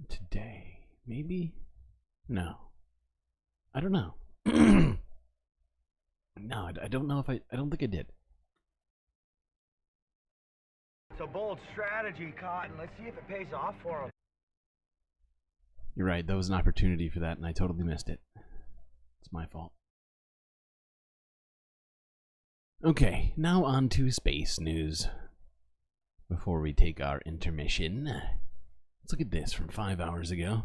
[SPEAKER 10] Today, maybe? No. I don't know. No, I don't know if I don't think I did.
[SPEAKER 23] It's a bold strategy, Cotton. Let's see if it pays off for him.
[SPEAKER 10] You're right, that was an opportunity for that and I totally missed it. It's my fault. Okay, now on to space news. Before we take our intermission, let's look at this from 5 hours ago.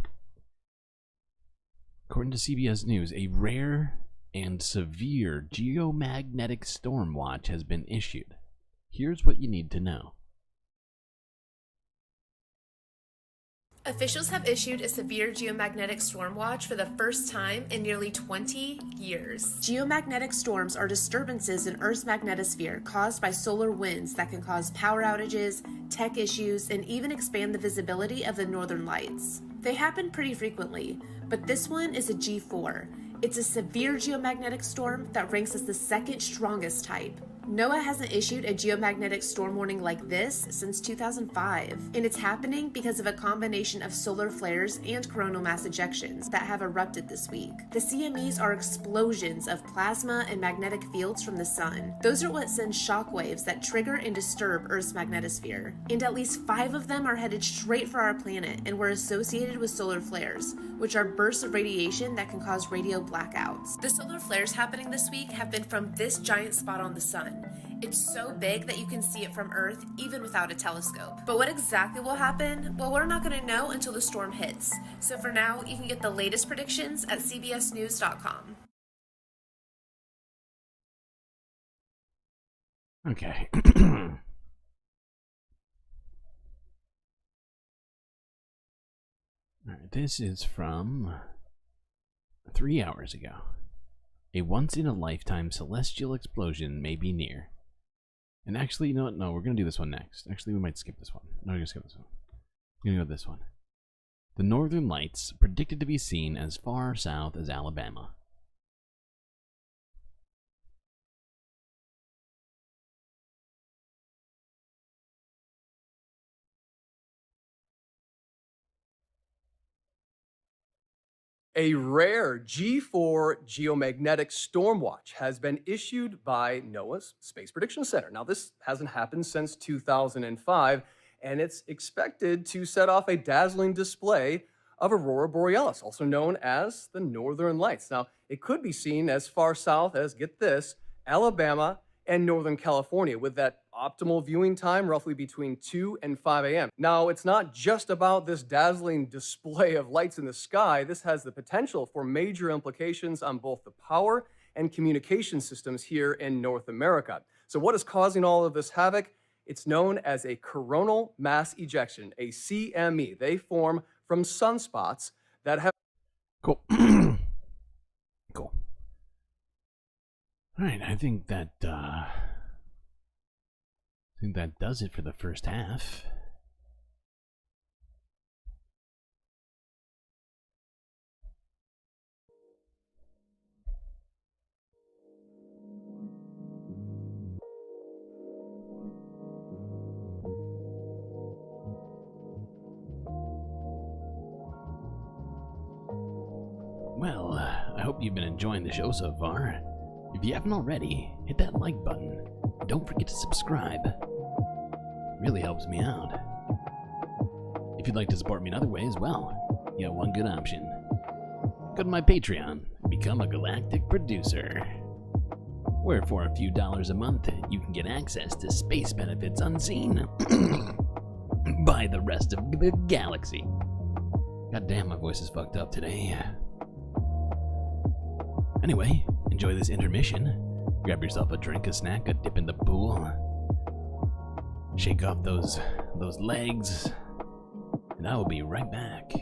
[SPEAKER 10] According to CBS News, a rare and severe geomagnetic storm watch has been issued. Here's what you need to know.
[SPEAKER 22] Officials have issued a severe geomagnetic storm watch for the first time in nearly 20 years. Geomagnetic storms are disturbances in Earth's magnetosphere caused by solar winds that can cause power outages, tech issues, and even expand the visibility of the northern lights. They happen pretty frequently, but this one is a G4. It's a severe geomagnetic storm that ranks as the second strongest type. NOAA hasn't issued a geomagnetic storm warning like this since 2005, and it's happening because of a combination of solar flares and coronal mass ejections that have erupted this week. The CMEs are explosions of plasma and magnetic fields from the sun. Those are what send shock waves that trigger and disturb Earth's magnetosphere, and at least 5 of them are headed straight for our planet and were associated with solar flares, which are bursts of radiation that can cause radio blackouts. The solar flares happening this week have been from this giant spot on the sun. It's so big that you can see it from Earth even without a telescope. But what exactly will happen? Well, we're not going to know until the storm hits. So for now, you can get the latest predictions at cbsnews.com.
[SPEAKER 10] Okay. Alright, this is from 3 hours ago. A once-in-a-lifetime celestial explosion may be near. And actually, you know what? No, we're going to do this one next. Actually, we might skip this one. No, we're going to skip this one. We're going to go with this one. The Northern Lights predicted to be seen as far south as Alabama.
[SPEAKER 9] A rare G4 geomagnetic storm watch has been issued by NOAA's Space Prediction Center. Now, this hasn't happened since 2005, and it's expected to set off a dazzling display of Aurora Borealis, also known as the Northern Lights. Now, it could be seen as far south as, get this, Alabama and Northern California, with that optimal viewing time roughly between 2 and 5 a.m. Now, it's not just about this dazzling display of lights in the sky. This has the potential for major implications on both the power and communication systems here in North America. So what is causing all of this havoc? It's known as a coronal mass ejection, a CME. They form from sunspots that have...
[SPEAKER 10] Cool. Cool. All right, I think that does it for the first half. Well, I hope you've been enjoying the show so far. If you haven't already, hit that like button. Don't forget to subscribe. It really helps me out. If you'd like to support me in other ways, well, you have one good option. Go to my Patreon and become a Galactic producer. Where for a few dollars a month, you can get access to space benefits unseen by the rest of the galaxy. God damn, my voice is fucked up today. Anyway, enjoy this intermission. Grab yourself a drink, a snack, a dip in the pool. Shake off those legs, and I will be right back.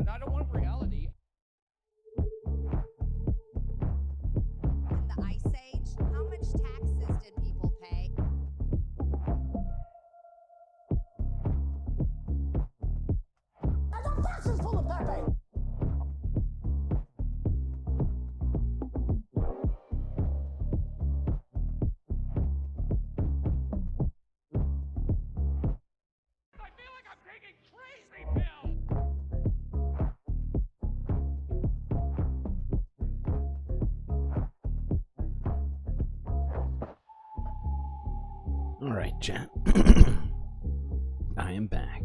[SPEAKER 8] I don't want reality.
[SPEAKER 11] In the Ice Age, how much taxes did people pay?
[SPEAKER 21] I got boxes full of Pepe.
[SPEAKER 10] All right, chat. I am back.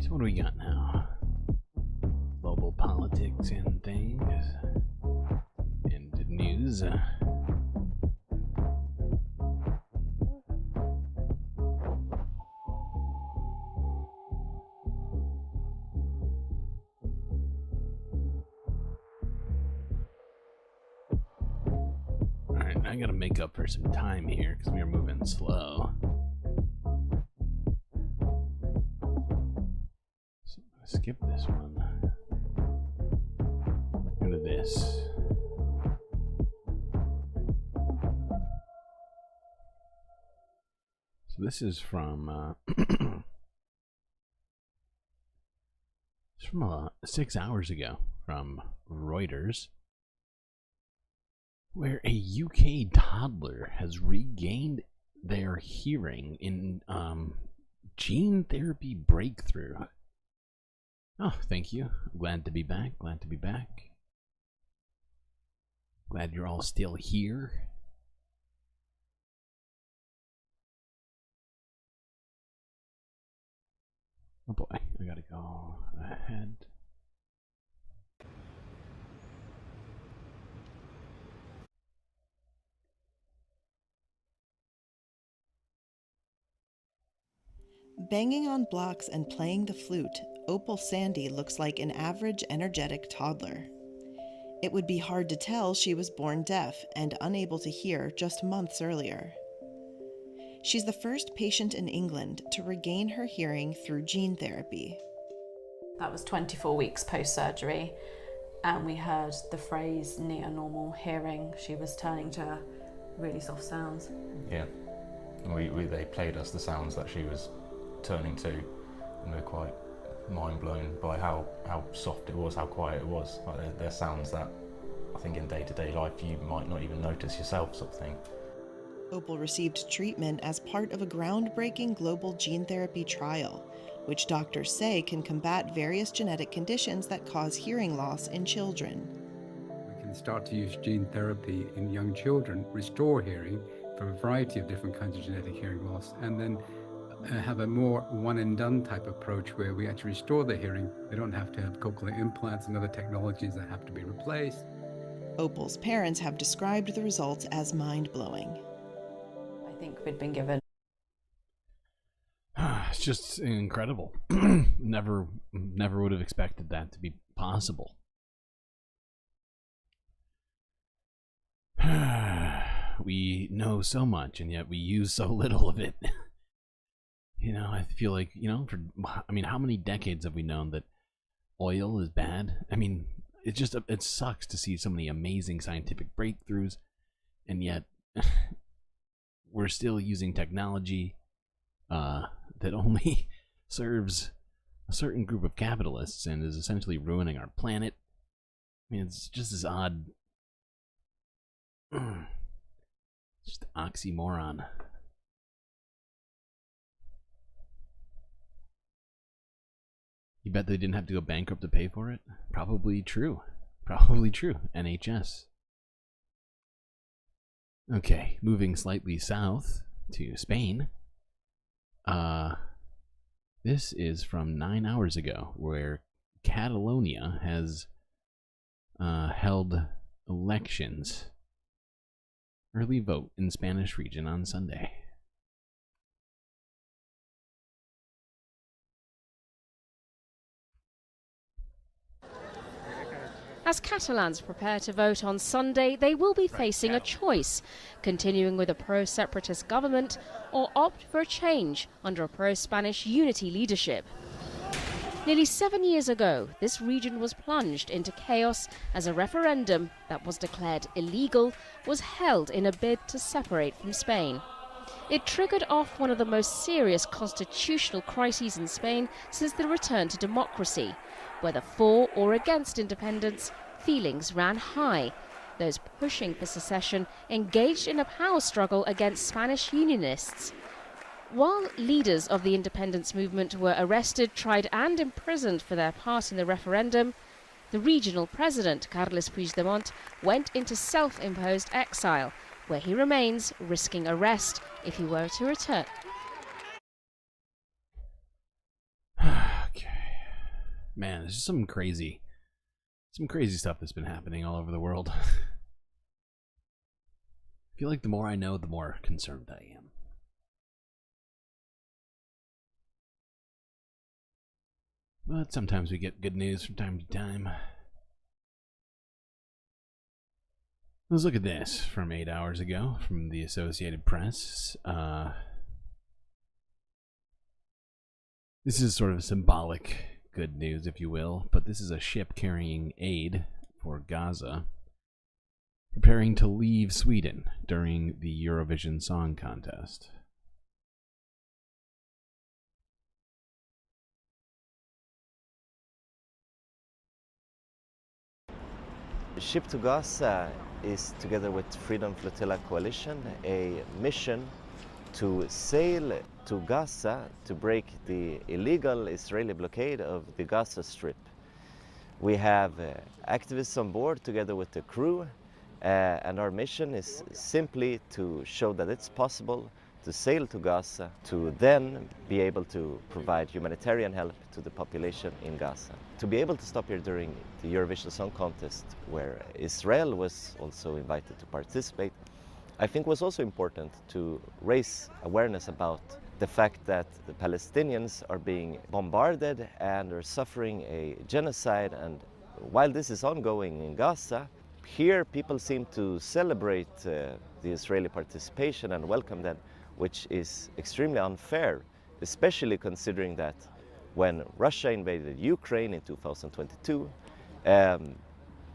[SPEAKER 10] So what do we got now? Global politics and things. And news. Alright, I gotta make up for some time here because we are moving slow. So I'm gonna skip this one. Go to this. So this is from it's from 6 hours ago from Reuters, where a UK toddler has regained their hearing in gene therapy breakthrough. Oh, thank you. Glad to be back. Glad to be back. Glad you're all still here. Oh boy, I gotta go ahead.
[SPEAKER 2] Banging on blocks and playing the flute, Opal Sandy looks like an average, energetic toddler. It would be hard to tell she was born deaf and unable to hear just months earlier. She's the first patient in England to regain her hearing through gene therapy.
[SPEAKER 12] That was 24 weeks post-surgery, and we heard the phrase near normal hearing. She was turning to really soft sounds.
[SPEAKER 13] Yeah, they played us the sounds that she was turning to, and we were quite mind blown by how soft it was, how quiet it was. Like they're sounds that I think in day-to-day life you might not even notice yourself, sort of thing.
[SPEAKER 2] Opal received treatment as part of a groundbreaking global gene therapy trial, which doctors say can combat various genetic conditions that cause hearing loss in children.
[SPEAKER 24] We can start to use gene therapy in young children, restore hearing for a variety of different kinds of genetic hearing loss, and then have a more one-and-done type approach where we actually restore the hearing. They don't have to have cochlear implants and other technologies that have to be replaced.
[SPEAKER 2] Opal's parents have described the results as mind-blowing.
[SPEAKER 12] I think we'd been given.
[SPEAKER 10] It's just incredible. Never would have expected that to be possible. We know so much, and yet we use so little of it. You know, I feel like, you know, how many decades have we known that oil is bad? I mean, it sucks to see so many amazing scientific breakthroughs, and yet we're still using technology that only serves a certain group of capitalists and is essentially ruining our planet. I mean, it's just this odd, just oxymoron. You bet they didn't have to go bankrupt to pay for it? Probably true. Probably true. NHS. Okay, moving slightly south to Spain. This is from 9 hours ago, where Catalonia has held elections. Early vote in Spanish region on Sunday.
[SPEAKER 25] As Catalans prepare to vote on Sunday, they will be facing a choice: continuing with a pro-separatist government or opt for a change under a pro-Spanish unity leadership. Nearly 7 years ago, this region was plunged into chaos as a referendum that was declared illegal was held in a bid to separate from Spain. It triggered off one of the most serious constitutional crises in Spain since the return to democracy. Whether for or against independence, feelings ran high. Those pushing for secession engaged in a power struggle against Spanish unionists. While leaders of the independence movement were arrested, tried and imprisoned for their part in the referendum, the regional president, Carles Puigdemont, went into self-imposed exile, where he remains, risking arrest if he were to return.
[SPEAKER 10] Okay. Man, there's just some crazy stuff that's been happening all over the world. I feel like the more I know, the more concerned I am. But sometimes we get good news from time to time. Let's look at this from 8 hours ago from the Associated Press. This is sort of symbolic good news, if you will, but this is a ship carrying aid for Gaza preparing to leave Sweden during the Eurovision Song Contest.
[SPEAKER 3] Ship to Gaza is, together with Freedom Flotilla Coalition, a mission to sail to Gaza to break the illegal Israeli blockade of the Gaza Strip. We have activists on board together with the crew, and our mission is simply to show that it's possible to sail to Gaza, to then be able to provide humanitarian help to the population in Gaza. To be able to stop here during the Eurovision Song Contest, where Israel was also invited to participate, I think was also important to raise awareness about the fact that the Palestinians are being bombarded and are suffering a genocide. And while this is ongoing in Gaza, here people seem to celebrate the Israeli participation and welcome them, which is extremely unfair, especially considering that when Russia invaded Ukraine in 2022,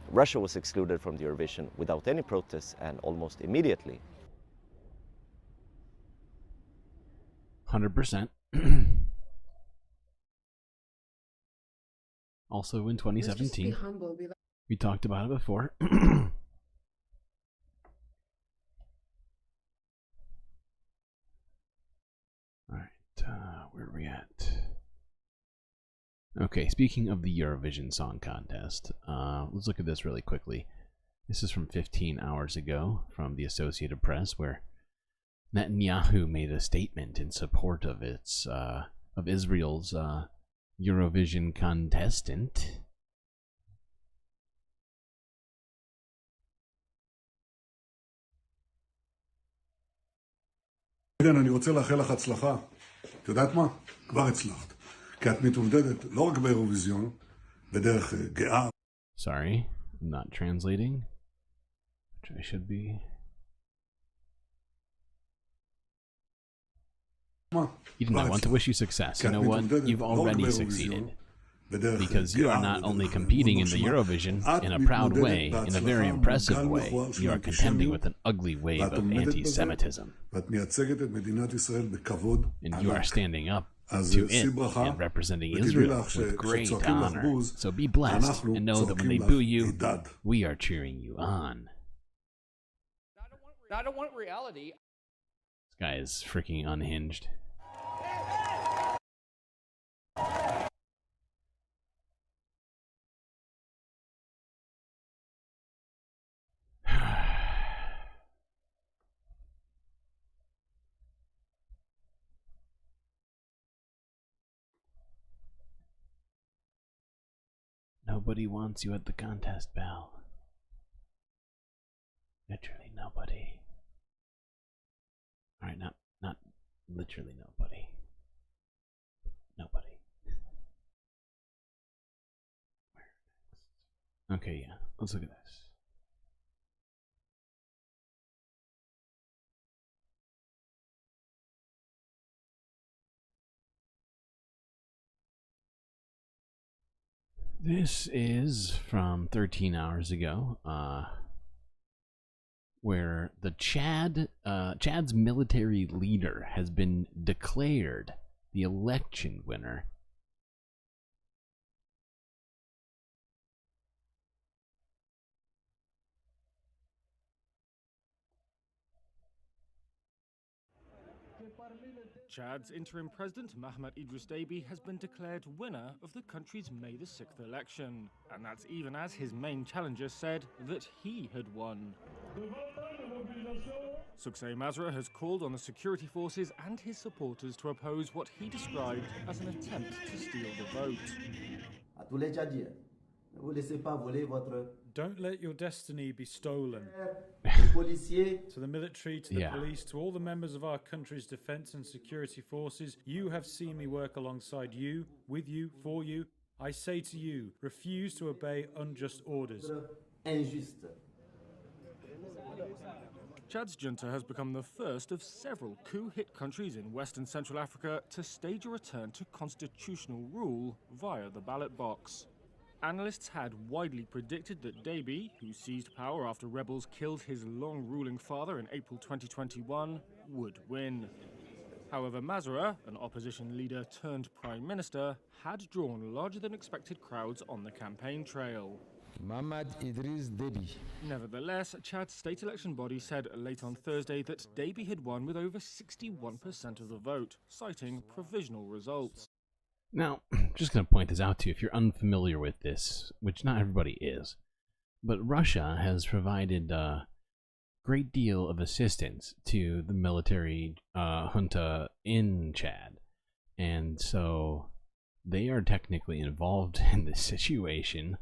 [SPEAKER 3] Russia was excluded from the Eurovision without any protests and almost immediately.
[SPEAKER 10] 100%. Also in 2017. We talked about it before. Where are we at? Okay, speaking of the Eurovision Song Contest, let's look at this really quickly. This is from 15 hours ago from the Associated Press, where Netanyahu made a statement in support of of Israel's Eurovision contestant.
[SPEAKER 5] אני רוצה לאחל לך הצלחה. את יודעת מה? כבר הצלחת. כי את מתמודדת לא רק באירוויזיון, בדרך גאה.
[SPEAKER 10] Sorry, I'm not translating, which I should be. Eden, I want to wish you success. You know what? You've already succeeded. Because you are not only competing in the Eurovision in a proud way, in a very impressive way, you are contending with an ugly wave of anti-Semitism. And you are standing up to it and representing Israel with great honor. So be blessed and know that when they boo you, we are cheering you on.
[SPEAKER 8] I don't want reality.
[SPEAKER 10] This guy is freaking unhinged. Nobody wants you at the contest, Belle. Literally nobody. Alright, not literally nobody. Nobody. Where next? Okay, yeah. Let's look at this. This is from 13 hours ago, where the Chad's military leader has been declared the election winner.
[SPEAKER 14] Chad's interim president, Mahamat Idris Deby, has been declared winner of the country's May the 6th election. And that's even as his main challenger said that he had won. Suksay Masra has called on the security forces and his supporters to oppose what he described as an attempt to steal the vote.
[SPEAKER 6] Don't let your destiny be stolen. To the military, to the police, to all the members of our country's defense and security forces, you have seen me work alongside you, with you, for you. I say to you, refuse to obey unjust orders.
[SPEAKER 14] Chad's junta has become the first of several coup-hit countries in West and Central Africa to stage a return to constitutional rule via the ballot box. Analysts had widely predicted that Deby, who seized power after rebels killed his long-ruling father in April 2021, would win. However, Mazara, an opposition leader turned prime minister, had drawn larger-than-expected crowds on the campaign trail.
[SPEAKER 18] Mamad Idris Deby.
[SPEAKER 14] Nevertheless, Chad's state election body said late on Thursday that Deby had won with over 61% of the vote, citing provisional results.
[SPEAKER 10] Now, just going to point this out to you if you're unfamiliar with this, which not everybody is, but Russia has provided a great deal of assistance to the military junta in Chad, and so they are technically involved in this situation.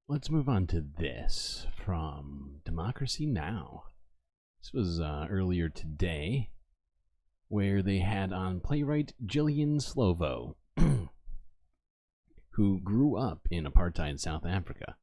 [SPEAKER 10] Let's move on to this from Democracy Now! This was earlier today, where they had on playwright Gillian Slovo, who grew up in apartheid South Africa.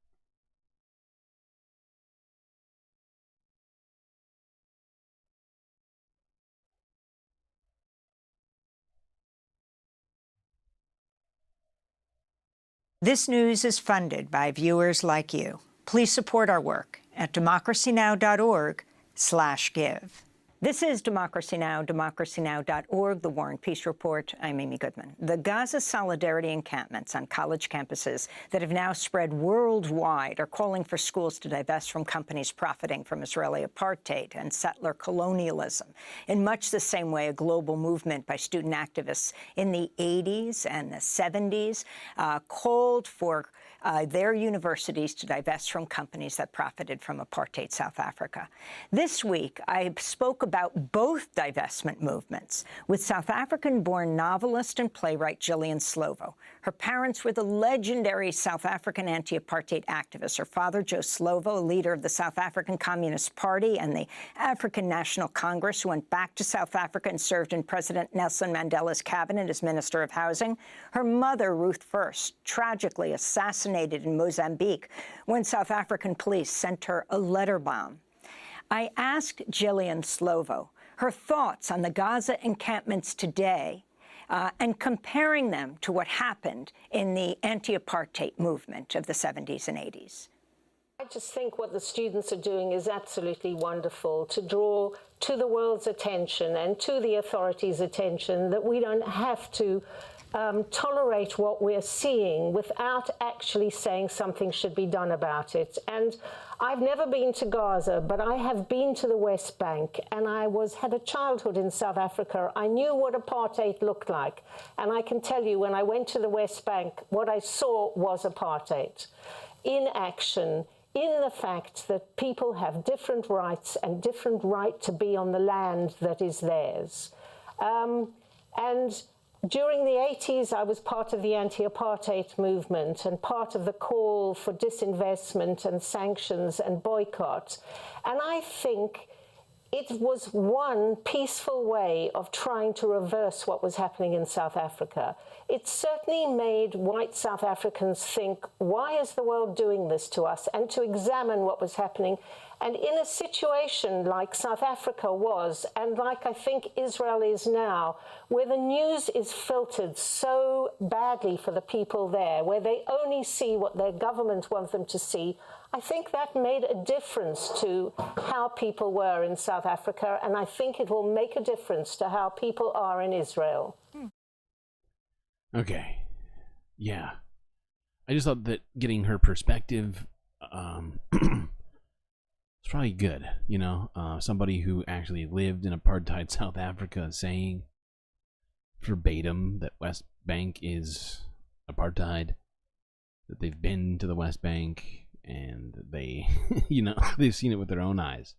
[SPEAKER 15] This news is funded by viewers like you. Please support our work at democracynow.org/give. This is Democracy Now!, democracynow.org, The War and Peace Report. I'm Amy Goodman. The Gaza Solidarity encampments on college campuses that have now spread worldwide are calling for schools to divest from companies profiting from Israeli apartheid and settler colonialism. In much the same way, a global movement by student activists in the 80s and the 70s called for their universities to divest from companies that profited from apartheid South Africa. This week, I spoke about both divestment movements with South African-born novelist and playwright Gillian Slovo. Her parents were the legendary South African anti-apartheid activists. Her father, Joe Slovo, a leader of the South African Communist Party and the African National Congress, who went back to South Africa and served in President Nelson Mandela's cabinet as Minister of Housing. Her mother, Ruth First, tragically assassinated in Mozambique when South African police sent her a letter bomb. I asked Gillian Slovo her thoughts on the Gaza encampments today and comparing them to what happened in the anti-apartheid movement of the 70s and 80s.
[SPEAKER 21] I just think what the students are doing is absolutely wonderful, to draw to the world's attention and to the authorities' attention that we don't have to tolerate what we're seeing without actually saying something should be done about it. And I've never been to Gaza, but I have been to the West Bank, and I had a childhood in South Africa. I knew what apartheid looked like, and I can tell you when I went to the West Bank, what I saw was apartheid in action, in the fact that people have different rights and different right to be on the land that is theirs. And during the 80s, I was part of the anti-apartheid movement and part of the call for disinvestment and sanctions and boycott. And I think it was one peaceful way of trying to reverse what was happening in South Africa. It certainly made white South Africans think, why is the world doing this to us? And to examine what was happening. And in a situation like South Africa was, and like I think Israel is now, where the news is filtered so badly for the people there, where they only see what their government wants them to see, I think that made a difference to how people were in South Africa, and I think it will make a difference to how people are in Israel.
[SPEAKER 10] Okay. Yeah. I just thought that getting her perspective it's probably good, you know, somebody who actually lived in apartheid South Africa saying verbatim that West Bank is apartheid, that they've been to the West Bank and they, you know, they've seen it with their own eyes.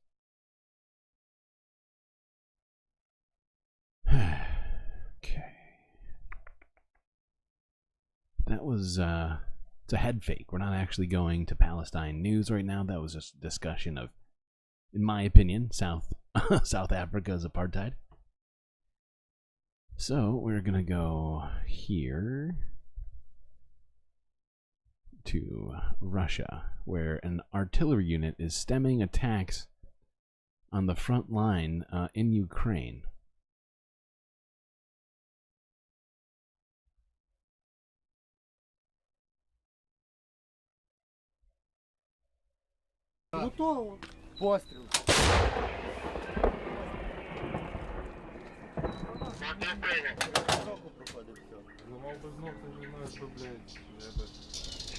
[SPEAKER 10] Okay. That was it's a head fake. We're not actually going to Palestine news right now. That was just a discussion of, in my opinion, South Africa's apartheid. So we're gonna go here to Russia, where an artillery unit is stemming attacks on the front line in Ukraine.
[SPEAKER 1] Готово. Постріл.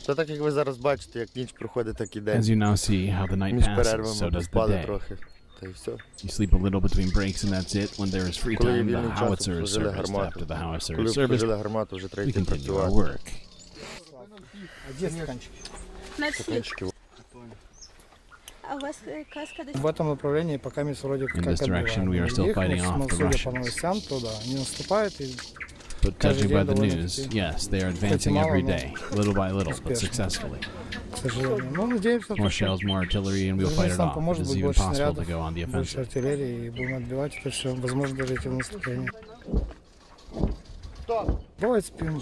[SPEAKER 16] Це так, як ви зараз бачите, як ніч проходить, так і день.
[SPEAKER 10] As you now see how the night
[SPEAKER 16] Між
[SPEAKER 10] passes,
[SPEAKER 16] перервами
[SPEAKER 10] so does the
[SPEAKER 16] поспали
[SPEAKER 10] day.
[SPEAKER 16] трохи, та й все.
[SPEAKER 10] You sleep a little between breaks and that's it. When there is free
[SPEAKER 16] Коли є
[SPEAKER 10] time, the
[SPEAKER 16] вільний час,
[SPEAKER 10] howitzer is
[SPEAKER 16] обслужили
[SPEAKER 10] serviced.
[SPEAKER 16] гармату.
[SPEAKER 10] After the howitzer
[SPEAKER 16] Коли
[SPEAKER 10] is serviced,
[SPEAKER 16] обслужили гармату, вже
[SPEAKER 10] we
[SPEAKER 16] треба йти
[SPEAKER 10] continue our
[SPEAKER 16] працювати.
[SPEAKER 10] work.
[SPEAKER 1] А де стаканчики?
[SPEAKER 16] Стаканчики.
[SPEAKER 1] В этом направлении пока мы вроде как
[SPEAKER 10] In this direction, we are still fighting off the
[SPEAKER 1] судя по
[SPEAKER 10] Russians.
[SPEAKER 1] новостям, то да, они наступают и
[SPEAKER 10] But judging by the news, yes, they are advancing every day, little by little, but successfully.
[SPEAKER 1] к сожалению. Ну, надеемся,
[SPEAKER 10] More shells, more artillery, and we'll fight it
[SPEAKER 1] нам
[SPEAKER 10] off. It
[SPEAKER 1] поможет,
[SPEAKER 10] is
[SPEAKER 1] будет
[SPEAKER 10] even
[SPEAKER 1] больше
[SPEAKER 10] possible to
[SPEAKER 1] снарядов,
[SPEAKER 10] go on the
[SPEAKER 1] больше
[SPEAKER 10] offensive.
[SPEAKER 1] артиллерии, и будем отбивать это все, возможно, даже идти в наступление. Давай спим.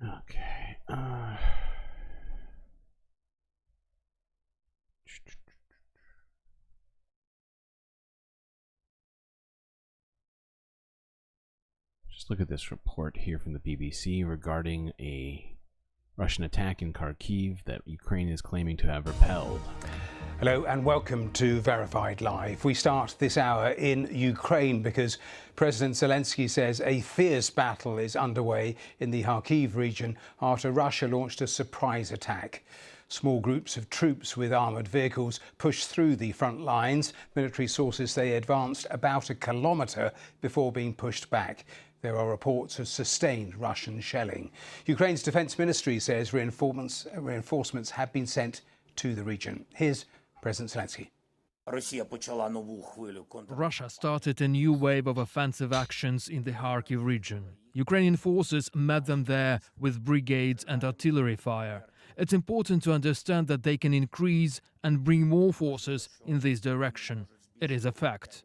[SPEAKER 10] Okay. Just look at this report here from the BBC regarding a Russian attack in Kharkiv that Ukraine is claiming to have repelled.
[SPEAKER 17] Hello and welcome to Verified Live. We start this hour in Ukraine because President Zelensky says a fierce battle is underway in the Kharkiv region after Russia launched a surprise attack. Small groups of troops with armoured vehicles pushed through the front lines. Military sources say they advanced about a kilometre before being pushed back. There are reports of sustained Russian shelling. Ukraine's defence ministry says reinforcements have been sent to the region. Here's President Zelensky.
[SPEAKER 19] Russia started a new wave of offensive actions in the Kharkiv region. Ukrainian forces met them there with brigades and artillery fire. It's important to understand that they can increase and bring more forces in this direction. It is a fact.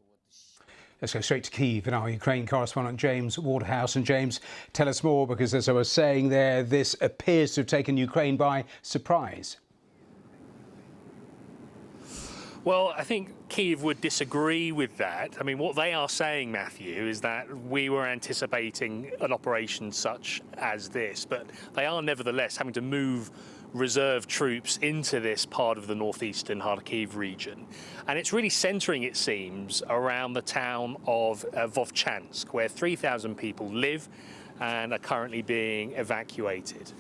[SPEAKER 17] Let's go straight to Kyiv and our Ukraine correspondent James Waterhouse. And James, tell us more, because as I was saying there, this appears to have taken Ukraine by surprise.
[SPEAKER 20] Well, I think Kyiv would disagree with that. I mean, what they are saying, Matthew, is that we were anticipating an operation such as this, but they are nevertheless having to move reserve troops into this part of the northeastern Kharkiv region. And it's really centering, it seems, around the town of Vovchansk, where 3,000 people live and are currently being evacuated.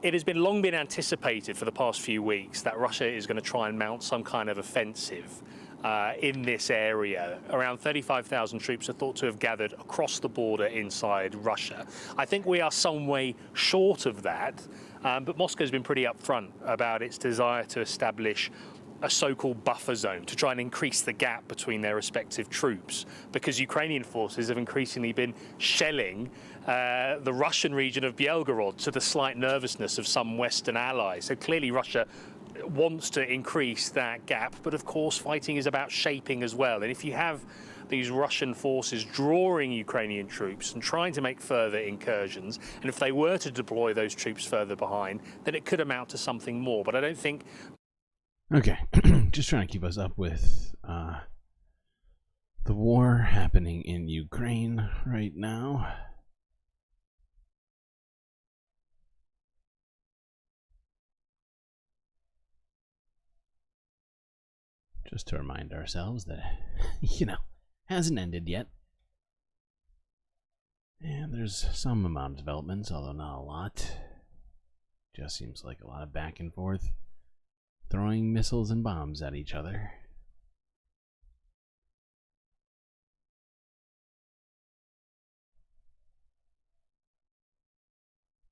[SPEAKER 20] It has long been anticipated for the past few weeks that Russia is going to try and mount some kind of offensive in this area. Around 35,000 troops are thought to have gathered across the border inside Russia. I think we are some way short of that, but Moscow's been pretty upfront about its desire to establish a so-called buffer zone to try and increase the gap between their respective troops, because Ukrainian forces have increasingly been shelling the Russian region of Belgorod, to the slight nervousness of some Western allies. So clearly Russia wants to increase that gap, but of course fighting is about shaping as well. And if you have these Russian forces drawing Ukrainian troops and trying to make further incursions, and if they were to deploy those troops further behind, then it could amount to something more. But I don't think...
[SPEAKER 10] Okay, just trying to keep us up with the war happening in Ukraine right now. Just to remind ourselves that, hasn't ended yet. And there's some amount of developments, although not a lot. Just seems like a lot of back and forth, throwing missiles and bombs at each other.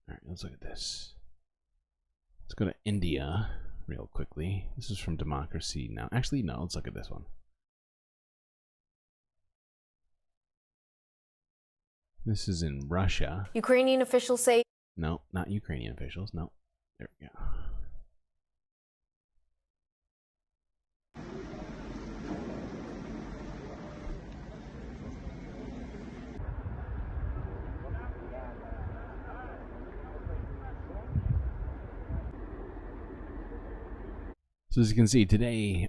[SPEAKER 10] Alright, let's look at this. Let's go to India real quickly. This is from Democracy Now! Actually, no, let's look at this one. This is in Russia.
[SPEAKER 4] Ukrainian officials say...
[SPEAKER 10] No, not Ukrainian officials. No. There we go. So as you can see, today,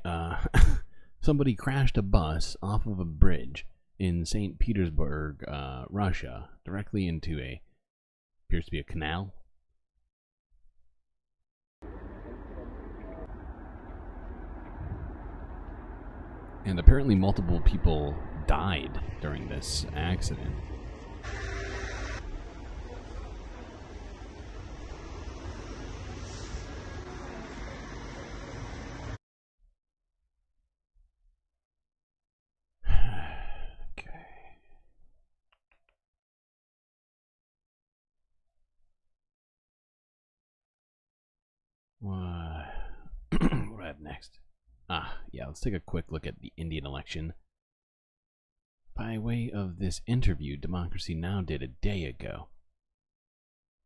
[SPEAKER 10] somebody crashed a bus off of a bridge in St. Petersburg, Russia, directly into appears to be a canal. And apparently multiple people died during this accident. What do I have next? Yeah, let's take a quick look at the Indian election. By way of this interview Democracy Now! Did a day ago,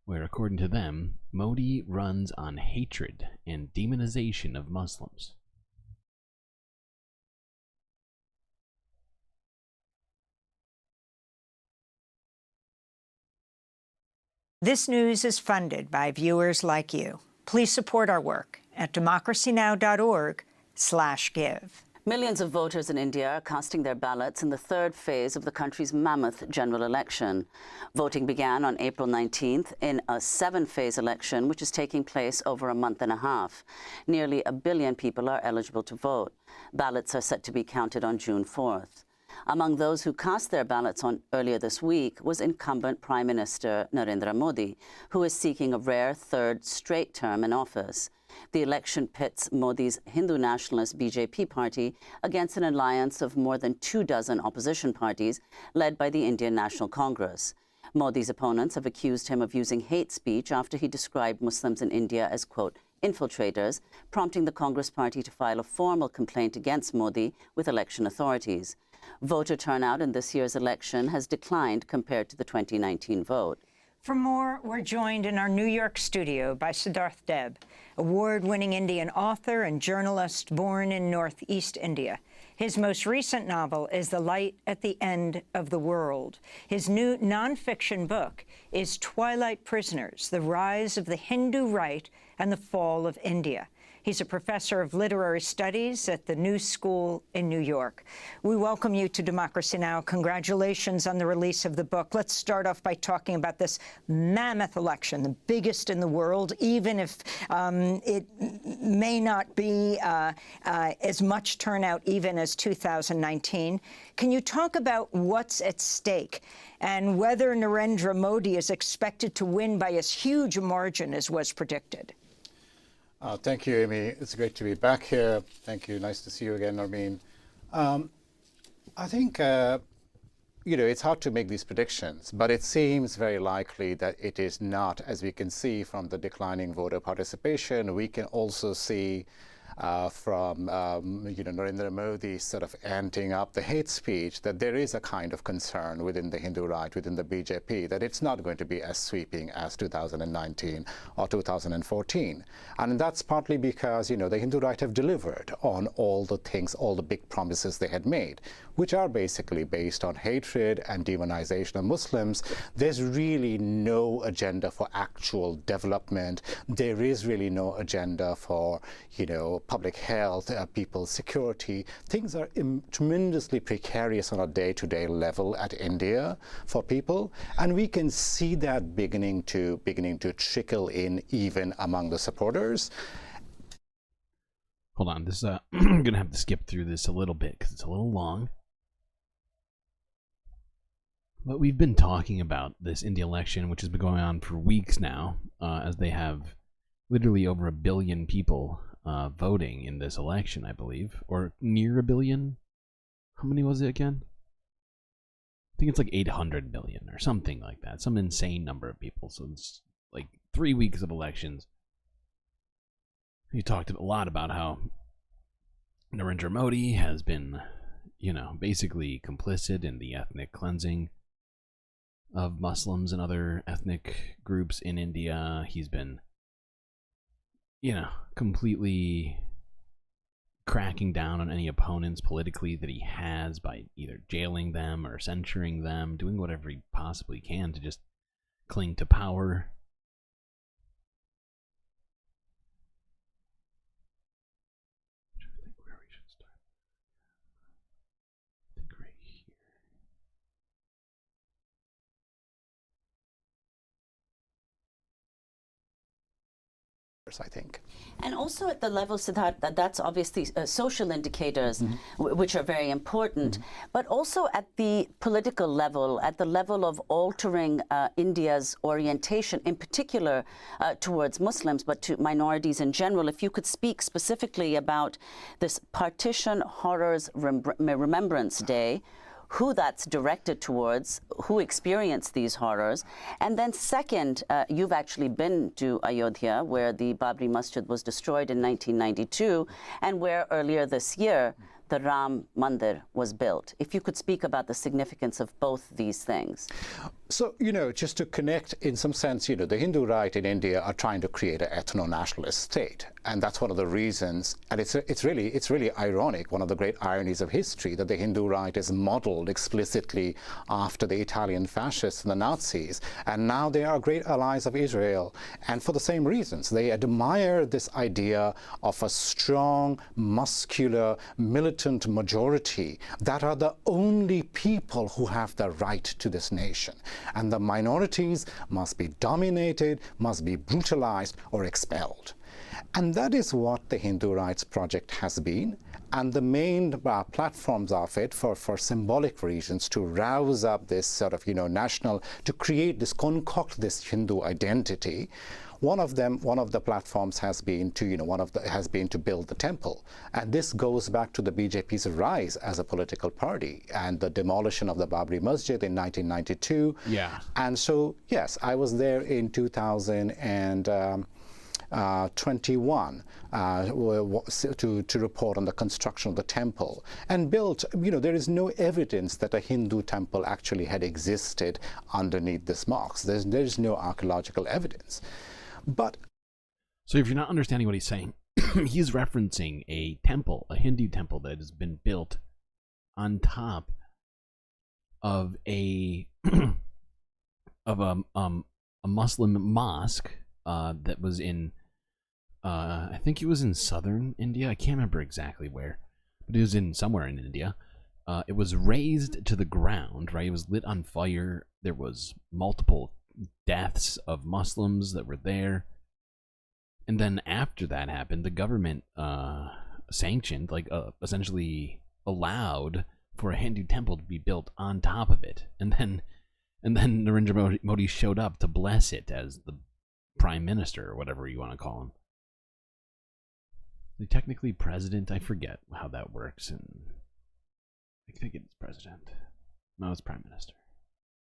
[SPEAKER 10] where according to them, Modi runs on hatred and demonization of Muslims.
[SPEAKER 15] This news is funded by viewers like you. Please support our work at democracynow.org/give.
[SPEAKER 7] Millions of voters in India are casting their ballots in the third phase of the country's mammoth general election. Voting began on April 19th in a 7-phase election, which is taking place over a month and a half. Nearly 1 billion people are eligible to vote. Ballots are set to be counted on June 4th. Among those who cast their ballots earlier this week was incumbent Prime Minister Narendra Modi, who is seeking a rare third straight term in office. The election pits Modi's Hindu nationalist BJP party against an alliance of more than 24 opposition parties led by the Indian National Congress. Modi's opponents have accused him of using hate speech after he described Muslims in India as, quote, infiltrators, prompting the Congress party to file a formal complaint against Modi with election authorities. Voter turnout in this year's election has declined compared to the 2019 vote.
[SPEAKER 15] For more, we're joined in our New York studio by Siddharth Deb, award-winning Indian author and journalist born in Northeast India. His most recent novel is The Light at the End of the World. His new nonfiction book is Twilight Prisoners, The Rise of the Hindu Right and the Fall of India. He's a professor of literary studies at the New School in New York. We welcome you to Democracy Now! Congratulations on the release of the book. Let's start off by talking about this mammoth election, the biggest in the world, even if it may not be as much turnout even as 2019. Can you talk about what's at stake and whether Narendra Modi is expected to win by as huge a margin as was predicted?
[SPEAKER 9] Thank you, Amy. It's great to be back here. Thank you. Nice to see you again, Noreen. I think, it's hard to make these predictions, but it seems very likely that it is not. As we can see from the declining voter participation, we can also see from Narendra Modi sort of amping up the hate speech, that there is a kind of concern within the Hindu right, within the BJP, that it's not going to be as sweeping as 2019 or 2014. And that's partly because, the Hindu right have delivered on all the things, all the big promises they had made, which are basically based on hatred and demonization of Muslims. There's really no agenda for actual development. There is really no agenda for, public health, people's security. Things are tremendously precarious on a day-to-day level at India for people, and we can see that beginning to trickle in even among the supporters.
[SPEAKER 10] Hold on, this I'm gonna have to skip through this a little bit because it's a little long. But we've been talking about this India election, which has been going on for weeks now, as they have literally over 1 billion people voting in this election, I believe, or near 1 billion. How many was it again? I think it's like 800 million or something like that. Some insane number of people. So it's like 3 weeks of elections. We talked a lot about how Narendra Modi has been, basically complicit in the ethnic cleansing of Muslims and other ethnic groups in India. He's been, you know, completely cracking down on any opponents politically that he has by either jailing them or censuring them, doing whatever he possibly can to just cling to power.
[SPEAKER 9] I think.
[SPEAKER 7] And also at the level, Siddharth, that's obviously social indicators, which are very important, but also at the political level, at the level of altering India's orientation, in particular towards Muslims, but to minorities in general. If you could speak specifically about this Partition Horrors Remembrance Day, who that's directed towards, who experienced these horrors. And then second, you've actually been to Ayodhya, where the Babri Masjid was destroyed in 1992, and where earlier this year, the Ram Mandir was built. If you could speak about the significance of both these things.
[SPEAKER 9] So, you know, just to connect, in some sense, you know, the Hindu right in India are trying to create an ethno-nationalist state. And that's one of the reasons, and it's really ironic, one of the great ironies of history, that the Hindu right is modeled explicitly after the Italian fascists and the Nazis. And now they are great allies of Israel. And for the same reasons, they admire this idea of a strong, muscular, militant majority that are the only people who have the right to this nation. And the minorities must be dominated, must be brutalized or expelled. And that is what the Hindu Rights Project has been. And the main platforms of it for symbolic reasons to rouse up this sort of, you know, national, to create this, concoct this Hindu identity. One of the platforms has been to, you know, has been to build the temple. And this goes back to the BJP's rise as a political party and the demolition of the Babri Masjid in 1992.
[SPEAKER 10] Yeah.
[SPEAKER 9] And so, yes, I was there in 2021 to report on the construction of the temple, and built, you know, there is no evidence that a Hindu temple actually had existed underneath this mosque. There's no archaeological evidence. But
[SPEAKER 10] so if you're not understanding what he's saying, he's referencing a temple, a Hindu temple that has been built on top of a Muslim mosque that was in I think it was in southern India. I can't remember exactly where, but it was in somewhere in India. It was razed to the ground, right? It was lit on fire. There was multiple deaths of Muslims that were there. And then after that happened, the government sanctioned, like essentially allowed for a Hindu temple to be built on top of it. And then Narendra Modi showed up to bless it as the prime minister, or whatever you want to call him. Technically president, I forget how that works, and I think it's president. No, it's prime minister.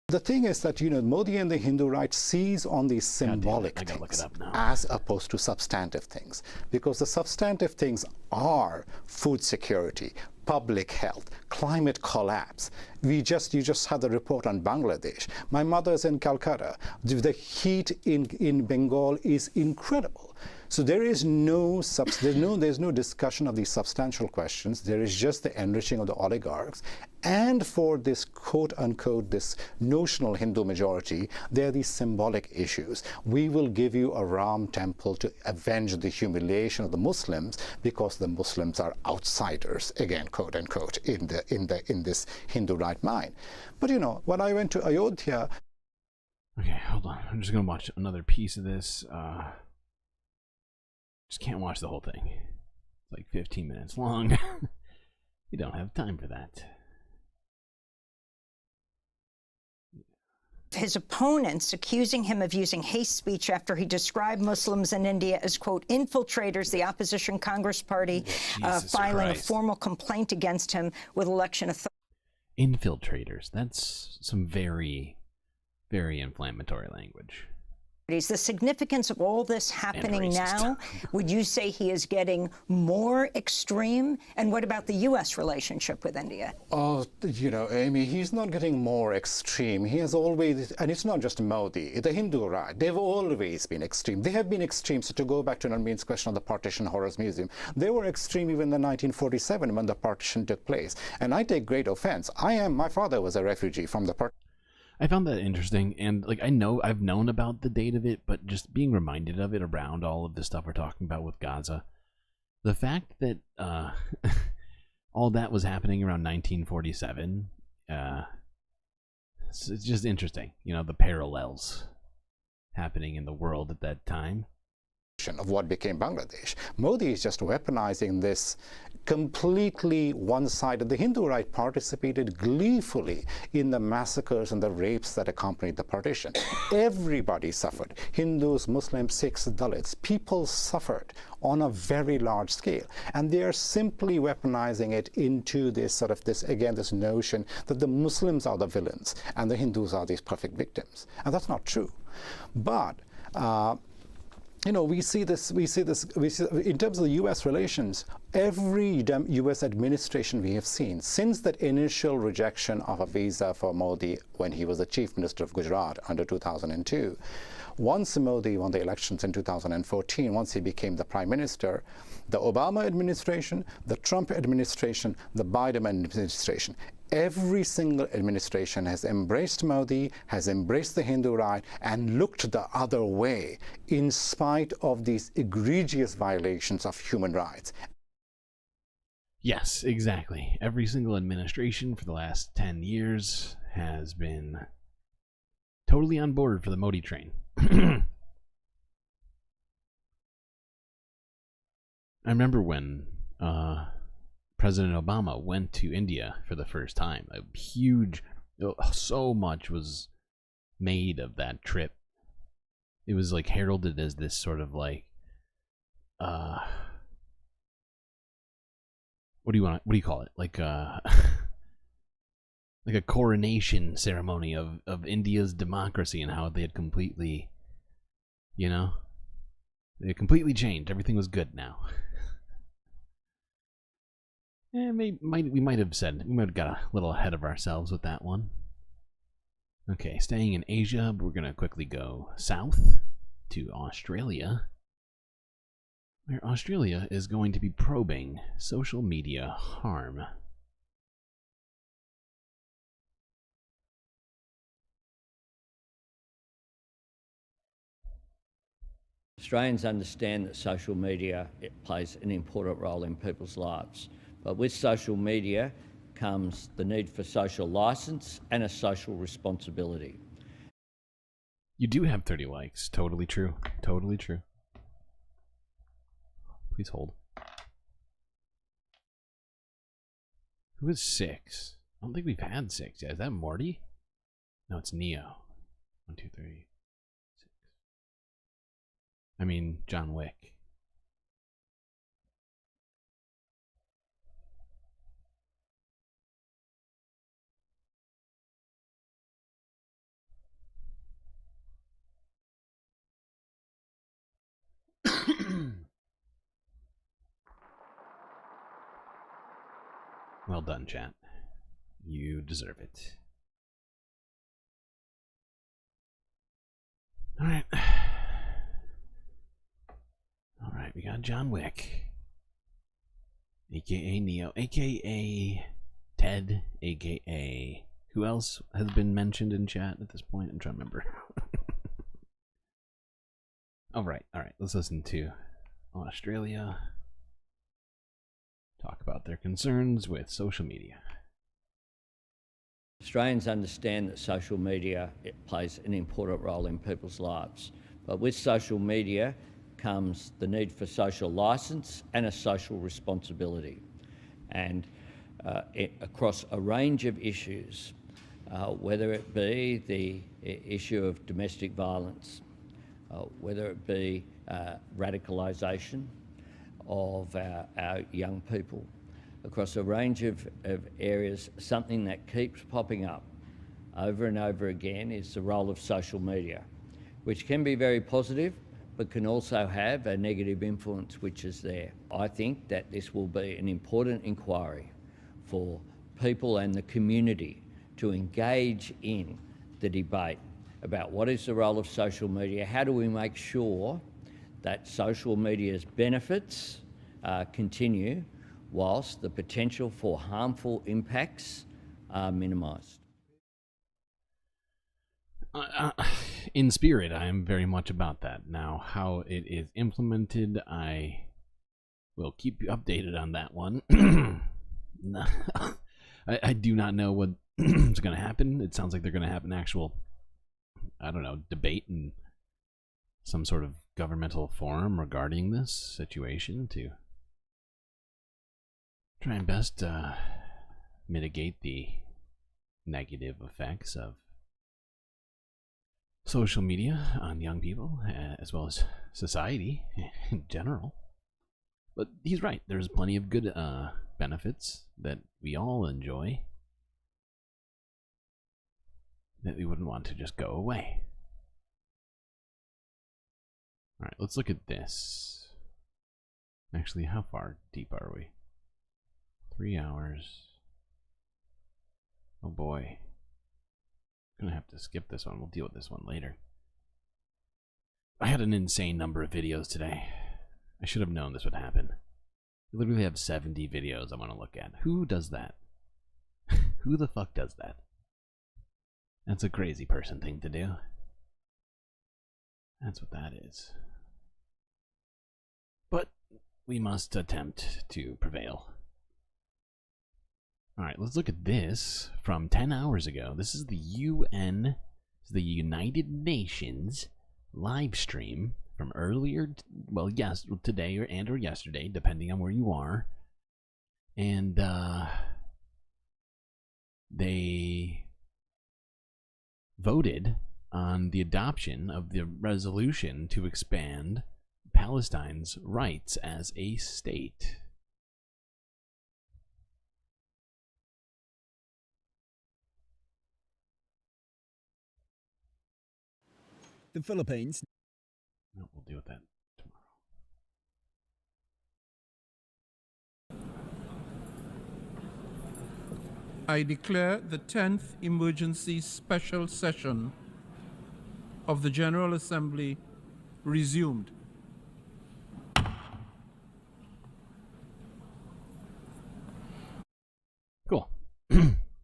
[SPEAKER 9] The thing is that, you know, Modi and the Hindu right seize on these symbolic things as opposed to substantive things, because the substantive things are food security, public health, climate collapse. You just had the report on Bangladesh. My mother's in Calcutta. The heat in Bengal is incredible. So there is there's no discussion of these substantial questions. There is just the enriching of the oligarchs. And for this quote-unquote, this notional Hindu majority, there are these symbolic issues. We will give you a Ram temple to avenge the humiliation of the Muslims because the Muslims are outsiders, again, quote-unquote, in this Hindu right mind. But, you know, when I went to Ayodhya...
[SPEAKER 10] Okay, hold on. I'm just going to watch another piece of this. Just can't watch the whole thing. It's like 15 minutes long. You don't have time for that.
[SPEAKER 15] His opponents accusing him of using hate speech after he described Muslims in India as, quote, infiltrators, the opposition Congress party filing a formal complaint against him with election authorities.
[SPEAKER 10] Infiltrators. That's some very, very inflammatory language.
[SPEAKER 15] The significance of all this happening now, would you say he is getting more extreme? And what about the U.S. relationship with India?
[SPEAKER 9] Oh, you know, Amy, he's not getting more extreme. He has always, and it's not just Modi, the Hindu right, they've always been extreme. They have been extreme. So to go back to Narmeen's question on the Partition Horrors Museum, they were extreme even in 1947 when the partition took place. And I take great offense. My father was a refugee from the partition.
[SPEAKER 10] I found that interesting, and like I've known about the date of it, but just being reminded of it around all of the stuff we're talking about with Gaza, the fact that all that was happening around 1947, it's just interesting, you know, the parallels happening in the world at that time.
[SPEAKER 9] Of what became Bangladesh. Modi is just weaponizing this completely one-sided. The Hindu right participated gleefully in the massacres and the rapes that accompanied the partition. Everybody suffered. Hindus, Muslims, Sikhs, Dalits. People suffered on a very large scale. And they are simply weaponizing it into this sort of this notion that the Muslims are the villains and the Hindus are these perfect victims. And that's not true. But you know, we see this in terms of the U.S. relations. Every U.S. administration we have seen since that initial rejection of a visa for Modi when he was the chief minister of Gujarat under 2002, once Modi won the elections in 2014, once he became the prime minister, the Obama administration, the Trump administration, the Biden administration, every single administration has embraced Modi, has embraced the Hindu right, and looked the other way in spite of these egregious violations of human rights.
[SPEAKER 10] Yes, exactly. Every single administration for the last 10 years has been totally on board for the Modi train. I remember when President Obama went to India for the first time. A huge, so much was made of that trip. It was like heralded as this sort of like, what do you call it? Like like a coronation ceremony of India's democracy and how they had completely, you know, they had completely changed. Everything was good now. We might have got a little ahead of ourselves with that one. Okay, staying in Asia, we're gonna quickly go south to Australia, where Australia is going to be probing social media harm.
[SPEAKER 4] Australians understand that social media plays an important role in people's lives. But with social media comes the need for social license and a social responsibility.
[SPEAKER 10] You do have 30 likes. Totally true. Totally true. Please hold. Who is 6? I don't think we've had 6 yet. Is that Morty? No, it's Neo. 1, 2, 3, 6. I mean, John Wick. Well done, chat. You deserve it. Alright. Alright, we got John Wick. AKA Neo. AKA Ted. AKA... Who else has been mentioned in chat at this point? I'm trying to remember. Alright, let's listen to Australia talk about their concerns with social media.
[SPEAKER 4] Australians understand that social media plays an important role in people's lives. But with social media comes the need for social license and a social responsibility. And across a range of issues, whether it be the issue of domestic violence, whether it be radicalisation of our young people, across a range of areas, something that keeps popping up over and over again is the role of social media. which can be very positive, but can also have a negative influence which is there. I think that this will be an important inquiry for people and the community to engage in the debate about what is the role of social media, how do we make sure that social media's benefits continue whilst the potential for harmful impacts are minimised.
[SPEAKER 10] In spirit, I am very much about that. Now, how it is implemented, I will keep you updated on that one. I do not know what's going to happen. It sounds like they're going to have an actual, I don't know, debate in some sort of governmental forum regarding this situation to try and best mitigate the negative effects of social media on young people, as well as society in general. But he's right. There's plenty of good benefits that we all enjoy that we wouldn't want to just go away. Alright, let's look at this. Actually, how far deep are we? 3 hours. Oh boy. Gonna have to skip this one. We'll deal with this one later. I had an insane number of videos today. I should have known this would happen. I literally have 70 videos I want to look at. Who does that? Who the fuck does that? That's a crazy person thing to do. That's what that is. But we must attempt to prevail. Alright, let's look at this from 10 hours ago. This is the UN, the United Nations live stream from earlier, well, yes, today or yesterday, depending on where you are. And they voted on the adoption of the resolution to expand Palestine's rights as a state.
[SPEAKER 11] The Philippines.
[SPEAKER 10] No, we'll deal with that tomorrow.
[SPEAKER 13] I declare the 10th Emergency Special Session of the General Assembly resumed.
[SPEAKER 10] Cool.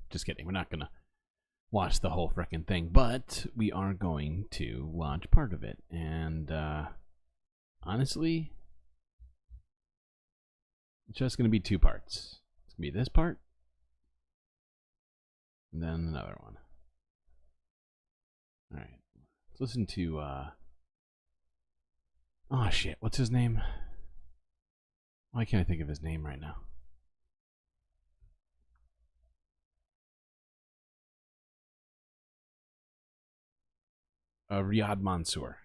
[SPEAKER 10] Just kidding. We're not going to watch the whole frickin' thing, but we are going to watch part of it. And honestly, it's just going to be 2 parts. It's going to be this part, and then another one. Alright, let's listen to, oh shit, what's his name? Why can't I think of his name right now? Riyad Mansour.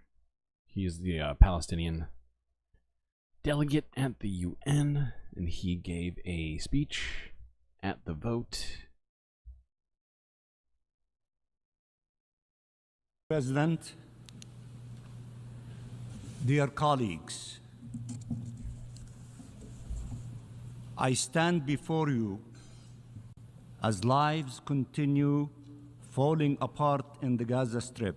[SPEAKER 10] He is the Palestinian delegate at the UN, and he gave a speech at the vote.
[SPEAKER 22] President, dear colleagues, I stand before you as lives continue falling apart in the Gaza Strip,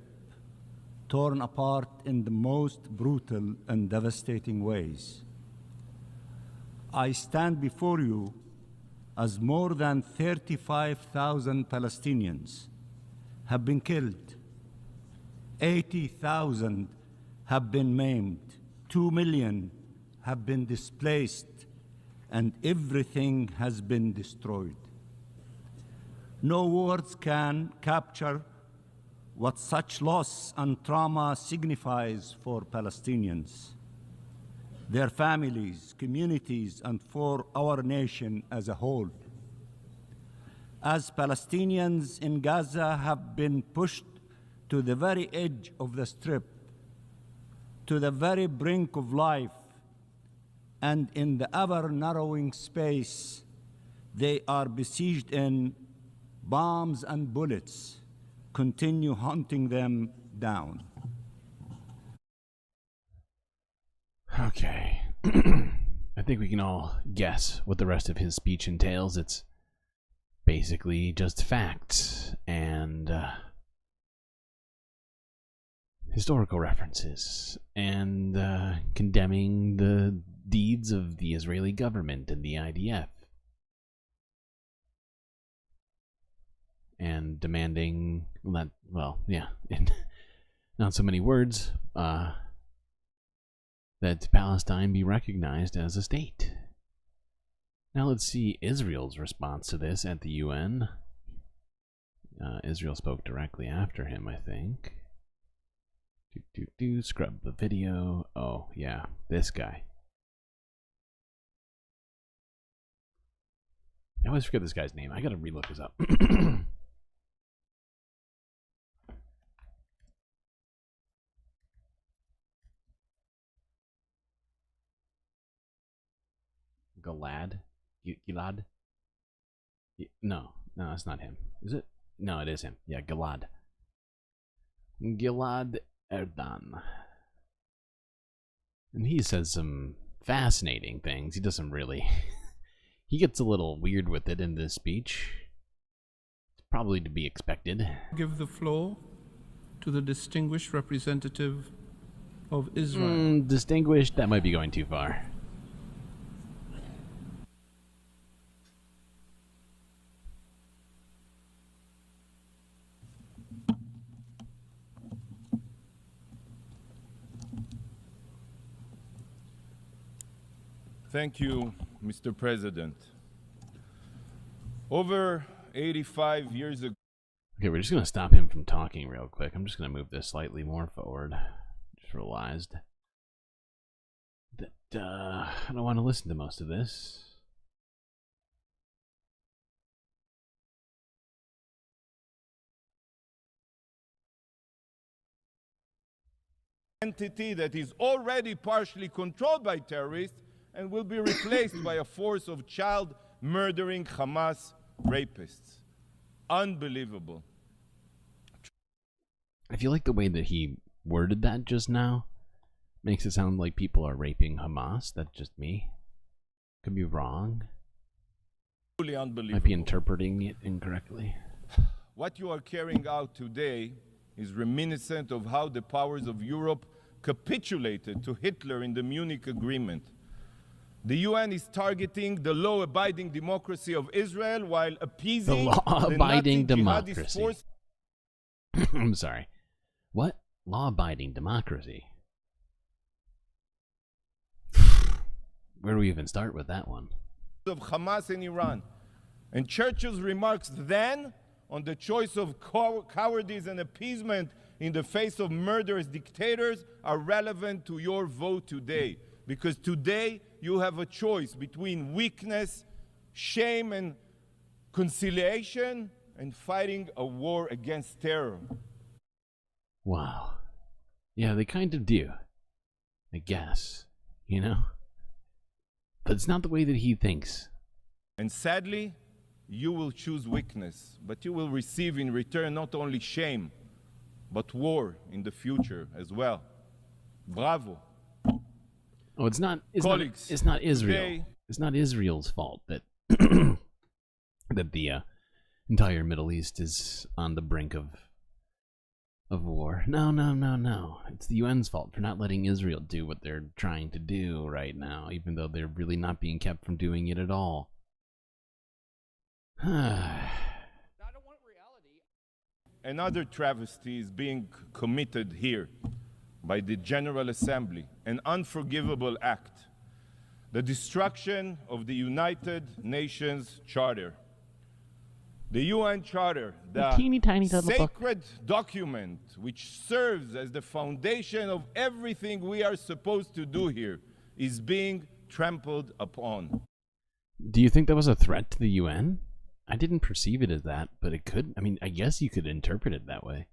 [SPEAKER 22] torn apart in the most brutal and devastating ways. I stand before you as more than 35,000 Palestinians have been killed, 80,000 have been maimed, 2 million have been displaced, and everything has been destroyed. No words can capture what such loss and trauma signifies for Palestinians, their families, communities, and for our nation as a whole. As Palestinians in Gaza have been pushed to the very edge of the Strip, to the very brink of life, and in the ever-narrowing space they are besieged in, bombs and bullets continue hunting them down.
[SPEAKER 10] Okay. I think we can all guess what the rest of his speech entails. It's basically just facts and historical references and condemning the deeds of the Israeli government and the IDF and demanding that, well, yeah, in not so many words, that Palestine be recognized as a state. Now let's see Israel's response to this at the UN. Israel spoke directly after him, I think. Scrub the video. Oh, yeah, this guy. I always forget this guy's name. I gotta relook this up. Gilad? No, it's not him. Is it? No, it is him. Yeah, Gilad Erdan. And he says some fascinating things. He doesn't really... he gets a little weird with it in this speech. It's probably to be expected.
[SPEAKER 13] Give the floor to the distinguished representative of Israel.
[SPEAKER 10] Distinguished? That might be going too far.
[SPEAKER 2] Thank you, Mr. President. Over 85 years ago...
[SPEAKER 10] Okay, we're just going to stop him from talking real quick. I'm just going to move this slightly more forward. Just realized that I don't want to listen to most of this.
[SPEAKER 2] Entity that is already partially controlled by terrorists and will be replaced by a force of child-murdering Hamas rapists. Unbelievable.
[SPEAKER 10] I feel like the way that he worded that just now makes it sound like people are raping Hamas. That's just me. Could be wrong.
[SPEAKER 2] Truly unbelievable.
[SPEAKER 10] Might be interpreting it incorrectly.
[SPEAKER 2] What you are carrying out today is reminiscent of how the powers of Europe capitulated to Hitler in the Munich Agreement. The UN is targeting the law-abiding democracy of Israel while appeasing
[SPEAKER 10] the law-abiding democracy.
[SPEAKER 2] Force.
[SPEAKER 10] I'm sorry. What? Law-abiding democracy? Where do we even start with that one?
[SPEAKER 2] Of Hamas in Iran. And Churchill's remarks then on the choice of cowardice and appeasement in the face of murderous dictators are relevant to your vote today. Because today you have a choice between weakness, shame, and conciliation, and fighting a war against terror.
[SPEAKER 10] Wow. Yeah, they kind of do. I guess. You know? But it's not the way that he thinks.
[SPEAKER 2] And sadly, you will choose weakness, but you will receive in return not only shame, but war in the future as well. Bravo.
[SPEAKER 10] Oh, it's not Israel.
[SPEAKER 2] Today,
[SPEAKER 10] it's not Israel's fault that that the entire Middle East is on the brink of war. No. It's the UN's fault for not letting Israel do what they're trying to do right now, even though they're really not being kept from doing it at all.
[SPEAKER 2] Another travesty is being committed here by the General Assembly, an unforgivable act, the destruction of the United Nations Charter. The UN Charter, the
[SPEAKER 10] teeny tiny little
[SPEAKER 2] sacred document which serves as the foundation of everything we are supposed to do here, is being trampled upon.
[SPEAKER 10] Do you think that was a threat to the UN? I didn't perceive it as that, but it could. I mean, I guess you could interpret it that way.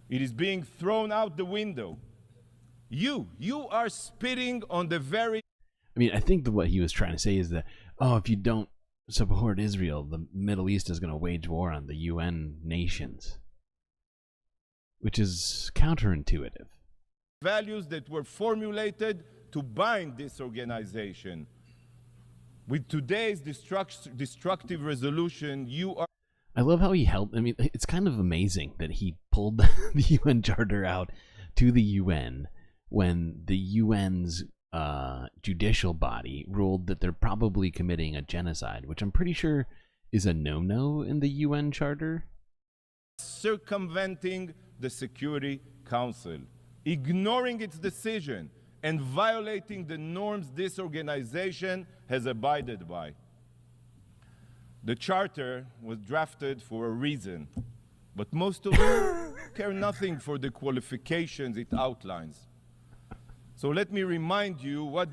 [SPEAKER 2] It is being thrown out the window. You are spitting on the very...
[SPEAKER 10] I mean, I think that what he was trying to say is that, oh, if you don't support Israel, the Middle East is going to wage war on the UN nations. Which is counterintuitive.
[SPEAKER 2] Values that were formulated to bind this organization. With today's destructive resolution, you are...
[SPEAKER 10] I love how he helped. I mean, it's kind of amazing that he pulled the UN Charter out to the UN when the UN's judicial body ruled that they're probably committing a genocide, which I'm pretty sure is a no-no in the UN Charter.
[SPEAKER 2] Circumventing the Security Council, ignoring its decision, and violating the norms this organization has abided by. The Charter was drafted for a reason, but most of you care nothing for the qualifications it outlines. So let me remind you what...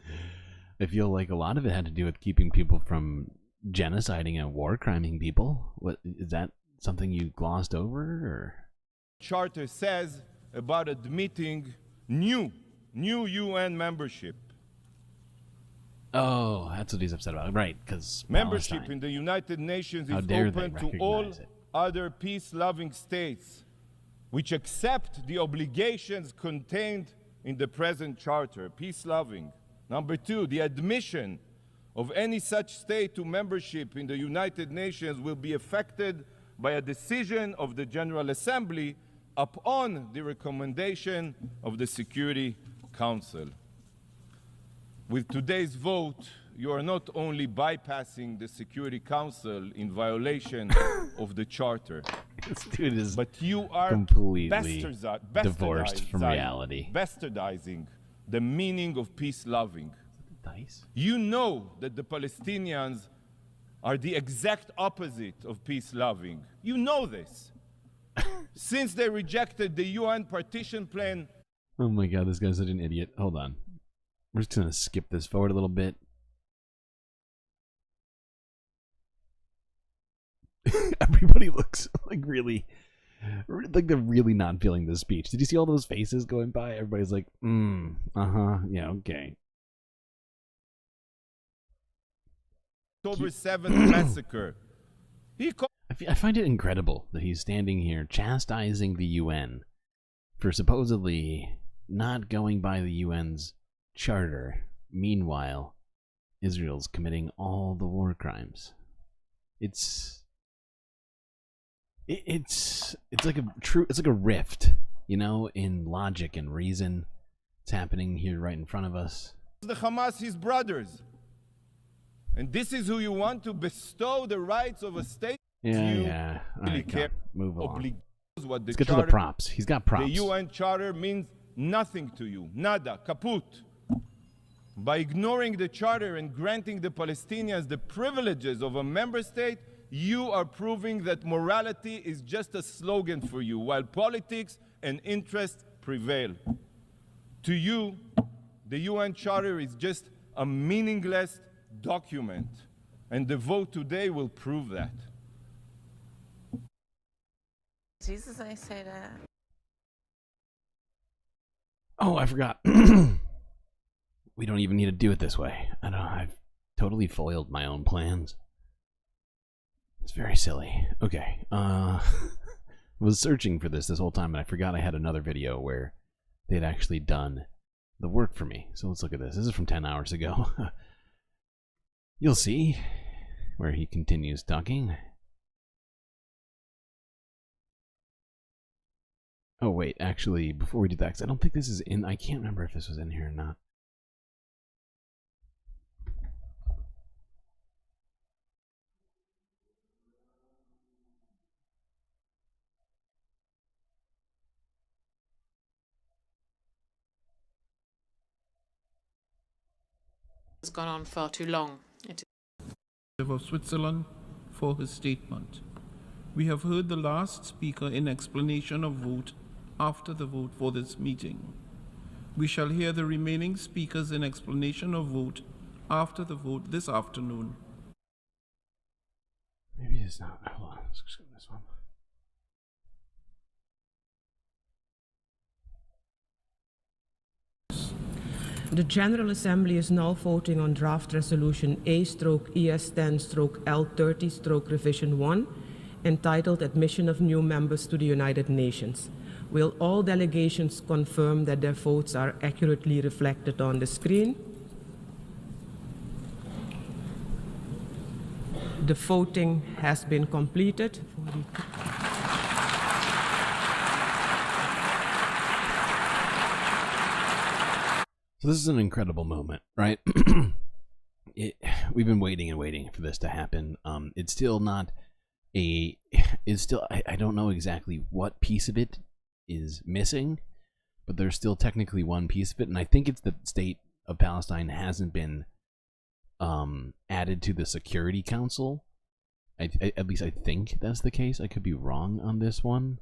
[SPEAKER 10] I feel like a lot of it had to do with keeping people from genociding and war criming people. What is that something you glossed over, or?
[SPEAKER 2] Charter says about admitting new UN membership.
[SPEAKER 10] Oh, that's what he's upset about, right? Because
[SPEAKER 2] membership in the United Nations is open to all other peace-loving states which accept the obligations contained in the present charter, peace-loving. Number two, the admission of any such state to membership in the United Nations will be affected by a decision of the General Assembly upon the recommendation of the Security Council. With today's vote, you are not only bypassing the Security Council in violation of the Charter,
[SPEAKER 10] this dude is
[SPEAKER 2] but you are
[SPEAKER 10] completely divorced from reality.
[SPEAKER 2] Bastardizing the meaning of peace-loving. You know that the Palestinians are the exact opposite of peace-loving. You know this. Since they rejected the UN partition plan...
[SPEAKER 10] Oh my god, this guy's such an idiot. Hold on. We're just going to skip this forward a little bit. Everybody looks like they're really not feeling this speech. Did you see all those faces going by? Everybody's like, uh-huh, yeah, okay.
[SPEAKER 2] October 7th massacre.
[SPEAKER 10] I find it incredible that he's standing here chastising the UN for supposedly not going by the UN's charter. Meanwhile, Israel's committing all the war crimes. It's like a rift, you know, in logic and reason. It's happening here right in front of us.
[SPEAKER 2] The Hamas, his brothers. And this is who you want to bestow the rights of a state?
[SPEAKER 10] Yeah.
[SPEAKER 2] Really care.
[SPEAKER 10] Move on.
[SPEAKER 2] What the
[SPEAKER 10] Let's get to the props. He's got props.
[SPEAKER 2] The UN Charter means nothing to you. Nada. Kaput. By ignoring the Charter and granting the Palestinians the privileges of a member state, you are proving that morality is just a slogan for you, while politics and interest prevail. To you, the UN Charter is just a meaningless document, and the vote today will prove that.
[SPEAKER 3] Jesus, I say that.
[SPEAKER 10] Oh, I forgot. We don't even need to do it this way. I know, I've totally foiled my own plans. It's very silly. Okay, I was searching for this whole time, and I forgot I had another video where they'd actually done the work for me. So let's look at this. This is from 10 hours ago. You'll see where he continues talking. Oh wait, actually, before we do that, 'cause I don't think this is in, I can't remember if this was in here or not.
[SPEAKER 3] Has gone on far too long.
[SPEAKER 13] Of Switzerland for his statement. We have heard the last speaker in explanation of vote after the vote for this meeting. We shall hear the remaining speakers in explanation of vote after the vote this afternoon.
[SPEAKER 10] Maybe it's not. Hold on, let's go this one.
[SPEAKER 12] The General Assembly is now voting on draft resolution A/ES10/L30/Revision 1, entitled Admission of New Members to the United Nations. Will all delegations confirm that their votes are accurately reflected on the screen? The voting has been completed.
[SPEAKER 10] So this is an incredible moment, right? We've been waiting and waiting for this to happen. It's still not a... It's still... I don't know exactly what piece of it is missing, but there's still technically one piece of it, and I think it's the state of Palestine hasn't been added to the Security Council. At least I think that's the case. I could be wrong on this one.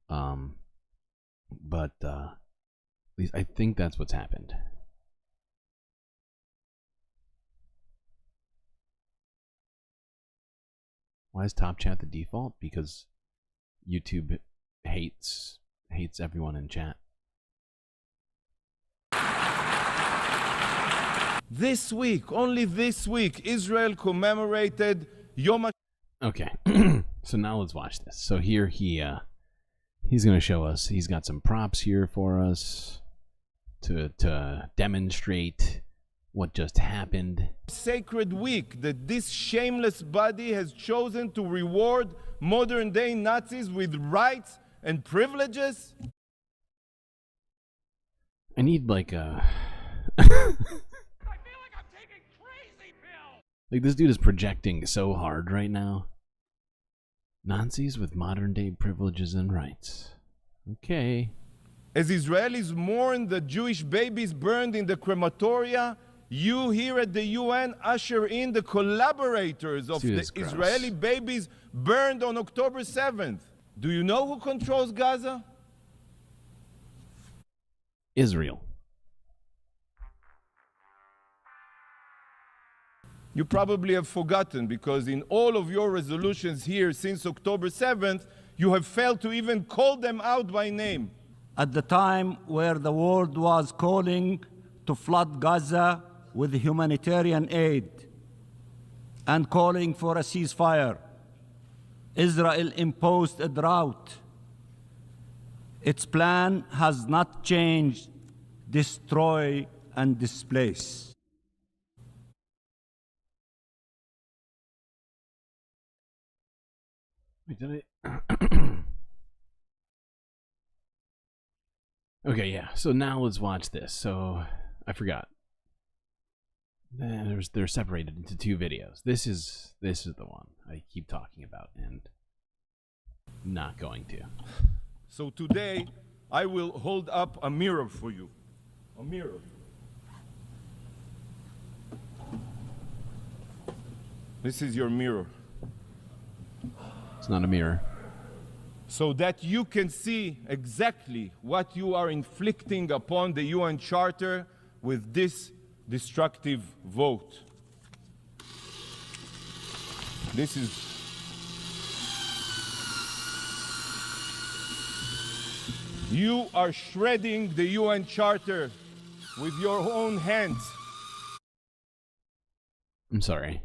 [SPEAKER 10] But at least I think that's what's happened. Why is Top Chat the default? Because YouTube hates everyone in chat.
[SPEAKER 2] This week, only this week, Israel commemorated Yom
[SPEAKER 10] Okay, so now let's watch this. So here he's going to show us. He's got some props here for us to demonstrate what just happened.
[SPEAKER 2] Sacred week that this shameless body has chosen to reward modern day Nazis with rights and privileges.
[SPEAKER 10] I need like a... Like, this dude is projecting so hard right now. Nazis with modern day privileges and rights. Okay.
[SPEAKER 2] As Israelis mourn the Jewish babies burned in the crematoria, you here at the UN usher in the collaborators of the Israeli babies burned on October 7th. Do you know who controls Gaza?
[SPEAKER 10] Israel.
[SPEAKER 2] You probably have forgotten because in all of your resolutions here since October 7th, you have failed to even call them out by name.
[SPEAKER 22] At the time where the world was calling to flood Gaza with humanitarian aid and calling for a ceasefire, Israel imposed a drought. Its plan has not changed: destroy and displace.
[SPEAKER 10] Wait, did I? Okay, yeah. So now let's watch this. So I forgot. They're separated into two videos. This is the one I keep talking about and not going to.
[SPEAKER 2] So today, I will hold up a mirror for you. A mirror. This is your mirror.
[SPEAKER 10] It's not a mirror.
[SPEAKER 2] So that you can see exactly what you are inflicting upon the UN Charter with this destructive vote. This is... You are shredding the UN Charter with your own hands.
[SPEAKER 10] I'm sorry.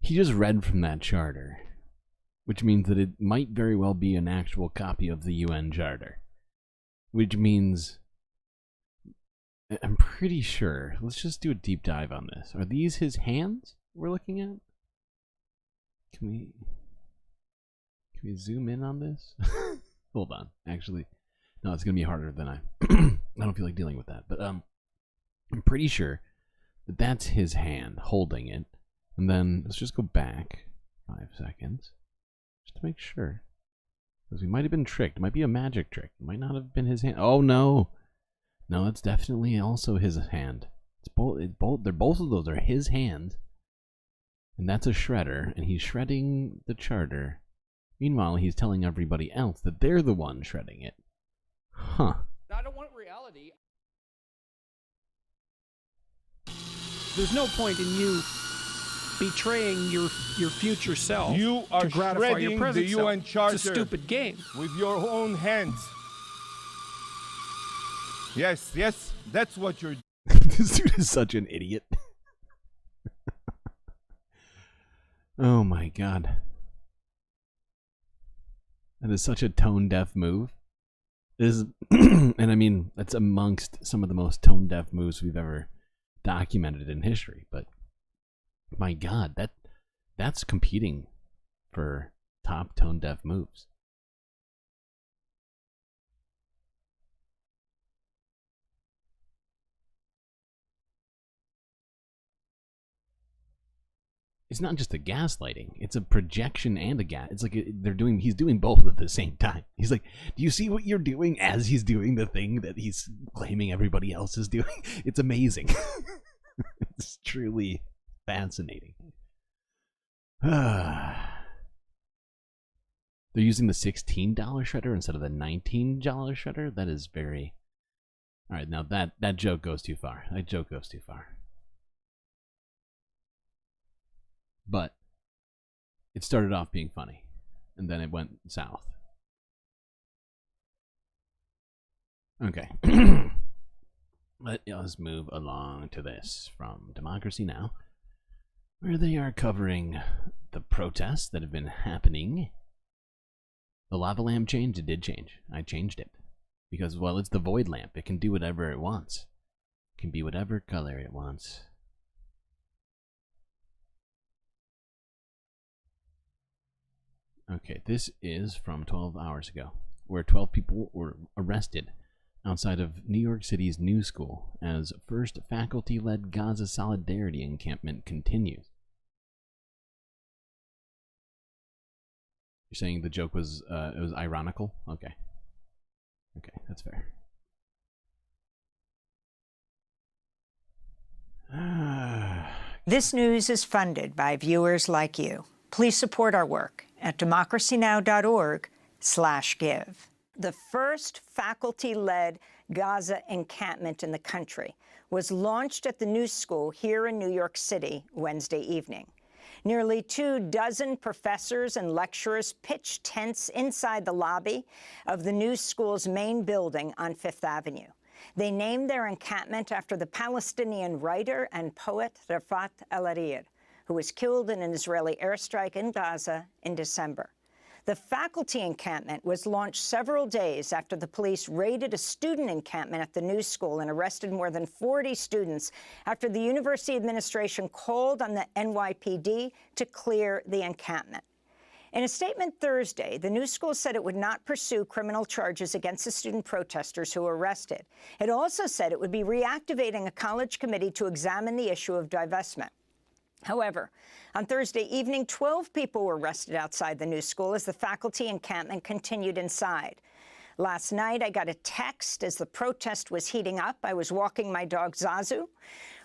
[SPEAKER 10] He just read from that charter, which means that it might very well be an actual copy of the UN Charter. Which means... I'm pretty sure... Let's just do a deep dive on this. Are these his hands we're looking at? Can we zoom in on this? Hold on. Actually, no, it's going to be harder than I don't feel like dealing with that. But I'm pretty sure that that's his hand holding it. And then let's just go back 5 seconds just to make sure. Because we might have been tricked. It might be a magic trick. It might not have been his hand. Oh, no. No, it's definitely also his hand. It's both. They're both of those are his hands. And that's a shredder. And he's shredding the charter. Meanwhile, he's telling everybody else that they're the one shredding it. Huh.
[SPEAKER 5] I don't want reality. There's no point in you betraying your future self
[SPEAKER 2] You are
[SPEAKER 5] to gratify your
[SPEAKER 2] shredding
[SPEAKER 5] present
[SPEAKER 2] the UN
[SPEAKER 5] self.
[SPEAKER 2] Charter
[SPEAKER 5] It's a stupid game.
[SPEAKER 2] with your own hands. Yes, yes, that's what you're doing.
[SPEAKER 10] This dude is such an idiot. Oh my god. That is such a tone-deaf move. This is, and I mean, that's amongst some of the most tone-deaf moves we've ever documented in history. But my God, that's competing for top tone-deaf moves. It's not just a gaslighting; it's a projection and a gas. It's like he's doing both at the same time. He's like, "Do you see what you're doing?" As he's doing the thing that he's claiming everybody else is doing. It's amazing. It's truly fascinating. They're using the $16 shredder instead of the $19 shredder. That is very. All right, now that joke goes too far. That joke goes too far. But it started off being funny, and then it went south. Okay. Let's move along to this from Democracy Now!, where they are covering the protests that have been happening. The lava lamp changed? It did change. I changed it. Because, well, it's the void lamp. It can do whatever it wants. It can be whatever color it wants. Okay, this is from 12 hours ago, where 12 people were arrested outside of New York City's New School as first faculty-led Gaza solidarity encampment continues. You're saying the joke was it was ironical? Okay. Okay, that's fair.
[SPEAKER 15] This news is funded by viewers like you. Please support our work at democracynow.org/give. The first faculty-led Gaza encampment in the country was launched at the New School here in New York City Wednesday evening. Nearly 24 professors and lecturers pitched tents inside the lobby of the New School's main building on Fifth Avenue. They named their encampment after the Palestinian writer and poet Rafat El-Hariri, who was killed in an Israeli airstrike in Gaza in December. The faculty encampment was launched several days after the police raided a student encampment at the New School and arrested more than 40 students after the university administration called on the NYPD to clear the encampment. In a statement Thursday, the New School said it would not pursue criminal charges against the student protesters who were arrested. It also said it would be reactivating a college committee to examine the issue of divestment. However, on Thursday evening, 12 people were arrested outside the New School as the faculty encampment continued inside. Last night, I got a text as the protest was heating up. I was walking my dog, Zazu.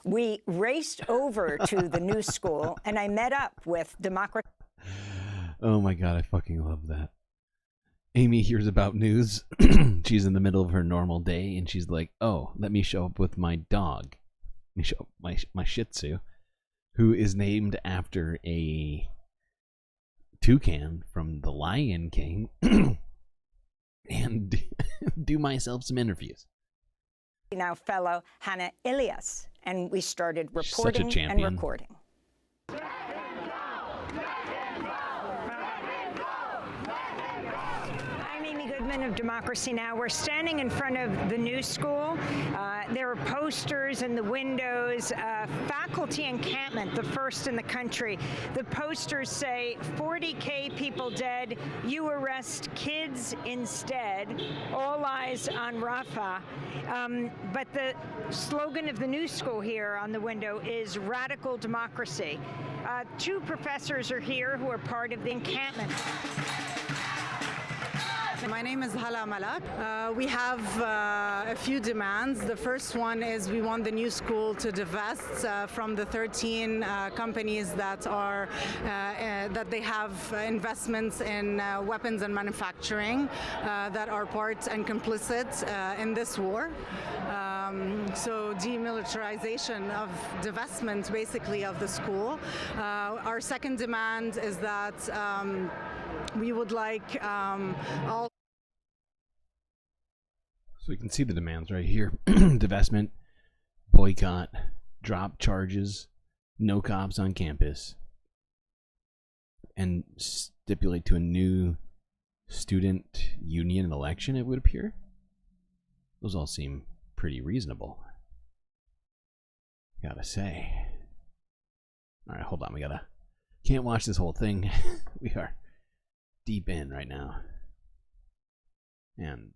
[SPEAKER 15] We raced over to the New School, and I met up with Democracy.
[SPEAKER 10] Oh my God, I fucking love that. Amy hears about news. She's in the middle of her normal day, and she's like, oh, let me show up with my dog. Let me show up my Shih Tzu, who is named after a toucan from The Lion King, and do myself some interviews.
[SPEAKER 15] Now fellow Hannah Ilias, and we started reporting and recording. Of Democracy Now! We're standing in front of the New School. There are posters in the windows. Faculty encampment, the first in the country. The posters say, 40K people dead, you arrest kids instead. All eyes on Rafah. But the slogan of the New School here on the window is radical democracy. Two professors are here who are part of the encampment.
[SPEAKER 6] My name is Hala Malak. We have a few demands. The first one is we want the New School to divest from the 13 companies that are that they have investments in weapons and manufacturing that are part and complicit in this war. So demilitarization of divestment, basically, of the school. Our second demand is that we would like all.
[SPEAKER 10] So you can see the demands right here. Divestment, boycott, drop charges, no cops on campus, and stipulate to a new student union election, it would appear. Those all seem pretty reasonable, gotta say. Alright, hold on, can't watch this whole thing. We are deep in right now. And,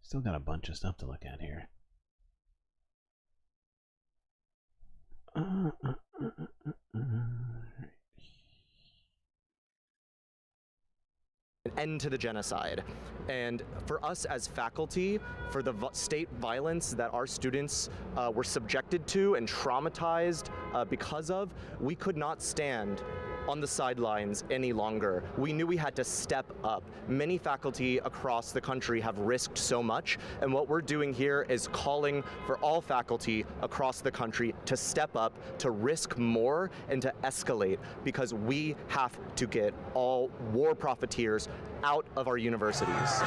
[SPEAKER 10] still got a bunch of stuff to look at here.
[SPEAKER 8] An end to the genocide. And for us as faculty, for the state violence that our students were subjected to and traumatized because of, we could not stand on the sidelines any longer. We knew we had to step up. Many faculty across the country have risked so much, and what we're doing here is calling for all faculty across the country to step up, to risk more, and to escalate, because we have to get all war profiteers out of our universities.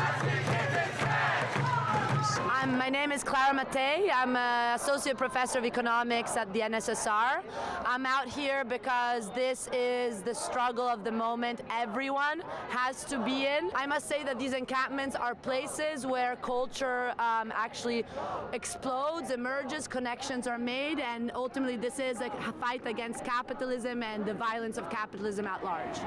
[SPEAKER 18] My name is Clara Mattei. I'm an associate professor of economics at the NSSR. I'm out here because this is the struggle of the moment everyone has to be in. I must say that these encampments are places where culture actually explodes, emerges, connections are made, and ultimately this is a fight against capitalism and the violence of capitalism at large.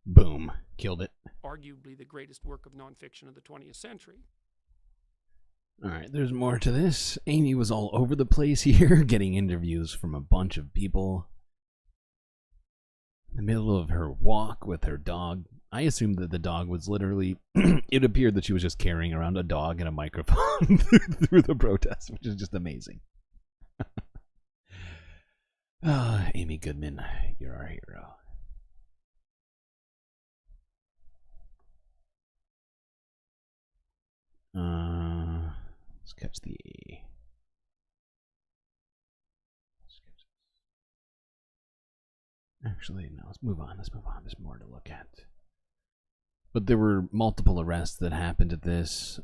[SPEAKER 10] Boom. Killed it.
[SPEAKER 5] Arguably the greatest work of nonfiction of the 20th century.
[SPEAKER 10] Alright, there's more to this. Amy was all over the place here, getting interviews from a bunch of people. In the middle of her walk with her dog. I assumed that the dog was literally... it appeared that she was just carrying around a dog and a microphone through the protest, which is just amazing. Amy Goodman, you're our hero. Let's catch the... Actually, no, let's move on. There's more to look at. But there were multiple arrests that happened at this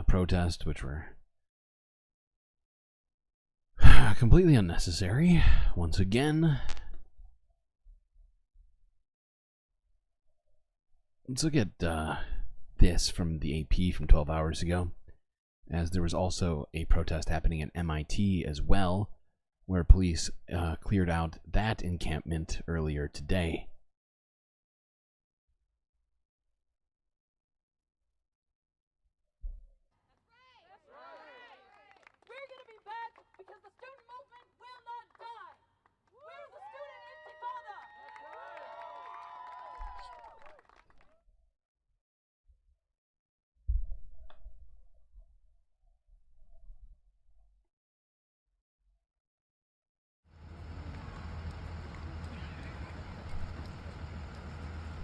[SPEAKER 10] protest, which were completely unnecessary. Once again, let's look at this from the AP from 12 hours ago, as there was also a protest happening at MIT as well, where police cleared out that encampment earlier today.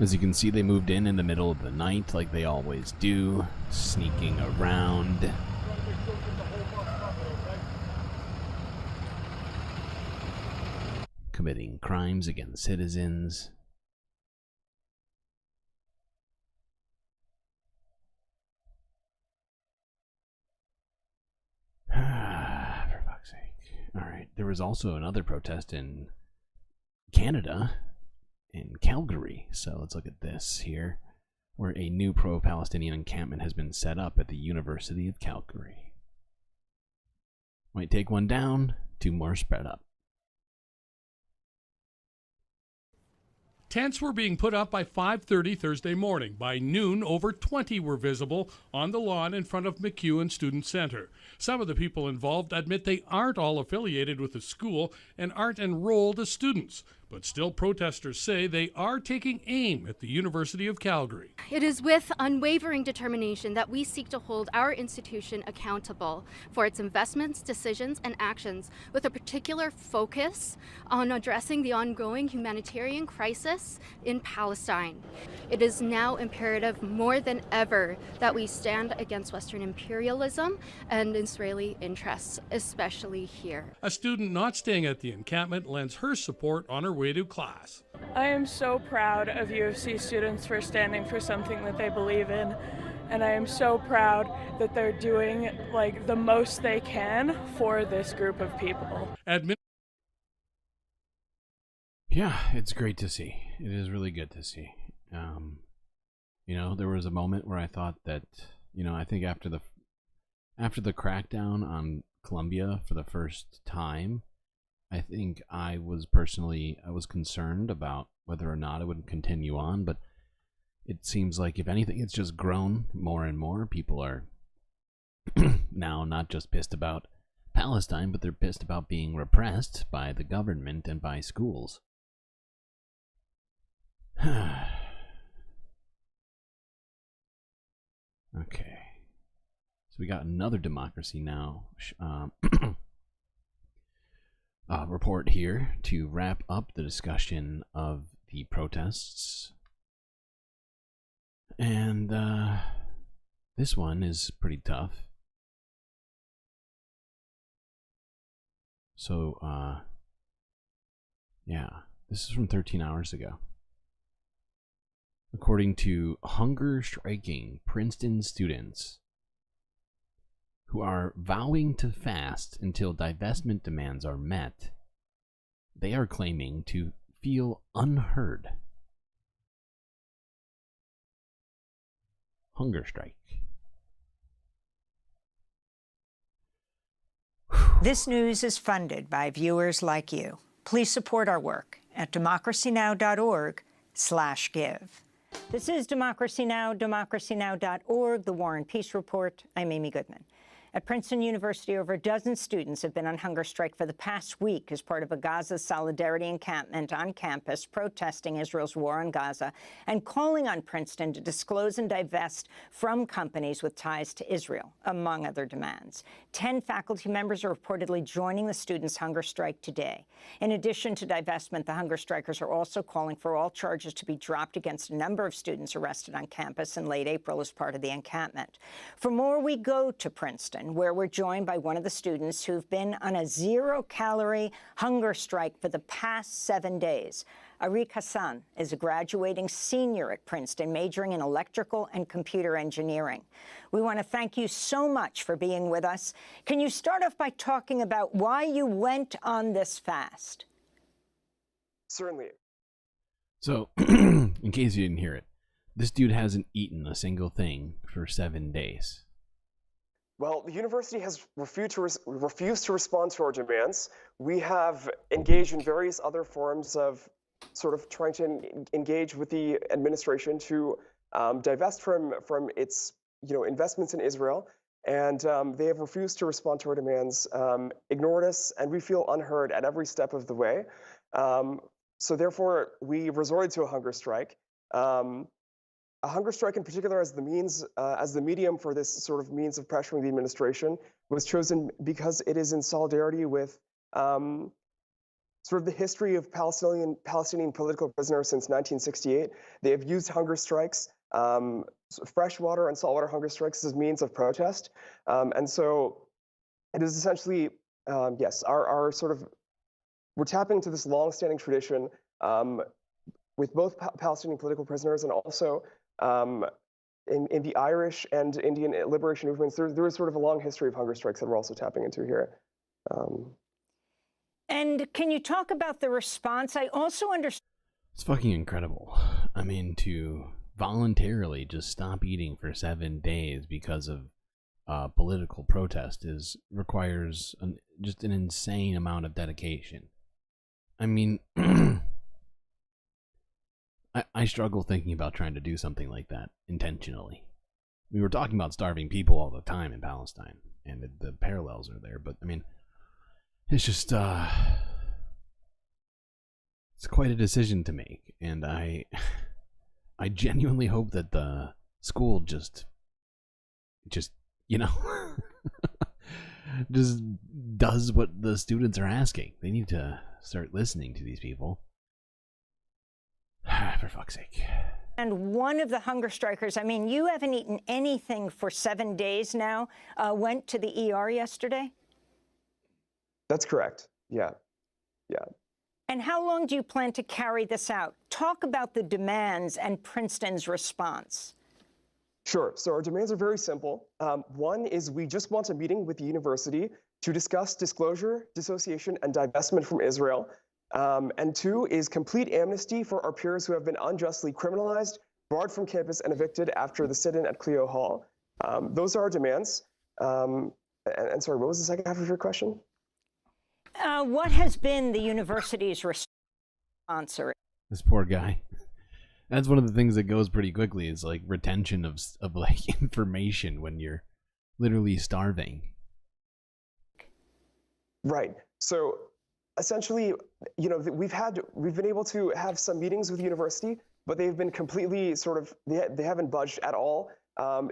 [SPEAKER 10] As you can see, they moved in the middle of the night, like they always do, sneaking around. Committing crimes against citizens. For fuck's sake. Alright, there was also another protest in Canada, in Calgary. So let's look at this here, where a new pro-Palestinian encampment has been set up at the University of Calgary. Might take one down, two more spread up.
[SPEAKER 23] Tents were being put up by 5:30 Thursday morning. By noon, over 20 were visible on the lawn in front of McEwen Student Center. Some of the people involved admit they aren't all affiliated with the school and aren't enrolled as students. But still, protesters say they are taking aim at the University of Calgary.
[SPEAKER 24] It is with unwavering determination that we seek to hold our institution accountable for its investments, decisions, and actions, with a particular focus on addressing the ongoing humanitarian crisis in Palestine. It is now imperative more than ever that we stand against Western imperialism and Israeli interests, especially here.
[SPEAKER 23] A student not staying at the encampment lends her support on her way to class.
[SPEAKER 25] I am so proud of U of C students for standing for something that they believe in, and I am so proud that they're doing like the most they can for this group of people.
[SPEAKER 10] Yeah, it's great to see. It is really good to see. You know, there was a moment where I thought that, you know, I think after the crackdown on Colombia for the first time, I think I was concerned about whether or not it would continue on, but it seems like, if anything, it's just grown more and more. People are now not just pissed about Palestine, but they're pissed about being repressed by the government and by schools. Okay. So we got another Democracy Now! Report here to wrap up the discussion of the protests. And this one is pretty tough. So, yeah, this is from 13 hours ago. According to hunger striking Princeton students who are vowing to fast until divestment demands are met, they are claiming to feel unheard. Hunger strike.
[SPEAKER 15] This news is funded by viewers like you. Please support our work at democracynow.org/give. This is Democracy Now!, democracynow.org, The War and Peace Report. I'm Amy Goodman. At Princeton University, over a dozen students have been on hunger strike for the past week as part of a Gaza Solidarity encampment on campus protesting Israel's war on Gaza and calling on Princeton to disclose and divest from companies with ties to Israel, among other demands. 10 faculty members are reportedly joining the students' hunger strike today. In addition to divestment, the hunger strikers are also calling for all charges to be dropped against a number of students arrested on campus in late April as part of the encampment. For more, we go to Princeton, where we're joined by one of the students who've been on a zero-calorie hunger strike for the past 7 days. Arik Hassan is a graduating senior at Princeton, majoring in electrical and computer engineering. We want to thank you so much for being with us. Can you start off by talking about why you went on this fast?
[SPEAKER 1] Certainly.
[SPEAKER 10] So, in case you didn't hear it, this dude hasn't eaten a single thing for 7 days.
[SPEAKER 1] Well, the university has refused to respond to our demands. We have engaged in various other forms of sort of trying to engage with the administration to divest from its investments in Israel, and they have refused to respond to our demands, ignored us, and we feel unheard at every step of the way. So therefore, we resorted to a hunger strike. A hunger strike, in particular, as the medium for this sort of means of pressuring the administration, was chosen because it is in solidarity with sort of the history of Palestinian political prisoners since 1968. They have used hunger strikes, freshwater and saltwater hunger strikes, as means of protest, and so it is essentially yes, our sort of, we're tapping into this long-standing tradition with both Palestinian political prisoners and also in the Irish and Indian liberation movements. There is sort of a long history of hunger strikes that we're also tapping into here.
[SPEAKER 15] And can you talk about the response? I also understand.
[SPEAKER 10] It's fucking incredible. I mean, to voluntarily just stop eating for 7 days because of political protest requires just an insane amount of dedication. I mean, I struggle thinking about trying to do something like that intentionally. We were talking about starving people all the time in Palestine, and the parallels are there, but I mean, it's just, it's quite a decision to make, and I genuinely hope that the school just, you know, just does what the students are asking. They need to start listening to these people. For fuck's sake.
[SPEAKER 15] And one of the hunger strikers, I mean, you haven't eaten anything for 7 days now, went to the ER yesterday?
[SPEAKER 1] That's correct. Yeah.
[SPEAKER 15] And how long do you plan to carry this out? Talk about the demands and Princeton's response.
[SPEAKER 1] Sure. So our demands are very simple. One is we just want a meeting with the university to discuss disclosure, dissociation, and divestment from Israel. And 2 is complete amnesty for our peers who have been unjustly criminalized, barred from campus, and evicted after the sit-in at Clio Hall. Those are our demands. And sorry, what was the second half of your question?
[SPEAKER 15] What has been the university's response?
[SPEAKER 10] This poor guy. That's one of the things that goes pretty quickly is like retention of like information when you're literally starving.
[SPEAKER 1] Right. So essentially, you know, we've been able to have some meetings with the university, but they've been completely sort of, they haven't budged at all.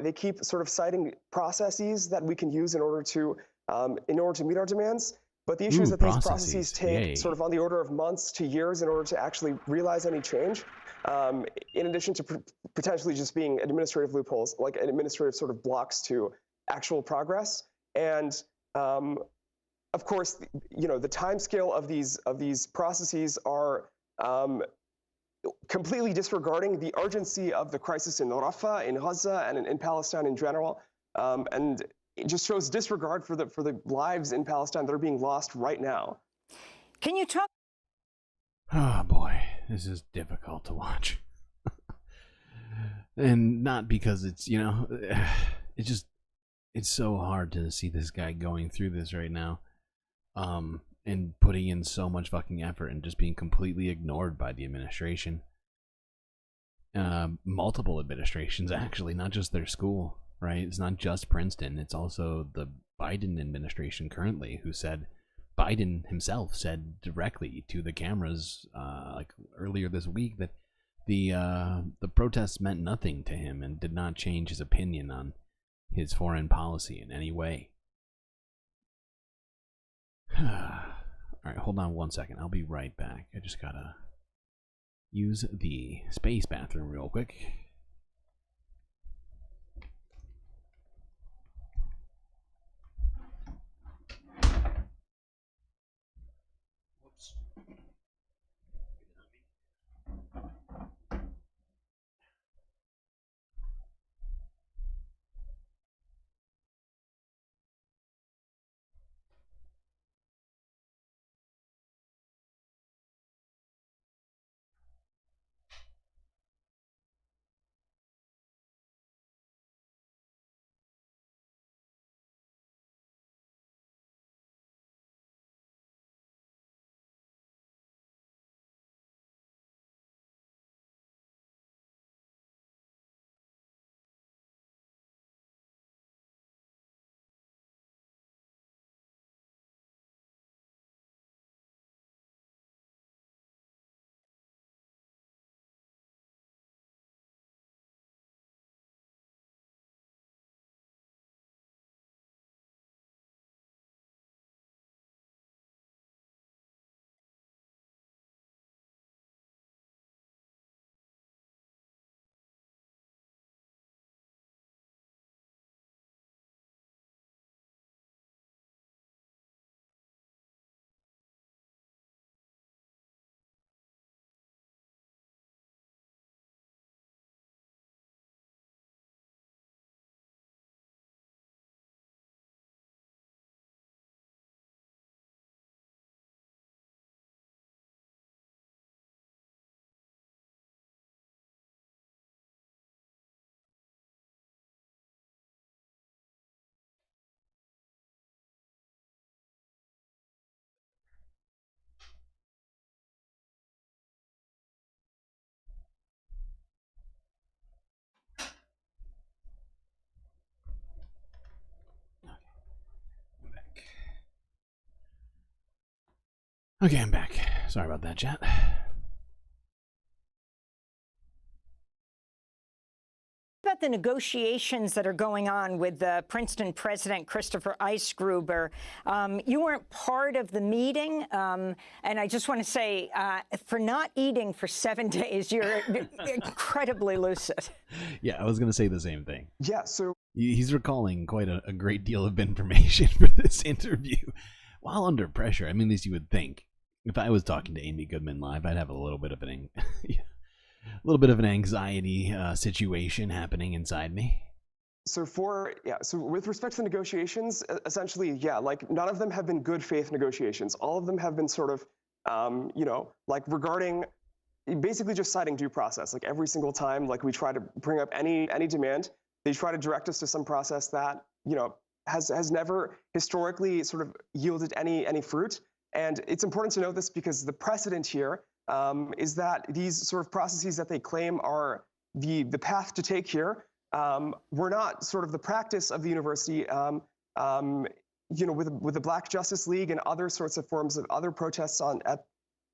[SPEAKER 1] They keep sort of citing processes that we can use in order to meet our demands. But the issue is that these processes take sort of on the order of months to years in order to actually realize any change. In addition to potentially just being administrative loopholes, like administrative sort of blocks to actual progress. And of course, you know, the timescale of these processes are completely disregarding the urgency of the crisis in Rafah, in Gaza, and in Palestine in general. And it just shows disregard for the lives in Palestine that are being lost right now.
[SPEAKER 15] Can you talk?
[SPEAKER 10] Oh boy, this is difficult to watch. And not because it's, you know, it's so hard to see this guy going through this right now. And putting in so much fucking effort and just being completely ignored by the administration. Multiple administrations, actually, not just their school, right? It's not just Princeton, it's also the Biden administration currently, who said, Biden himself said directly to the cameras like earlier this week that the protests meant nothing to him and did not change his opinion on his foreign policy in any way. Alright, hold on 1 second. I'll be right back. I just gotta use the space bathroom real quick. Whoops. Okay, I'm back. Sorry about that, chat.
[SPEAKER 15] About the negotiations that are going on with the Princeton president, Christopher Eisgruber. You weren't part of the meeting, and I just want to say, for not eating for 7 days, you're incredibly lucid.
[SPEAKER 10] Yeah, I was going to say the same thing.
[SPEAKER 1] Yeah, so
[SPEAKER 10] he's recalling quite a great deal of information for this interview while under pressure. I mean, at least you would think. If I was talking to Amy Goodman live, I'd have a little bit of an anxiety situation happening inside me.
[SPEAKER 1] So with respect to the negotiations, essentially, yeah, like none of them have been good faith negotiations. All of them have been sort of You know, like regarding basically just citing due process. Like every single time, like we try to bring up any demand, they try to direct us to some process that, you know, has never historically sort of yielded any fruit. And it's important to note this because the precedent here is that these sort of processes that they claim are the path to take here were not sort of the practice of the university. You know, with the Black Justice League and other sorts of forms of other protests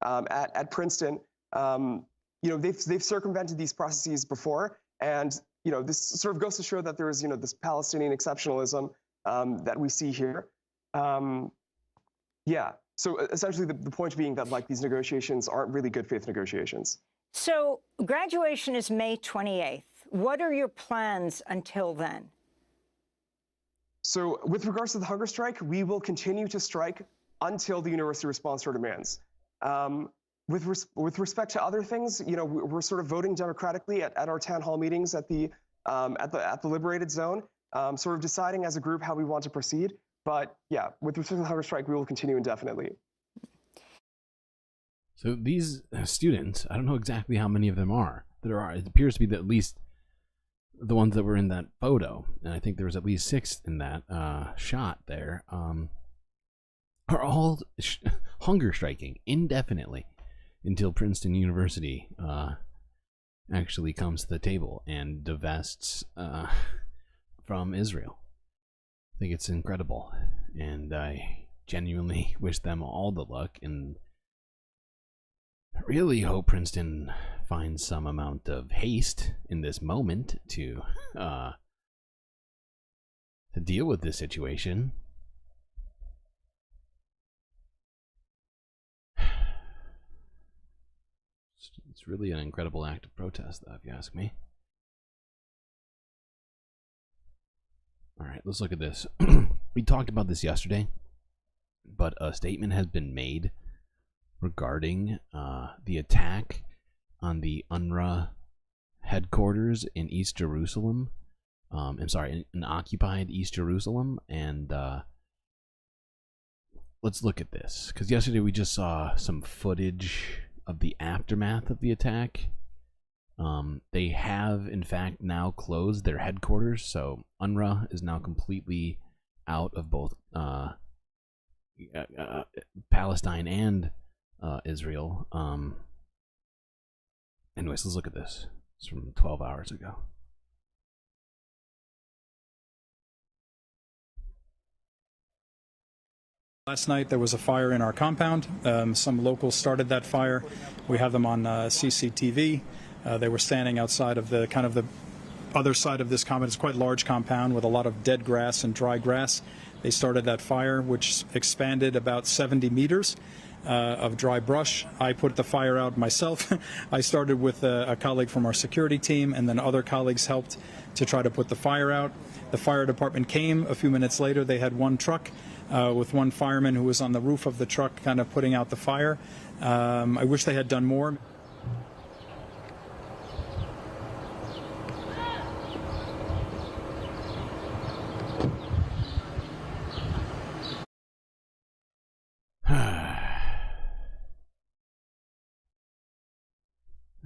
[SPEAKER 1] at Princeton, you know, they've circumvented these processes before, and you know, this sort of goes to show that there is, you know, this Palestinian exceptionalism that we see here. Yeah. So essentially, the point being that like these negotiations aren't really good faith negotiations.
[SPEAKER 15] So graduation is May 28th. What are your plans until then?
[SPEAKER 1] So with regards to the hunger strike, we will continue to strike until the university responds to our demands. With respect to other things, you know, we're sort of voting democratically at our town hall meetings at the liberated zone, sort of deciding as a group how we want to proceed. But yeah, with respect to the hunger strike, we will continue indefinitely.
[SPEAKER 10] So these students, I don't know exactly how many of them are. There are. It appears to be that at least the ones that were in that photo, and I think there was at least 6 in that shot there, are all hunger striking indefinitely until Princeton University actually comes to the table and divests from Israel. I think it's incredible, and I genuinely wish them all the luck, and I really hope Princeton finds some amount of haste in this moment to deal with this situation. It's really an incredible act of protest, though, if you ask me. All right, let's look at this. We talked about this yesterday, but a statement has been made regarding the attack on the UNRWA headquarters in East Jerusalem. I'm sorry, in occupied East Jerusalem. And let's look at this, because yesterday we just saw some footage of the aftermath of the attack. They have, in fact, now closed their headquarters, so UNRWA is now completely out of both Palestine and Israel. Anyways, let's look at this. It's from 12 hours ago.
[SPEAKER 14] Last night there was a fire in our compound. Some locals started that fire. We have them on CCTV. They were standing outside of the kind of the other side of this compound. It's quite a large compound with a lot of dead grass and dry grass. They started that fire, which expanded about 70 meters of dry brush. I put the fire out myself. I started with a colleague from our security team, and then other colleagues helped to try to put the fire out. The fire department came a few minutes later. They had one truck with one fireman who was on the roof of the truck kind of putting out the fire. I wish they had done more.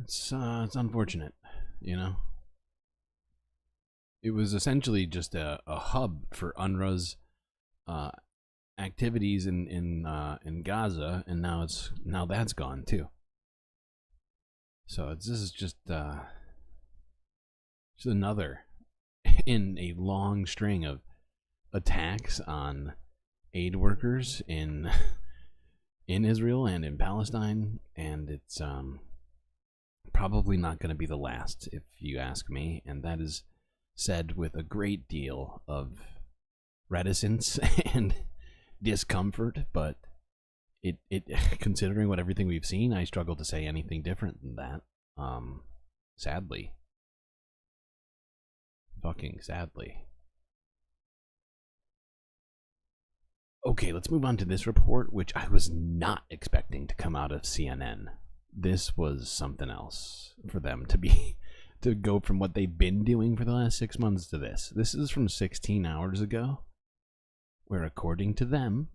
[SPEAKER 10] It's unfortunate, you know. It was essentially just a hub for UNRWA's activities in Gaza, and now that's gone too. So this is just another in a long string of attacks on aid workers in Israel and in Palestine, and it's probably not going to be the last, if you ask me, and that is said with a great deal of reticence and discomfort, but it considering everything we've seen, I struggle to say anything different than that. Sadly. Fucking sadly. Okay, let's move on to this report, which I was not expecting to come out of CNN. This was something else for them to go from what they've been doing for the last 6 months to this. This is from 16 hours ago, where according to them,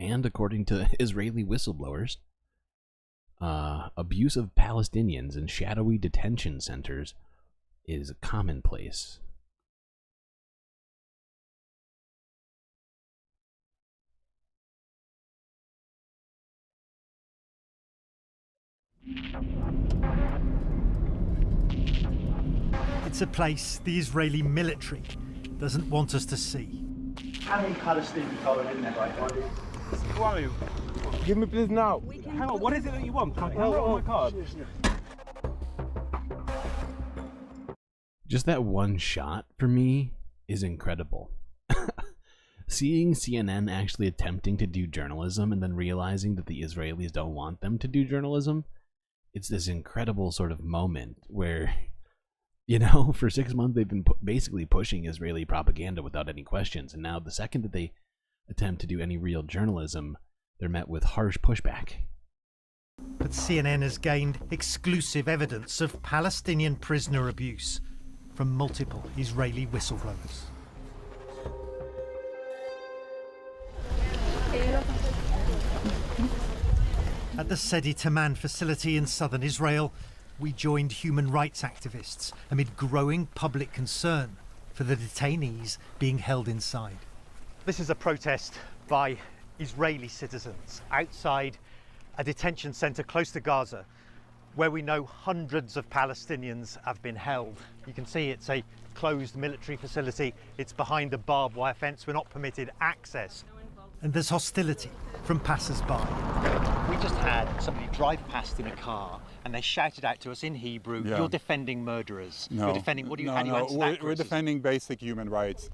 [SPEAKER 10] And according to Israeli whistleblowers, abuse of Palestinians in shadowy detention centers is commonplace.
[SPEAKER 16] It's a place the Israeli military doesn't want us to see.
[SPEAKER 17] How many Palestinians are in there right now?
[SPEAKER 2] Who are you? Give me please now. Hang on, what is it that you want? Can I my card?
[SPEAKER 10] Just that one shot for me is incredible. Seeing CNN actually attempting to do journalism and then realizing that the Israelis don't want them to do journalism, it's this incredible sort of moment where, you know, for 6 months they've been basically pushing Israeli propaganda without any questions, and now the second that they attempt to do any real journalism, they're met with harsh pushback.
[SPEAKER 16] But CNN has gained exclusive evidence of Palestinian prisoner abuse from multiple Israeli whistleblowers. At the Sedi Taman facility in southern Israel, we joined human rights activists amid growing public concern for the detainees being held inside. This is a protest by Israeli citizens outside a detention centre close to Gaza, where we know hundreds of Palestinians have been held. You can see it's a closed military facility. It's behind a barbed wire fence. We're not permitted access. And there's hostility from passers-by.
[SPEAKER 19] We just had somebody drive past in a car and they shouted out to us in Hebrew, "You're defending murderers."
[SPEAKER 20] No.
[SPEAKER 19] You're defending, what do you,
[SPEAKER 20] no,
[SPEAKER 19] how do you
[SPEAKER 20] no.
[SPEAKER 19] answer that?
[SPEAKER 20] We're defending basic human rights.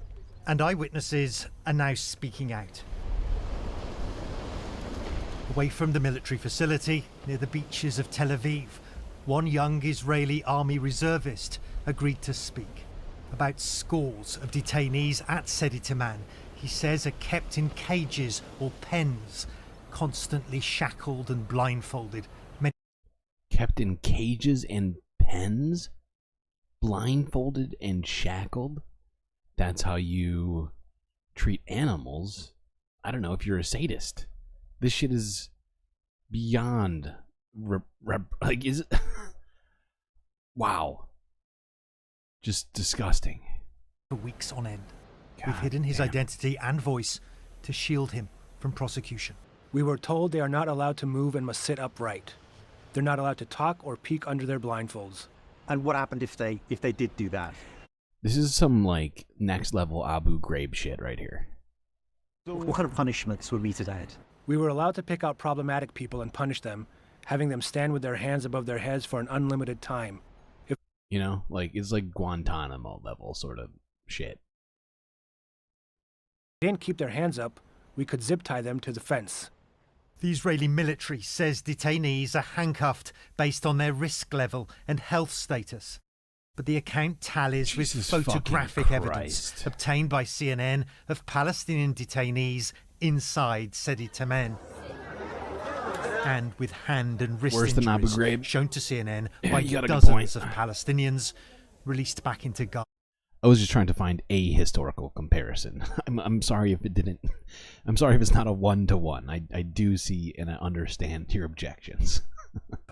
[SPEAKER 16] And eyewitnesses are now speaking out. Away from the military facility, near the beaches of Tel Aviv, one young Israeli army reservist agreed to speak about scores of detainees at Sedi Taman. He says are kept in cages or pens, constantly shackled and blindfolded.
[SPEAKER 10] Kept in cages and pens? Blindfolded and shackled? That's how you treat animals? I don't know if you're a sadist. This shit is beyond like, is it? Wow. Just disgusting.
[SPEAKER 16] For weeks on end. We've hidden his identity and voice to shield him from prosecution.
[SPEAKER 21] We were told they are not allowed to move and must sit upright. They're not allowed to talk or peek under their blindfolds.
[SPEAKER 19] And what happened if they did do that?
[SPEAKER 10] This is some like next level Abu Ghraib shit right here.
[SPEAKER 19] What kind of punishments were meted out?
[SPEAKER 21] We were allowed to pick out problematic people and punish them, having them stand with their hands above their heads for an unlimited time.
[SPEAKER 10] You know, like it's like Guantanamo level sort of shit.
[SPEAKER 21] If they didn't keep their hands up, we could zip tie them to the fence.
[SPEAKER 16] The Israeli military says detainees are handcuffed based on their risk level and health status. But the account tallies with photographic evidence obtained by CNN of Palestinian detainees inside Sedi Taman. And with hand and wrist injuries shown to CNN by dozens of Palestinians released back into Gaza.
[SPEAKER 10] I was just trying to find a historical comparison. I'm sorry if it didn't. I'm sorry if it's not a one-to-one. I do see and I understand your objections.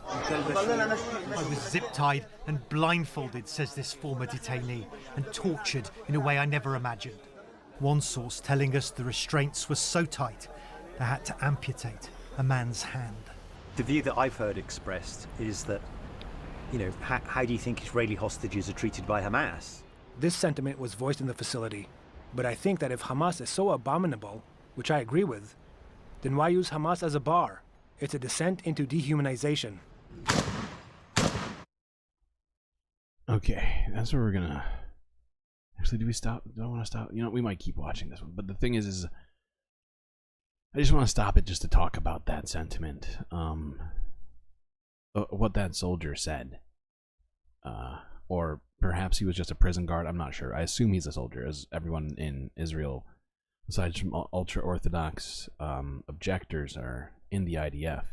[SPEAKER 16] I was zip-tied and blindfolded, says this former detainee, and tortured in a way I never imagined. One source telling us the restraints were so tight they had to amputate a man's hand.
[SPEAKER 19] The view that I've heard expressed is that, you know, how do you think Israeli hostages are treated by Hamas?
[SPEAKER 21] This sentiment was voiced in the facility, but I think that if Hamas is so abominable, which I agree with, then why use Hamas as a bar? It's a descent into dehumanization.
[SPEAKER 10] Okay, that's where we're gonna... Actually, do we stop? Do I want to stop? You know, we might keep watching this one, but the thing is I just want to stop it just to talk about that sentiment. What that soldier said. Or perhaps he was just a prison guard, I'm not sure. I assume he's a soldier, as everyone in Israel, aside from ultra-Orthodox objectors, are in the IDF.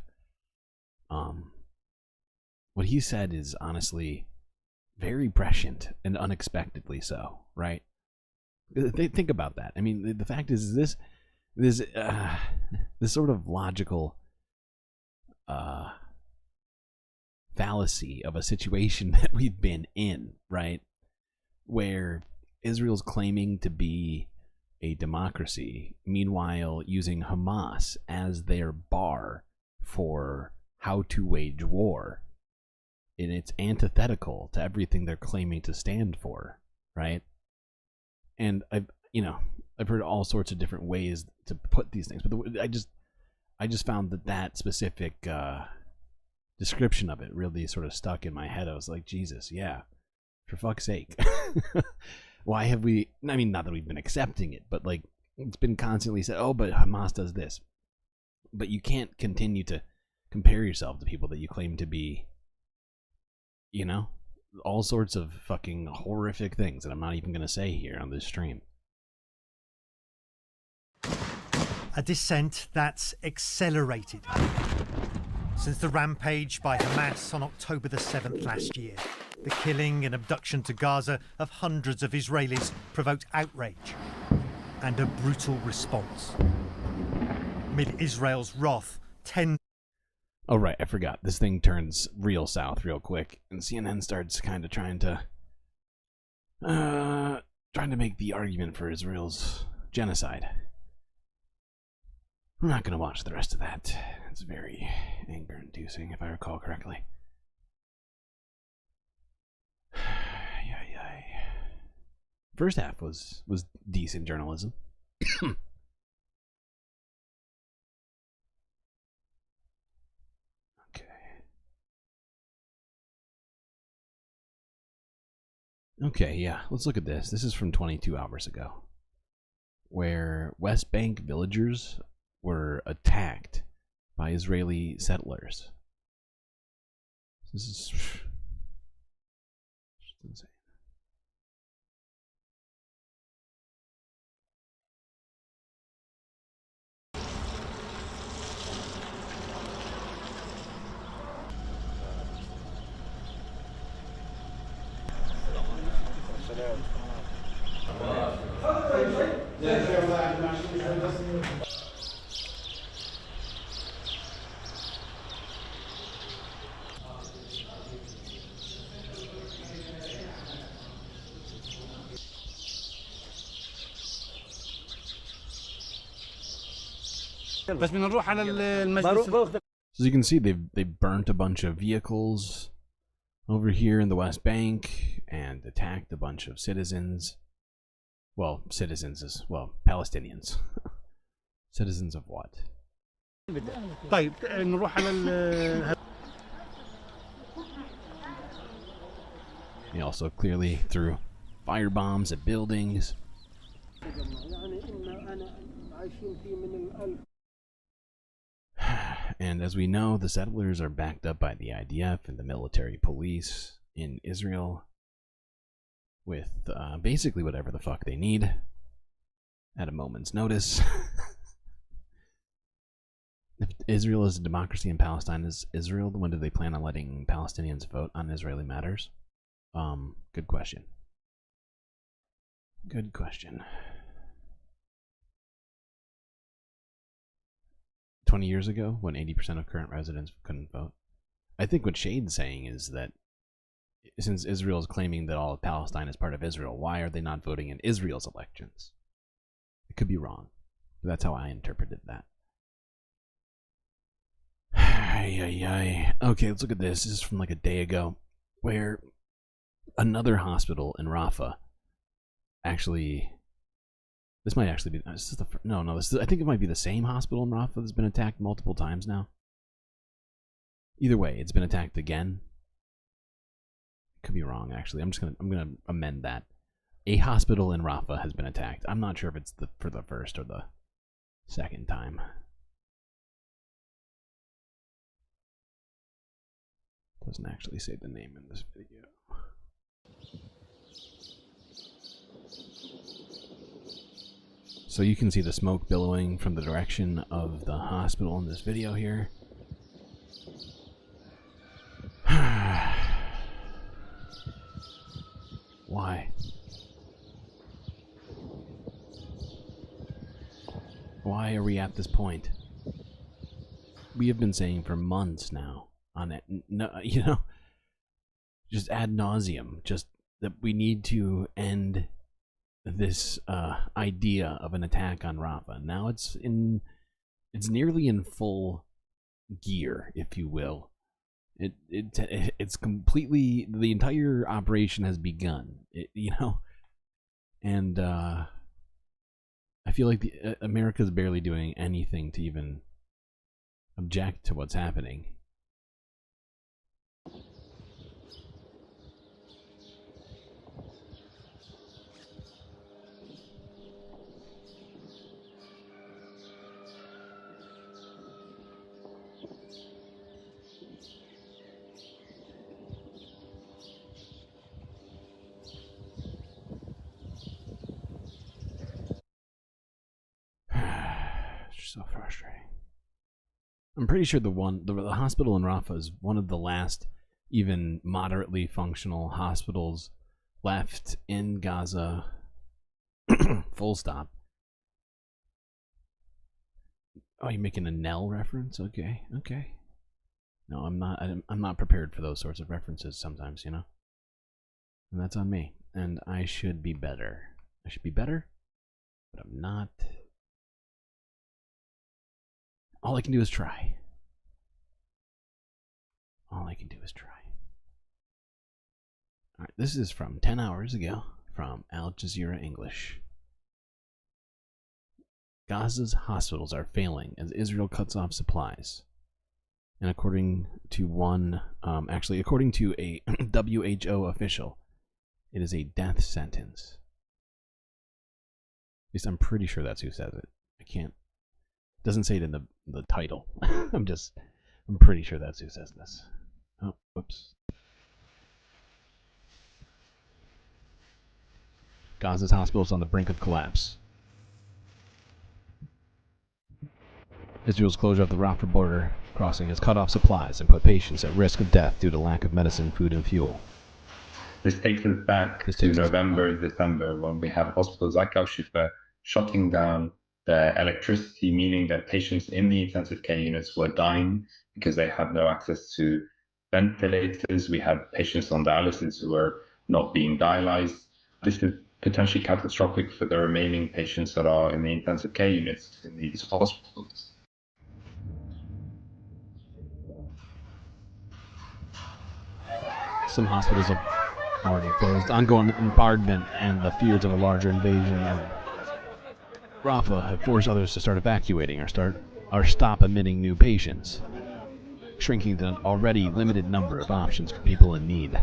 [SPEAKER 10] What he said is honestly very prescient and unexpectedly so, right? Think about that. I mean, the fact is this this sort of logical fallacy of a situation that we've been in, right? Where Israel's claiming to be a democracy, meanwhile using Hamas as their bar for how to wage war. And it's antithetical to everything they're claiming to stand for, right? And I've heard all sorts of different ways to put these things, but I just found that specific description of it really sort of stuck in my head. I was like, Jesus, yeah, for fuck's sake. Why have we, I mean, not that we've been accepting it, but like, it's been constantly said, oh, but Hamas does this. But you can't continue to compare yourself to people that you claim to be, all sorts of fucking horrific things that I'm not even going to say here on this stream.
[SPEAKER 16] A descent that's accelerated since the rampage by Hamas on October the 7th last year. The killing and abduction to Gaza of hundreds of Israelis provoked outrage and a brutal response. Amid Israel's wrath,
[SPEAKER 10] Oh, right, I forgot. This thing turns real south real quick, and CNN starts kind of trying to make the argument for Israel's genocide. I'm not going to watch the rest of that. It's very anger-inducing, if I recall correctly. First half was decent journalism. Okay, yeah, let's look at this. This is from 22 hours ago, where West Bank villagers were attacked by Israeli settlers. This is insane. So as you can see, they burnt a bunch of vehicles over here in the West Bank and attacked a bunch of citizens. Well, citizens as well, Palestinians. Citizens of what? He also clearly threw fire bombs at buildings. And as we know, the settlers are backed up by the IDF and the military police in Israel with basically whatever the fuck they need at a moment's notice. If Israel is a democracy and Palestine is Israel, when do they plan on letting Palestinians vote on Israeli matters? Good question. Good question. 20 years ago, when 80% of current residents couldn't vote. I think what Shade's saying is that since Israel is claiming that all of Palestine is part of Israel, why are they not voting in Israel's elections? It could be wrong, but that's how I interpreted that. Okay, let's look at this. This is from like a day ago, where another hospital in Rafah actually... This might actually be... This is the, no, this is, I think it might be the same hospital in Rafah that's been attacked multiple times now. Either way, it's been attacked again. Could be wrong, actually. I'm gonna amend that. A hospital in Rafah has been attacked. I'm not sure if it's for the first or the second time. Doesn't actually say the name in this video. So you can see the smoke billowing from the direction of the hospital in this video here. Why? Why are we at this point? We have been saying for months now on it, no, you know, just ad nauseum, just that we need to end this idea of an attack on Rafa. Now it's nearly in full gear, if you will. It's completely, the entire operation has begun. You know, and I feel like America's barely doing anything to even object to what's happening. It's so frustrating. I'm pretty sure the hospital in Rafah is one of the last even moderately functional hospitals left in Gaza. Full stop. Oh, you're making a Nell reference? Okay, okay. No, I'm not. I'm not prepared for those sorts of references sometimes, you know. And that's on me. And I should be better. I should be better, but I'm not. All I can do is try. All I can do is try. Alright, this is from 10 hours ago from Al Jazeera English. Gaza's hospitals are failing as Israel cuts off supplies. And according to according to a WHO official, it is a death sentence. At least I'm pretty sure that's who says it. I can't. Doesn't say it in the title. I'm pretty sure that's who says this. Oh, whoops. Gaza's hospitals on the brink of collapse. Israel's closure of the Rafah border crossing has cut off supplies and put patients at risk of death due to lack of medicine, food, and fuel.
[SPEAKER 3] This takes us back to November, December, when we have hospitals like Al Shifa shutting down the electricity, meaning that patients in the intensive care units were dying because they had no access to ventilators. We had patients on dialysis who were not being dialyzed. This is potentially catastrophic for the remaining patients that are in the intensive care units in these hospitals.
[SPEAKER 10] Some hospitals have already closed. Ongoing bombardment and the fears of a larger invasion of Rafah have forced others to start evacuating or stop admitting new patients, shrinking the already limited number of options for people in need.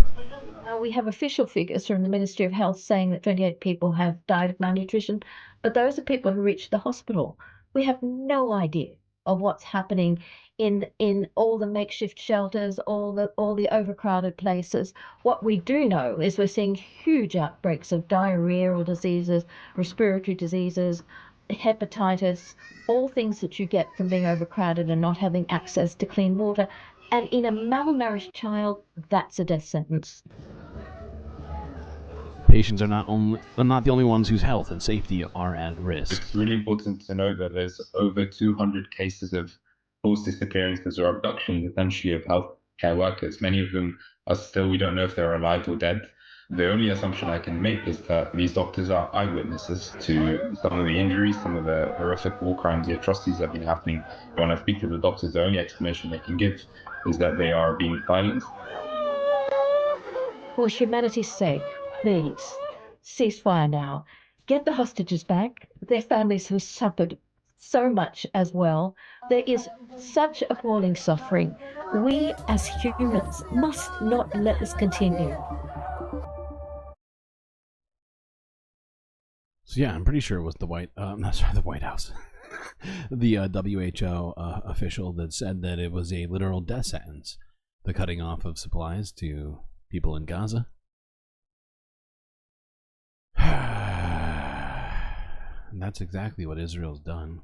[SPEAKER 4] We have official figures from the Ministry of Health saying that 28 people have died of malnutrition, but those are people who reached the hospital. We have no idea of what's happening in all the makeshift shelters, all the overcrowded places. What we do know is we're seeing huge outbreaks of diarrheal diseases, respiratory diseases, hepatitis, all things that you get from being overcrowded and not having access to clean water. And in a malnourished child, that's a death sentence.
[SPEAKER 10] Patients are not the only ones whose health and safety are at risk.
[SPEAKER 3] It's really important to know that there's over 200 cases of forced disappearances or abductions, essentially, of healthcare workers. Many of them are still, we don't know if they're alive or dead. The only assumption I can make is that these doctors are eyewitnesses to some of the injuries, some of the horrific war crimes, the atrocities that have been happening. When I speak to the doctors, the only explanation they can give is that they are being silenced.
[SPEAKER 4] For humanity's sake, please, ceasefire now. Get the hostages back. Their families have suffered so much as well. There is such appalling suffering. We as humans must not let this continue.
[SPEAKER 10] So yeah, I'm pretty sure it was the White House, the WHO official that said that it was a literal death sentence, the cutting off of supplies to people in Gaza. And that's exactly what Israel's done.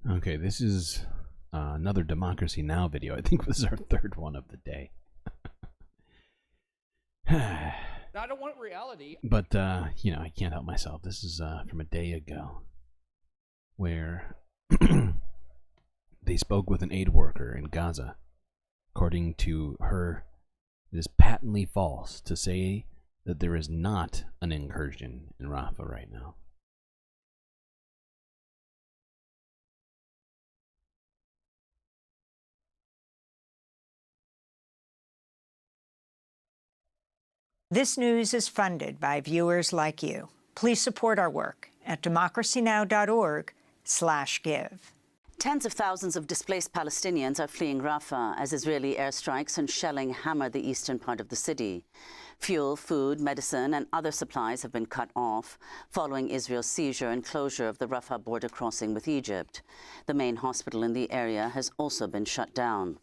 [SPEAKER 10] Okay, this is another Democracy Now! Video. I think this is our third one of the day.
[SPEAKER 5] I don't want reality.
[SPEAKER 10] But, you know, I can't help myself. This is from a day ago where they spoke with an aid worker in Gaza. According to her, it is patently false to say that there is not an incursion in Rafah right now.
[SPEAKER 15] This news is funded by viewers like you. Please support our work at democracynow.org/give.
[SPEAKER 7] Tens of thousands of displaced Palestinians are fleeing Rafah as Israeli airstrikes and shelling hammer the eastern part of the city. Fuel, food, medicine and other supplies have been cut off following Israel's seizure and closure of the Rafah border crossing with Egypt. The main hospital in the area has also been shut down.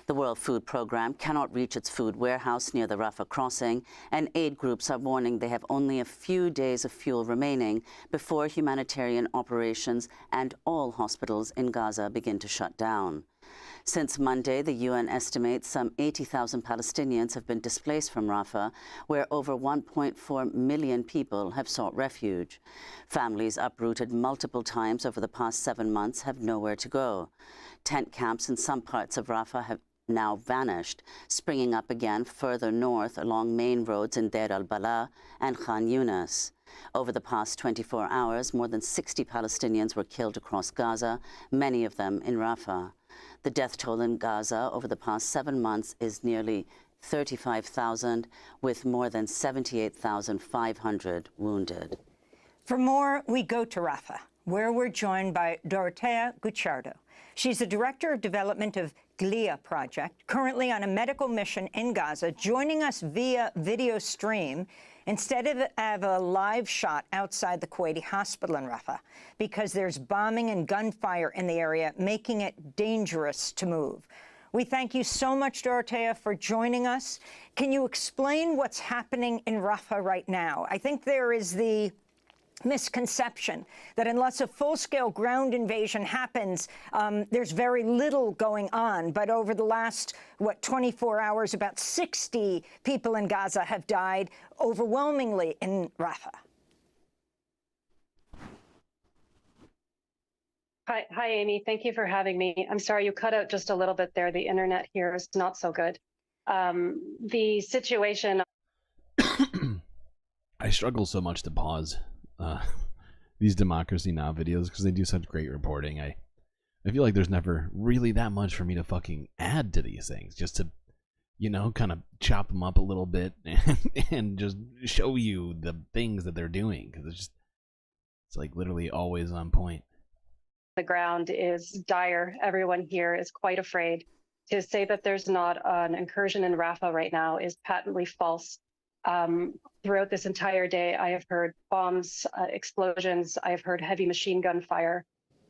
[SPEAKER 7] The World Food Programme cannot reach its food warehouse near the Rafah crossing, and aid groups are warning they have only a few days of fuel remaining before humanitarian operations and all hospitals in Gaza begin to shut down. Since Monday, the UN estimates some 80,000 Palestinians have been displaced from Rafah, where over 1.4 million people have sought refuge. Families uprooted multiple times over the past 7 months have nowhere to go. Tent camps in some parts of Rafah have now vanished, springing up again further north along main roads in Deir al-Balah and Khan Yunis. Over the past 24 hours, more than 60 Palestinians were killed across Gaza, many of them in Rafah. The death toll in Gaza over the past 7 months is nearly 35,000, with more than 78,500 wounded.
[SPEAKER 15] For more, we go to Rafah, where we're joined by Dorotea Guicciardo. She's the Director of Development of GLIA project, currently on a medical mission in Gaza, joining us via video stream instead of a live shot outside the Kuwaiti hospital in Rafah, because there's bombing and gunfire in the area, making it dangerous to move. We thank you so much, Dorotea, for joining us. Can you explain what's happening in Rafah right now? I think there is the misconception that unless a full-scale ground invasion happens, there's very little going on. But over the last, 24 hours, about 60 people in Gaza have died, overwhelmingly in Rafah.
[SPEAKER 9] Hi, Amy. Thank you for having me. I'm sorry you cut out just a little bit there. The internet here is not so good. The situation...
[SPEAKER 10] I struggle so much to pause these Democracy Now! Videos because they do such great reporting. I feel like there's never really that much for me to fucking add to these things, just to, you know, kind of chop them up a little bit and just show you the things that they're doing, because it's like literally always on point.
[SPEAKER 9] The ground is dire. Everyone here is quite afraid. To say that there's not an incursion in Rafah right now is patently false. Throughout this entire day, I have heard bombs, explosions, I have heard heavy machine gun fire,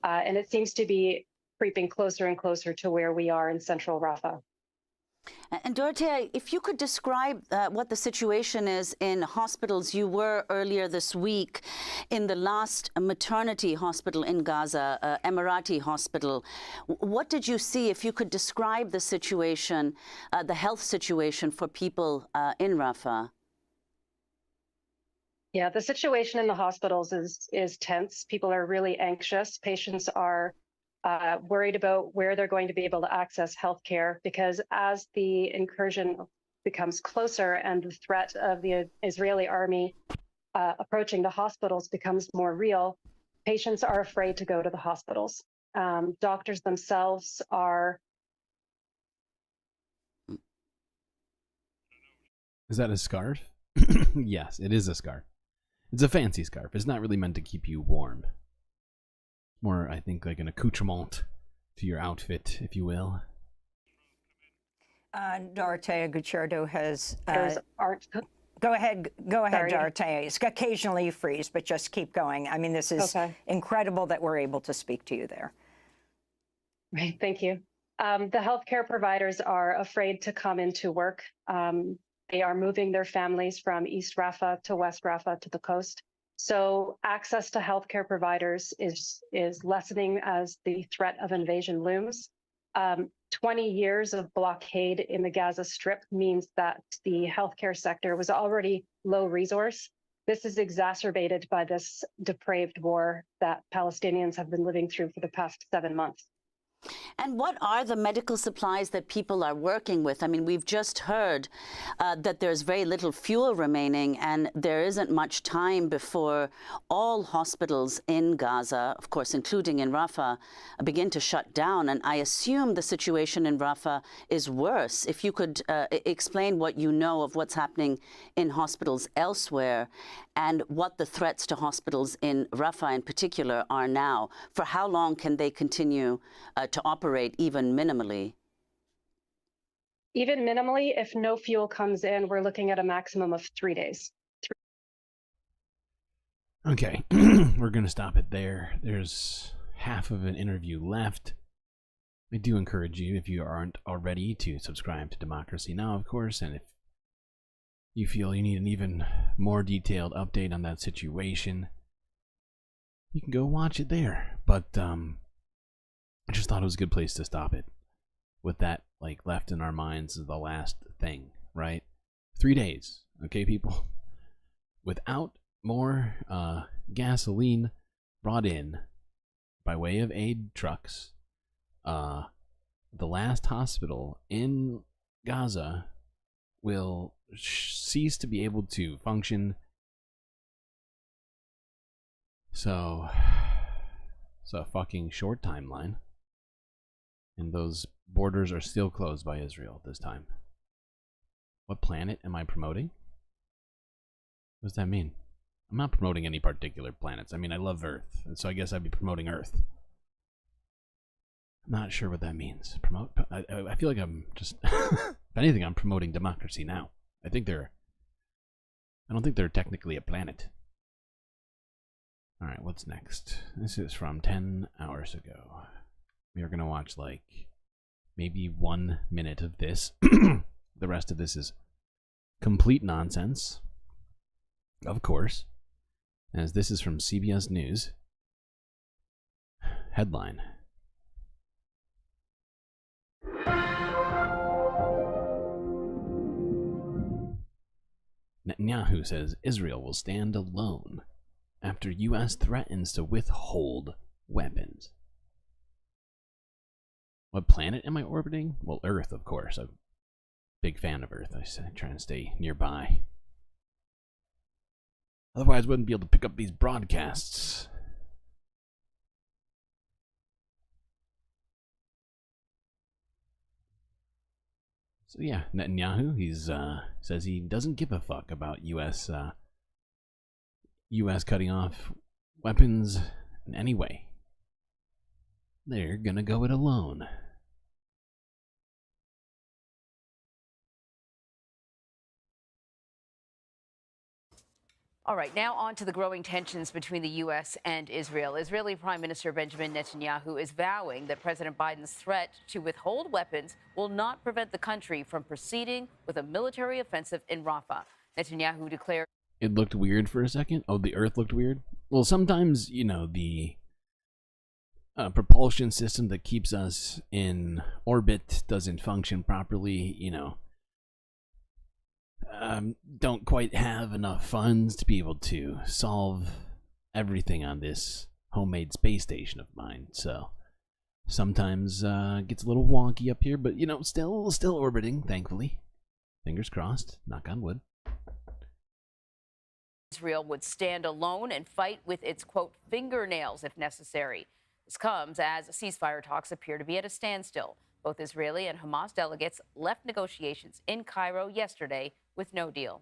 [SPEAKER 9] and it seems to be creeping closer and closer to where we are in central Rafah.
[SPEAKER 7] And Dorotea, if you could describe what the situation is in hospitals. You were earlier this week in the last maternity hospital in Gaza, Emirati hospital. What did you see? If you could describe the situation, the health situation for people in Rafah.
[SPEAKER 9] Yeah, the situation in the hospitals is tense. People are really anxious. Patients are worried about where they're going to be able to access healthcare, because as the incursion becomes closer and the threat of the Israeli army approaching the hospitals becomes more real, patients are afraid to go to the hospitals. Doctors themselves are...
[SPEAKER 10] Is that a scarf? Yes, it is a scarf. It's a fancy scarf. It's not really meant to keep you warm. More, I think, like an accoutrement to your outfit, if you will.
[SPEAKER 15] Dorotea Guicciardo has...
[SPEAKER 9] aren't...
[SPEAKER 15] Go ahead,
[SPEAKER 9] Sorry.
[SPEAKER 15] Dorotea. Occasionally you freeze, but just keep going. I mean, this is
[SPEAKER 9] Okay.
[SPEAKER 15] incredible that we're able to speak to you there.
[SPEAKER 9] Right, thank you. The healthcare providers are afraid to come into work. They are moving their families from East Rafah to West Rafah to the coast. So access to healthcare providers is lessening as the threat of invasion looms. 20 years of blockade in the Gaza Strip means that the healthcare sector was already low resource. This is exacerbated by this depraved war that Palestinians have been living through for the past 7 months.
[SPEAKER 7] And what are the medical supplies that people are working with? I mean, we've just heard that there's very little fuel remaining, and there isn't much time before all hospitals in Gaza, of course, including in Rafah, begin to shut down. And I assume the situation in Rafah is worse. If you could explain what you know of what's happening in hospitals elsewhere, and what the threats to hospitals in Rafah in particular are now. For how long can they continue to operate even minimally?
[SPEAKER 9] Even minimally, if no fuel comes in, we're looking at a maximum of 3 days.
[SPEAKER 10] Okay, we're going to stop it there. There's half of an interview left. I do encourage you, if you aren't already, to subscribe to Democracy Now!, of course, and if you feel you need an even more detailed update on that situation, you can go watch it there. But I just thought it was a good place to stop it. With that, like, left in our minds as the last thing, right? 3 days, okay, people? Without more gasoline brought in by way of aid trucks, the last hospital in Gaza will cease to be able to function. So it's a fucking short timeline, and those borders are still closed by Israel this time. What planet am I promoting? What does that mean? I'm not promoting any particular planets. I mean, I love Earth, and so I guess I'd be promoting Earth. I'm not sure what that means. Promote? I feel like I'm just, if anything, I'm promoting Democracy Now! I don't think they're technically a planet. Alright, what's next? This is from 10 hours ago. We are going to watch, like, maybe 1 minute of this. The rest of this is complete nonsense. Of course. As this is from CBS News. Headline. Netanyahu says Israel will stand alone after U.S. threatens to withhold weapons. What planet am I orbiting? Well, Earth, of course. I'm a big fan of Earth. I try and stay nearby. Otherwise, I wouldn't be able to pick up these broadcasts. So yeah, Netanyahu, he's says he doesn't give a fuck about U.S. cutting off weapons in any way. They're gonna go it alone.
[SPEAKER 6] All right, now on to the growing tensions between the U.S. and Israel. Israeli Prime Minister Benjamin Netanyahu is vowing that President Biden's threat to withhold weapons will not prevent the country from proceeding with a military offensive in Rafah. Netanyahu declared...
[SPEAKER 10] It looked weird for a second. Oh, the Earth looked weird? Well, sometimes, you know, the propulsion system that keeps us in orbit doesn't function properly, you know. Don't quite have enough funds to be able to solve everything on this homemade space station of mine, so sometimes gets a little wonky up here, but you know, still orbiting, thankfully. Fingers crossed, knock on wood.
[SPEAKER 6] Israel would stand alone and fight with its, quote, fingernails if necessary. This comes as ceasefire talks appear to be at a standstill. Both Israeli and Hamas delegates left negotiations in Cairo yesterday with no deal.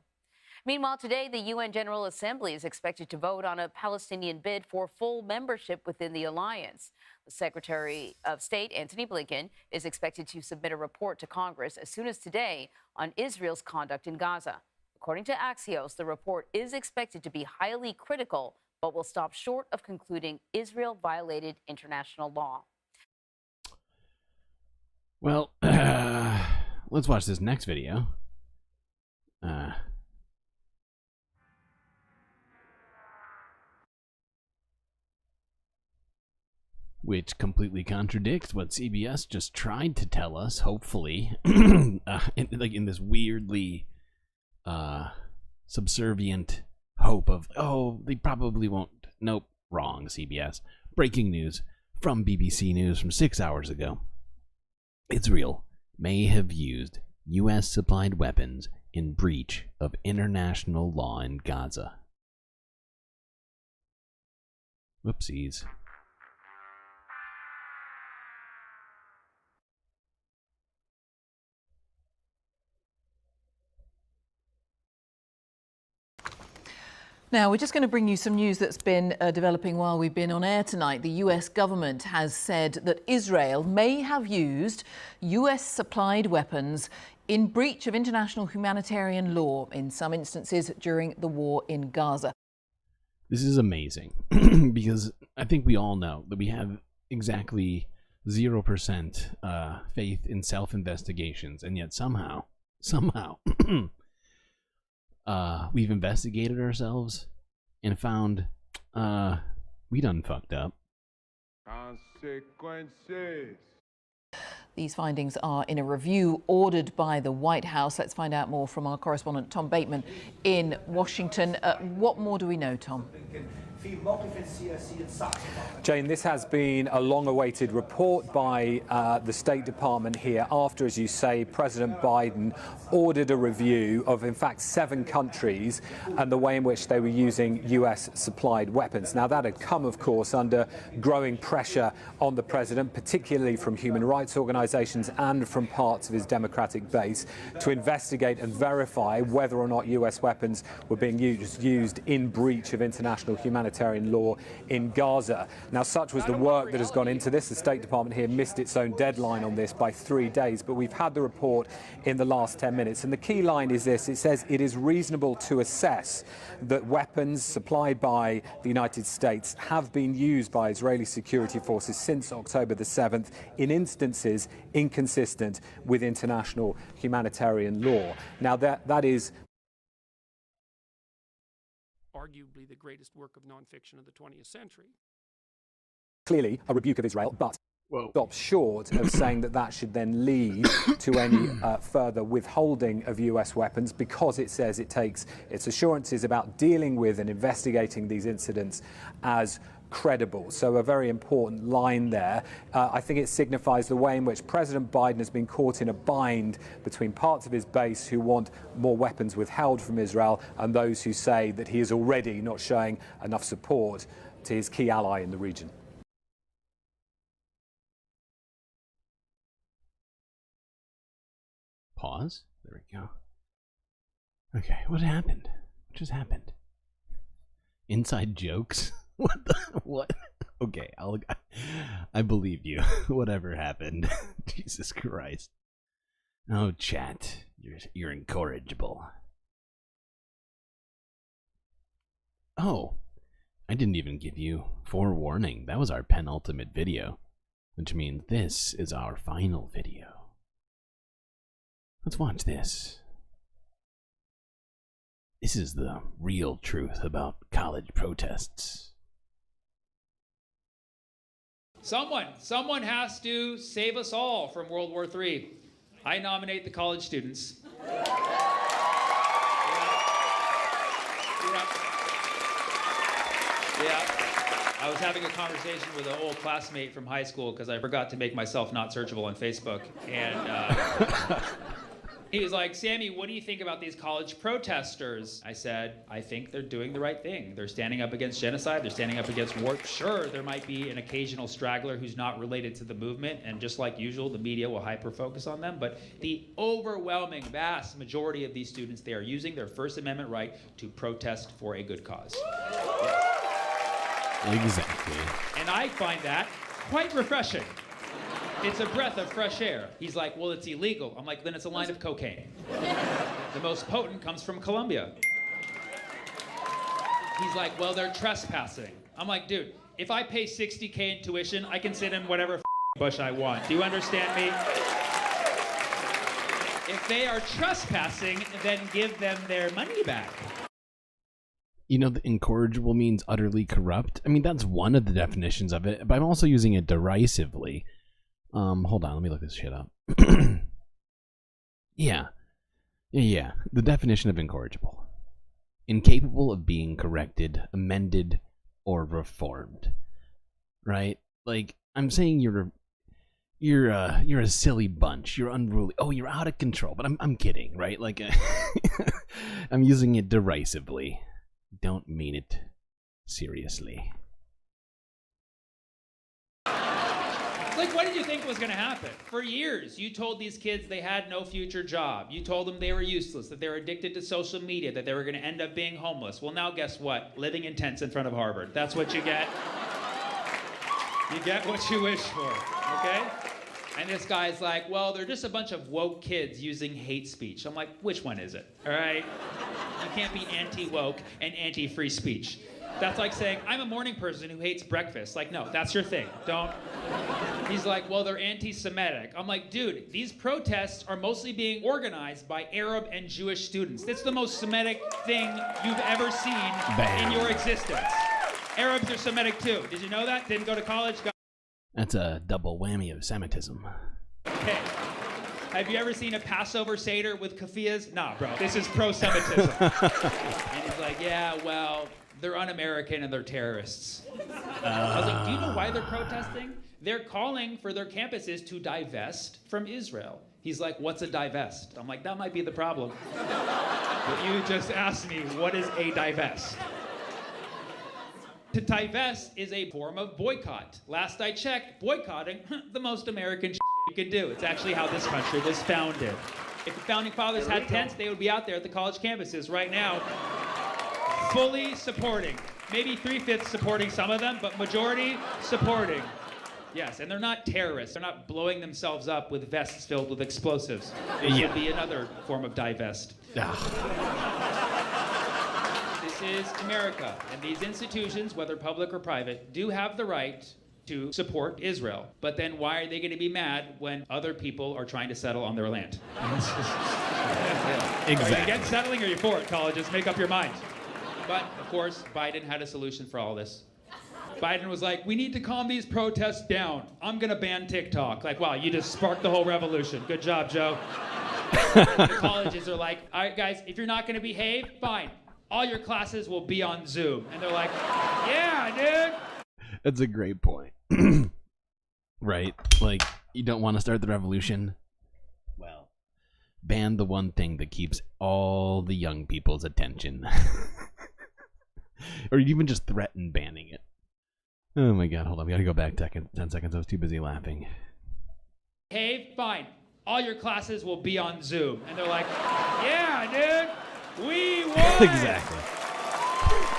[SPEAKER 6] Meanwhile, today, the UN General Assembly is expected to vote on a Palestinian bid for full membership within the alliance. The Secretary of State, Antony Blinken, is expected to submit a report to Congress as soon as today on Israel's conduct in Gaza. According to Axios, the report is expected to be highly critical, but will stop short of concluding Israel violated international law.
[SPEAKER 10] Well, let's watch this next video. which completely contradicts what CBS just tried to tell us, hopefully, in this weirdly subservient hope of, oh, they probably won't. Nope, wrong, CBS. Breaking news from BBC News from 6 hours ago. Israel may have used U.S.-supplied weapons in breach of international law in Gaza. Whoopsies.
[SPEAKER 8] Now, we're just going to bring you some news that's been developing while we've been on air tonight. The US government has said that Israel may have used US-supplied weapons in breach of international humanitarian law in some instances during the war in Gaza.
[SPEAKER 10] This is amazing because I think we all know that we have exactly 0% faith in self-investigations, and yet somehow, we've investigated ourselves and found we done fucked up.
[SPEAKER 2] Consequences.
[SPEAKER 8] These findings are in a review ordered by the White House. Let's find out more from our correspondent Tom Bateman in Washington. What more do we know, Tom?
[SPEAKER 11] Jane, this has been a long-awaited report by the State Department here after, as you say, President Biden ordered a review of, in fact, 7 countries and the way in which they were using US-supplied weapons. Now, that had come, of course, under growing pressure on the president, particularly from human rights organizations and from parts of his Democratic base, to investigate and verify whether or not US weapons were being used in breach of international humanitarian law in Gaza. Now, such was the work that has gone into this. The State Department here missed its own deadline on this by 3 days, but we've had the report in the last 10 minutes. And the key line is this. It says it is reasonable to assess that weapons supplied by the United States have been used by Israeli security forces since October the 7th in instances inconsistent with international humanitarian law. Now, that is
[SPEAKER 5] arguably the greatest work of nonfiction of the 20th century.
[SPEAKER 11] Clearly a rebuke of Israel, but stops short of saying that that should then lead to any further withholding of US weapons, because it says it takes its assurances about dealing with and investigating these incidents as credible. So a very important line there. I think it signifies the way in which President Biden has been caught in a bind between parts of his base who want more weapons withheld from Israel and those who say that he is already not showing enough support to his key ally in the region.
[SPEAKER 10] Pause. There we go. Okay, what happened? What just happened? Inside jokes? What? Okay, I believe you. Whatever happened. Jesus Christ. Oh, chat. You're incorrigible. Oh, I didn't even give you forewarning. That was our penultimate video, which means this is our final video. Let's watch this. This is the real truth about college protests.
[SPEAKER 12] Someone has to save us all from World War III. I nominate the college students. Yeah. I was having a conversation with an old classmate from high school because I forgot to make myself not searchable on Facebook. And he was like, Sammy, what do you think about these college protesters? I said, I think they're doing the right thing. They're standing up against genocide. They're standing up against war. Sure, there might be an occasional straggler who's not related to the movement. And just like usual, the media will hyper-focus on them. But the overwhelming, vast majority of these students, they are using their First Amendment right to protest for a good cause.
[SPEAKER 10] Exactly.
[SPEAKER 12] And I find that quite refreshing. It's a breath of fresh air. He's like, well, it's illegal. I'm like, then it's a line of cocaine. The most potent comes from Colombia. He's like, well, they're trespassing. I'm like, dude, if I pay $60K in tuition, I can sit in whatever bush I want. Do you understand me? If they are trespassing, then give them their money back.
[SPEAKER 10] You know, the incorrigible means utterly corrupt. I mean, that's one of the definitions of it, but I'm also using it derisively. Hold on, let me look this shit up. Yeah. The definition of incorrigible: incapable of being corrected, amended, or reformed. Right? Like, I'm saying you're a silly bunch. You're unruly. Oh, you're out of control. But I'm kidding, right? Like, I'm using it derisively. Don't mean it seriously.
[SPEAKER 12] Like, what did you think was going to happen? For years, you told these kids they had no future job. You told them they were useless, that they were addicted to social media, that they were going to end up being homeless. Well, now guess what? Living in tents in front of Harvard. That's what you get. You get what you wish for, okay? And this guy's like, well, they're just a bunch of woke kids using hate speech. I'm like, which one is it, all right? You can't be anti-woke and anti-free speech. That's like saying, I'm a morning person who hates breakfast. Like, no, that's your thing. Don't. He's like, well, they're anti-Semitic. I'm like, dude, these protests are mostly being organized by Arab and Jewish students. It's the most Semitic thing you've ever seen in your existence. Arabs are Semitic too. Did you know that? Didn't go to college?
[SPEAKER 10] That's a double whammy of Semitism.
[SPEAKER 12] Okay. Have you ever seen a Passover Seder with keffiyehs? Nah, bro. This is pro-Semitism. And he's like, yeah, well, they're un-American and they're terrorists. I was like, do you know why they're protesting? They're calling for their campuses to divest from Israel. He's like, what's a divest? I'm like, that might be the problem. But you just asked me, what is a divest? To divest is a form of boycott. Last I checked, boycotting, the most American you can do. It's actually how this country was founded. If the founding fathers had tents, they would be out there at the college campuses right now, fully supporting. Maybe 3/5 supporting some of them, but majority supporting. Yes, and they're not terrorists. They're not blowing themselves up with vests filled with explosives. This would be another form of divest. This is America, and these institutions, whether public or private, do have the right to support Israel. But then why are they going to be mad when other people are trying to settle on their land?
[SPEAKER 10] Exactly.
[SPEAKER 12] Are you against settling or are you for it, colleges? Make up your mind. But, of course, Biden had a solution for all this. Biden was like, we need to calm these protests down. I'm going to ban TikTok. Like, wow, you just sparked the whole revolution. Good job, Joe. The colleges are like, all right, guys, if you're not going to behave, fine. All your classes will be on Zoom. And they're like, yeah, dude.
[SPEAKER 10] That's a great point. Right? Like, you don't want to start the revolution? Well, ban the one thing that keeps all the young people's attention. Or even just threaten banning it. Oh my god, hold on. We gotta go back 10 seconds. I was too busy laughing.
[SPEAKER 12] Hey, fine. All your classes will be on Zoom. And they're like, yeah, dude. We won!
[SPEAKER 10] Exactly.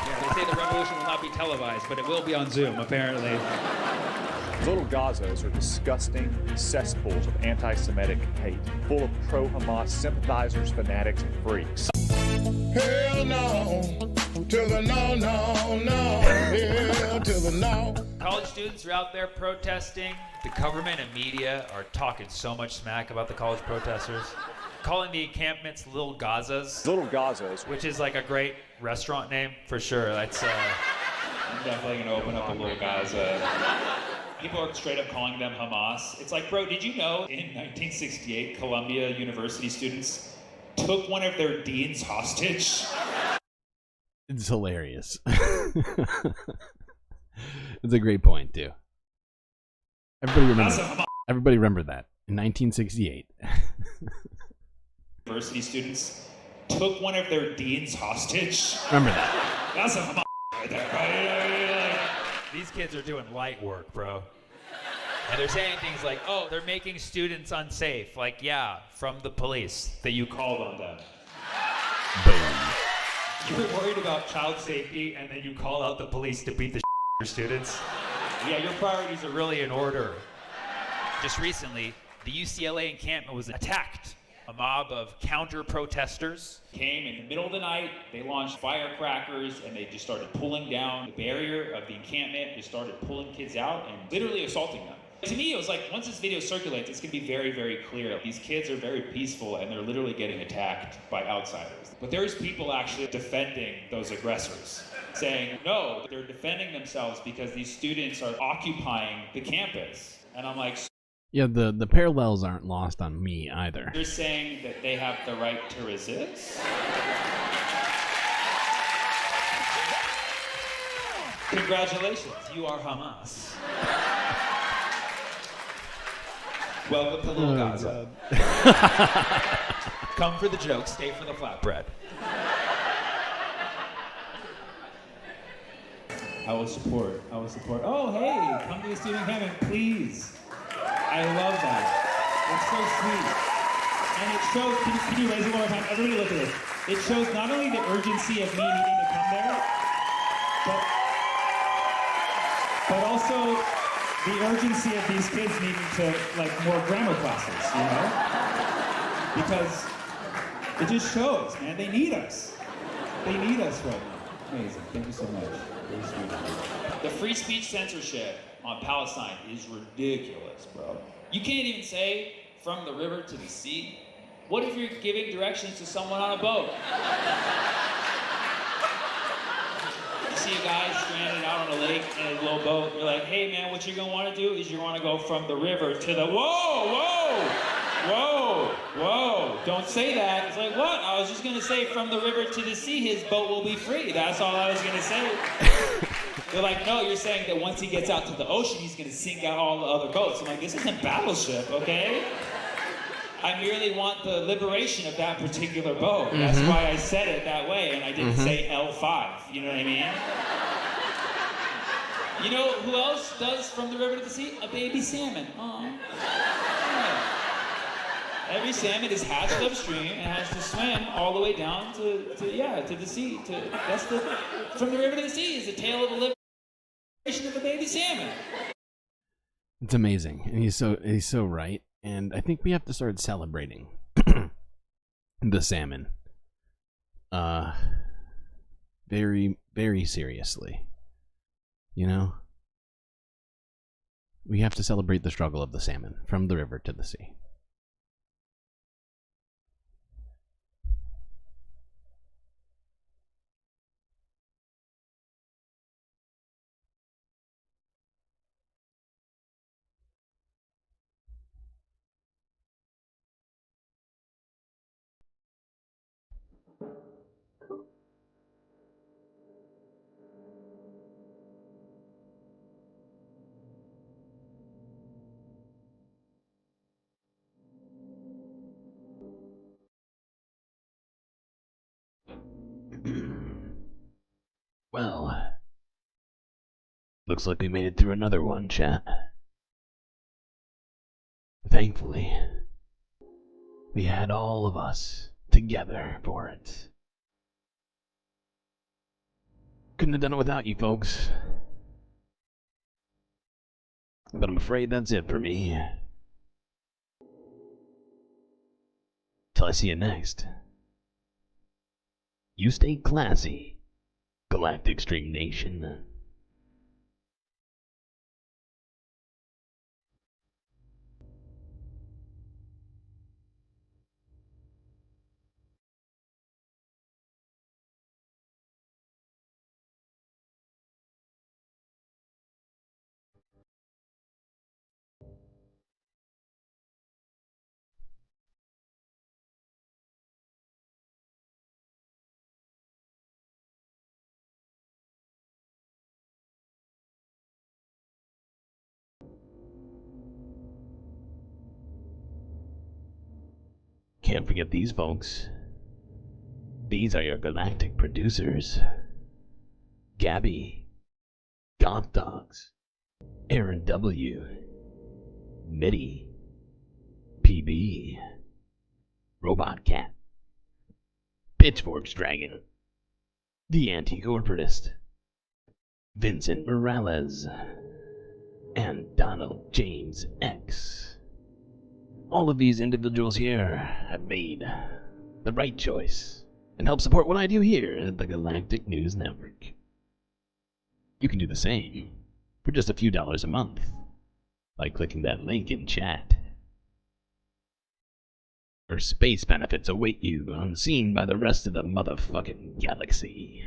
[SPEAKER 12] Yeah, they say the revolution will not be televised, but it will be on Zoom, apparently.
[SPEAKER 13] Little Gazos are disgusting cesspools of anti-Semitic hate, full of pro-Hamas sympathizers, fanatics, and freaks.
[SPEAKER 18] Hell no, to the no, no, no, hell to the no.
[SPEAKER 12] College students are out there protesting. The government and media are talking so much smack about the college protesters. Calling the encampments Little Gazas.
[SPEAKER 13] Little Gazos.
[SPEAKER 12] Which is like a great restaurant name, for sure. That's, I'm definitely going to open up a Little Gaza. People are straight up calling them Hamas. It's like, bro, did you know in 1968, Columbia University students took one of their deans hostage?
[SPEAKER 10] It's hilarious. It's a great point, too. Everybody remember that. In 1968.
[SPEAKER 12] University students took one of their deans hostage.
[SPEAKER 10] Remember that.
[SPEAKER 12] That's a Hamas right there, right? These kids are doing light work, bro. And they're saying things like, oh, they're making students unsafe. Like, yeah, from the police that you called on them.
[SPEAKER 10] Boom.
[SPEAKER 12] You're worried about child safety, and then you call out the police to beat the shit out of your students? Yeah, your priorities are really in order. Just recently, the UCLA encampment was attacked. A mob of counter-protesters came in the middle of the night. They launched firecrackers, and they just started pulling down the barrier of the encampment. They started pulling kids out and literally assaulting them. To me, it was like, once this video circulates, it's going to be very, very clear. These kids are very peaceful, and they're literally getting attacked by outsiders. But there's people actually defending those aggressors, saying, no, they're defending themselves because these students are occupying the campus. And I'm like,
[SPEAKER 10] Yeah, the parallels aren't lost on me either.
[SPEAKER 12] you're saying that they have the right to resist? Congratulations, you are Hamas. Welcome to Little Gaza. Come for the joke, stay for the flatbread. I will support. Oh, hey, come to the student campus, please. I love that. It's so sweet. And it shows, can you raise it one more time? Everybody look at this. It shows not only the urgency of me needing to come there, but also the urgency of these kids needing to, like, more grammar classes, you know? Because it just shows, man, they need us. They need us right now. Amazing, thank you so much. Very sweet. The free speech censorship on Palestine is ridiculous, bro. You can't even say from the river to the sea. What if you're giving directions to someone on a boat? You see a guy stranded out on a lake in a little boat. You're like, hey man, what you're gonna want to do is you want to go from the river to the whoa. Don't say that. It's like, what? I was just gonna say from the river to the sea, his boat will be free. That's all I was gonna say. They're like, no, you're saying that once he gets out to the ocean, he's gonna sink out all the other boats. I'm like, this isn't Battleship, okay? I merely want the liberation of that particular boat. Mm-hmm. That's why I said it that way, and I didn't say L5. You know what I mean? You know who else does from the river to the sea? A baby salmon. Aww. Yeah. Every salmon is hatched upstream and has to swim all the way down to the sea. That's from the river to the sea is the tale of the liberation of a baby salmon.
[SPEAKER 10] It's amazing, and he's so right. And I think we have to start celebrating the salmon, very, very seriously. You know, we have to celebrate the struggle of the salmon from the river to the sea. Well, looks like we made it through another one, chat. Thankfully, we had all of us together for it. Couldn't have done it without you folks. But I'm afraid that's it for me. Till I see you next. You stay classy, Galactic Stream Nation. Can't forget these folks. These are your galactic producers. Gabby, Goth Dogs, Aaron W, Mitty, PB, Robot Cat, Pitchforks Dragon, The Anti-Corporatist, Vincent Morales, and Donald James X. All of these individuals here have made the right choice and help support what I do here at the Galactic News Network. You can do the same for just a few dollars a month. by clicking that link in chat. Or space benefits await you, unseen by the rest of the motherfucking galaxy.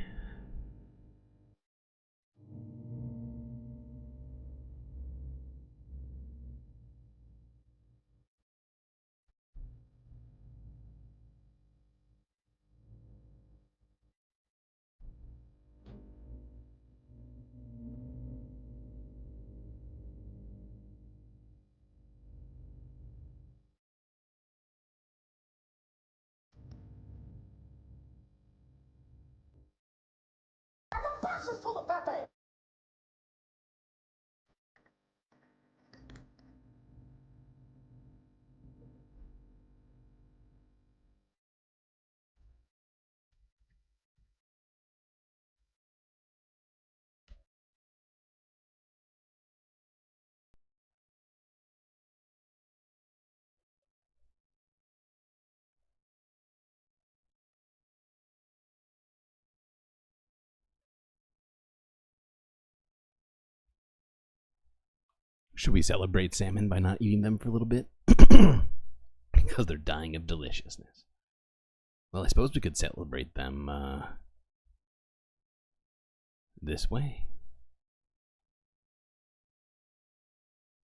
[SPEAKER 10] Should we celebrate salmon by not eating them for a little bit? Because they're dying of deliciousness. Well, I suppose we could celebrate them, this way.